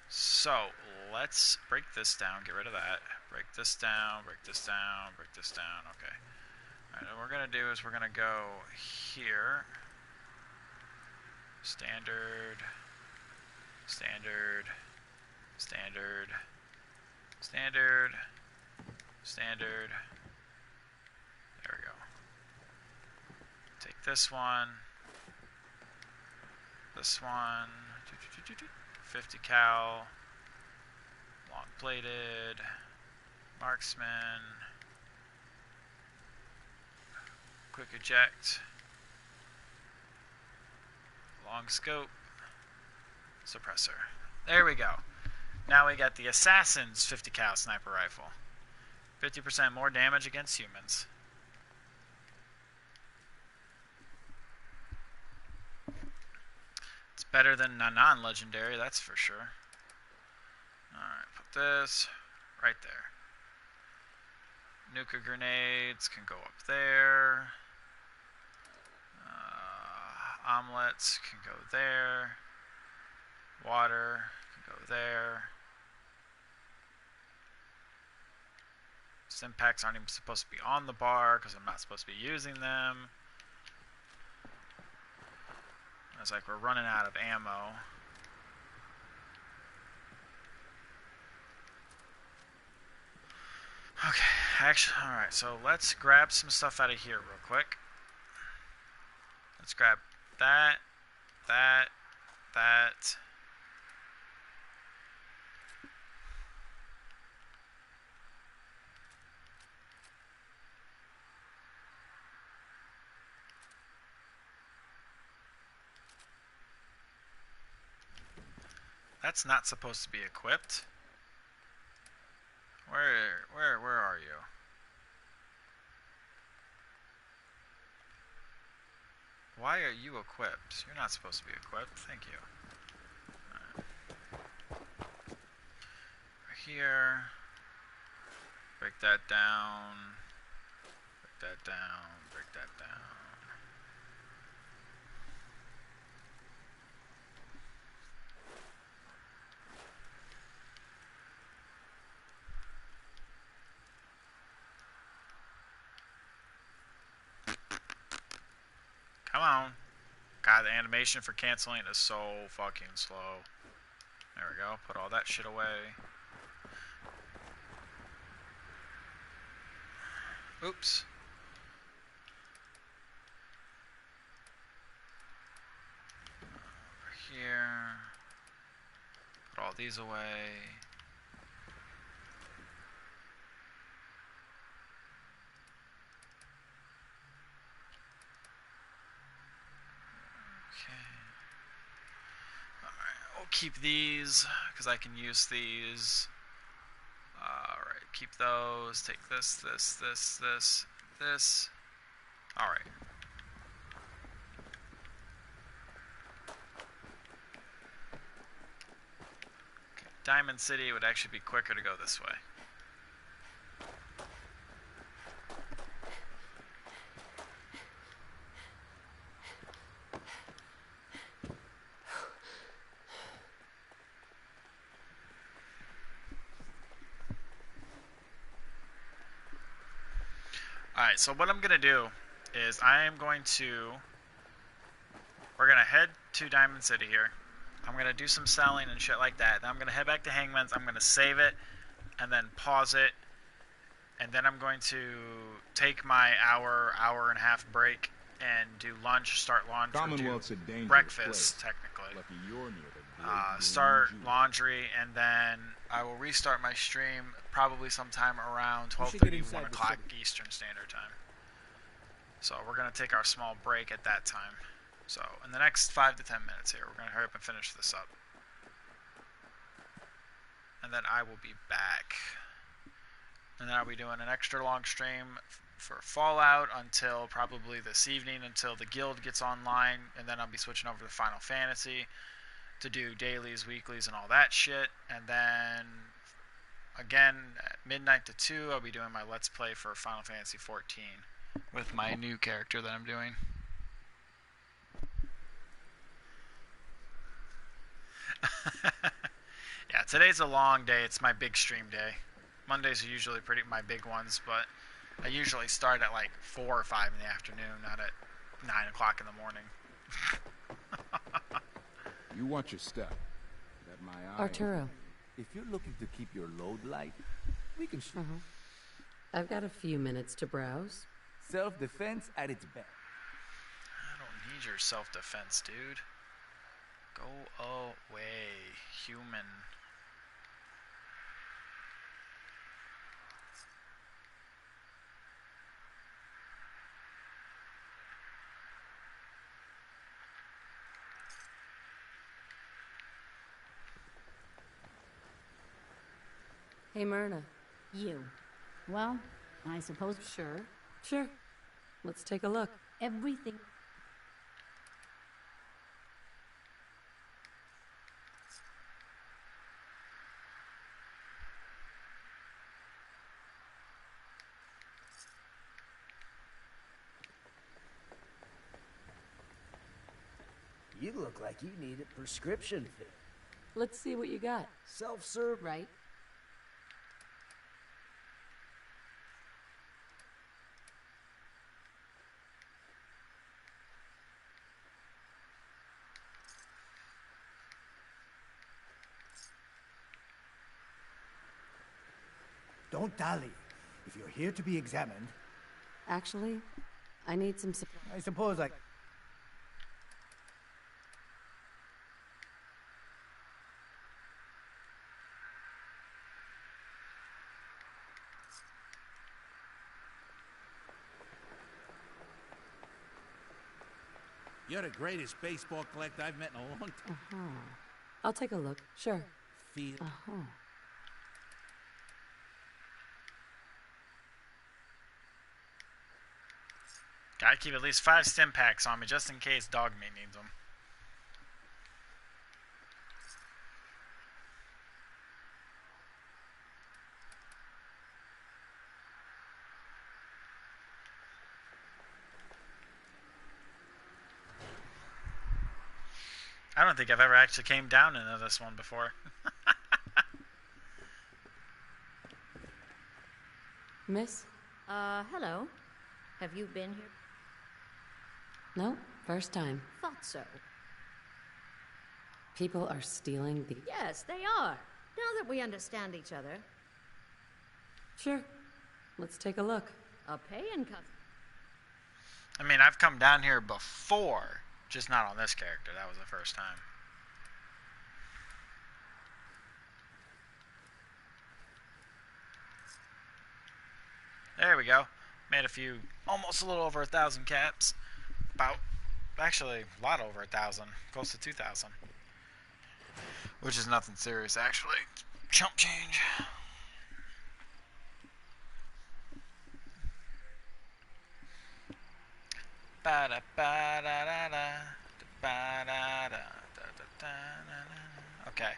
So, let's break this down, get rid of that, break this down, break this down, break this down, okay. Alright, what we're going to do is we're going to go here, standard, standard, standard, standard, standard, there we go. Take this one, 50 cal, long bladed, marksman, quick eject, long scope, suppressor. There we go. Now we got the Assassin's 50 cal sniper rifle. 50% more damage against humans. It's better than a non-legendary, that's for sure. Alright, put this right there. Nuka grenades can go up there. Omelets can go there. Water can go there. Stim packs aren't even supposed to be on the bar because I'm not supposed to be using them. It's like we're running out of ammo. Okay, actually, alright, so let's grab some stuff out of here real quick. Let's grab that, that. That's not supposed to be equipped. Where are you? Why are you equipped? You're not supposed to be equipped. Thank you. Right here. Break that down. Break that down. Break that down. Come on. God, the animation for canceling is so fucking slow. There we go. Put all that shit away. Oops. Over here. Put all these away. Keep these, because I can use these. Alright, keep those. Take this. Alright. Okay, Diamond City would actually be quicker to go this way. Alright, so what I'm going to do is we're going to head to Diamond City here. I'm going to do some selling and shit like that. Then I'm going to head back to Hangman's. I'm going to save it and then pause it. And then I'm going to take my hour and a half break and do lunch, start laundry, Commonwealth's a dangerous breakfast, place. technically. Lucky you're near the Start laundry, and then I will restart my stream probably sometime around 12:30, 1 o'clock Eastern Standard Time. So we're going to take our small break at that time. So in the next 5 to 10 minutes here, we're going to hurry up and finish this up. And then I will be back. And then I'll be doing an extra long stream for Fallout until probably this evening, until the guild gets online, and then I'll be switching over to Final Fantasy to do dailies, weeklies, and all that shit. And then again at midnight to 2, I'll be doing my Let's Play for Final Fantasy 14 with my new character that I'm doing. Yeah, today's a long day. It's my big stream day. Mondays are usually my big ones, but I usually start at like 4 or 5 in the afternoon, not at 9 o'clock in the morning. You watch your step. That my eye. Arturo. If you're looking to keep your load light, we can shoot. I've got a few minutes to browse. Self-defense at its best. I don't need your self-defense, dude. Go away, human. Hey, Myrna. You. Well, I suppose... Sure. Let's take a look. Everything... You look like you need a prescription filled. Let's see what you got. Self-serve, right? Don't dally. If you're here to be examined... Actually, I need some support. I suppose I... You're the greatest baseball collector I've met in a long time. I'll take a look. Sure. Feel... Gotta keep at least 5 stim packs on me just in case dog meat needs them. I don't think I've ever actually came down into this one before. Miss? Hello. Have you been here? No, first time. Thought so. People are stealing the... Yes, they are. Now that we understand each other. Sure. Let's take a look. A paying customer. I mean, I've come down here before, just not on this character. That was the first time. There we go. Made a few, almost a little over 1,000 caps. About, actually, a lot over 1,000. Close to 2,000. Which is nothing serious, actually. Chump change. Okay.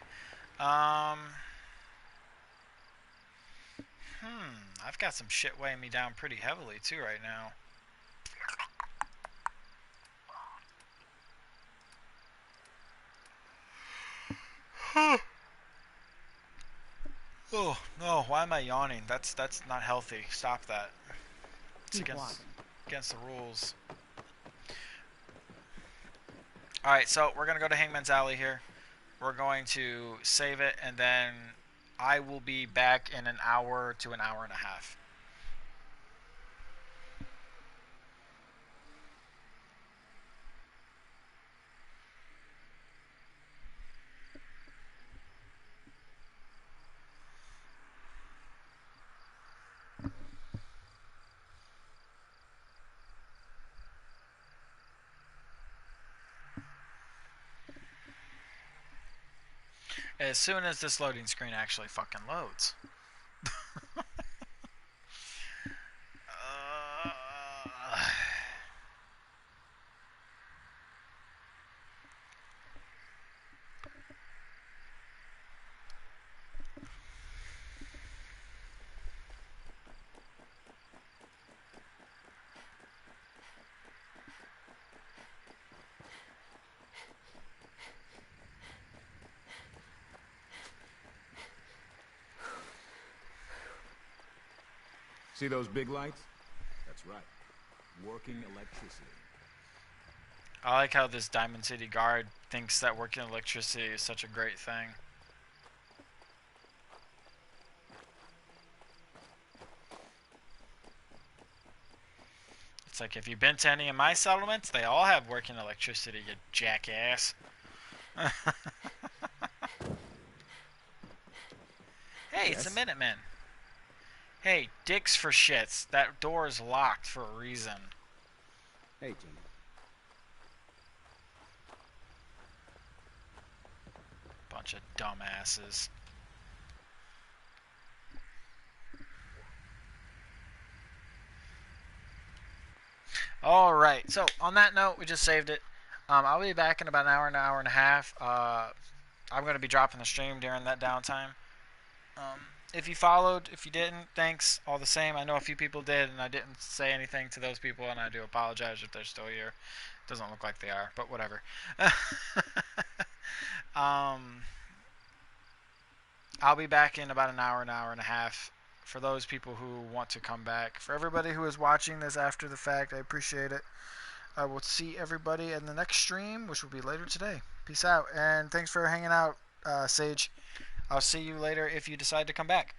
I've got some shit weighing me down pretty heavily too right now. Oh no! Why am I yawning? That's not healthy. Stop that. It's against the rules. All right, so we're gonna go to Hangman's Alley here. We're going to save it, and then I will be back in an hour to an hour and a half. As soon as this loading screen actually fucking loads. See those big lights? That's right. Working electricity. I like how this Diamond City guard thinks that working electricity is such a great thing. It's like, if you've been to any of my settlements, they all have working electricity, you jackass. Hey, Yes? it's a Minuteman. Hey, dicks for shits. That door is locked for a reason. Hey, Jimmy. Bunch of dumbasses. Alright, so on that note, we just saved it. I'll be back in about an hour and a half. I'm going to be dropping the stream during that downtime. If you followed, if you didn't, thanks all the same. I know a few people did, and I didn't say anything to those people, and I do apologize if they're still here. Doesn't look like they are, but whatever. I'll be back in about an hour and a half. For those people who want to come back. For everybody who is watching this after the fact, I appreciate it. I will see everybody in the next stream, which will be later today. Peace out, and thanks for hanging out, Sage. I'll see you later if you decide to come back.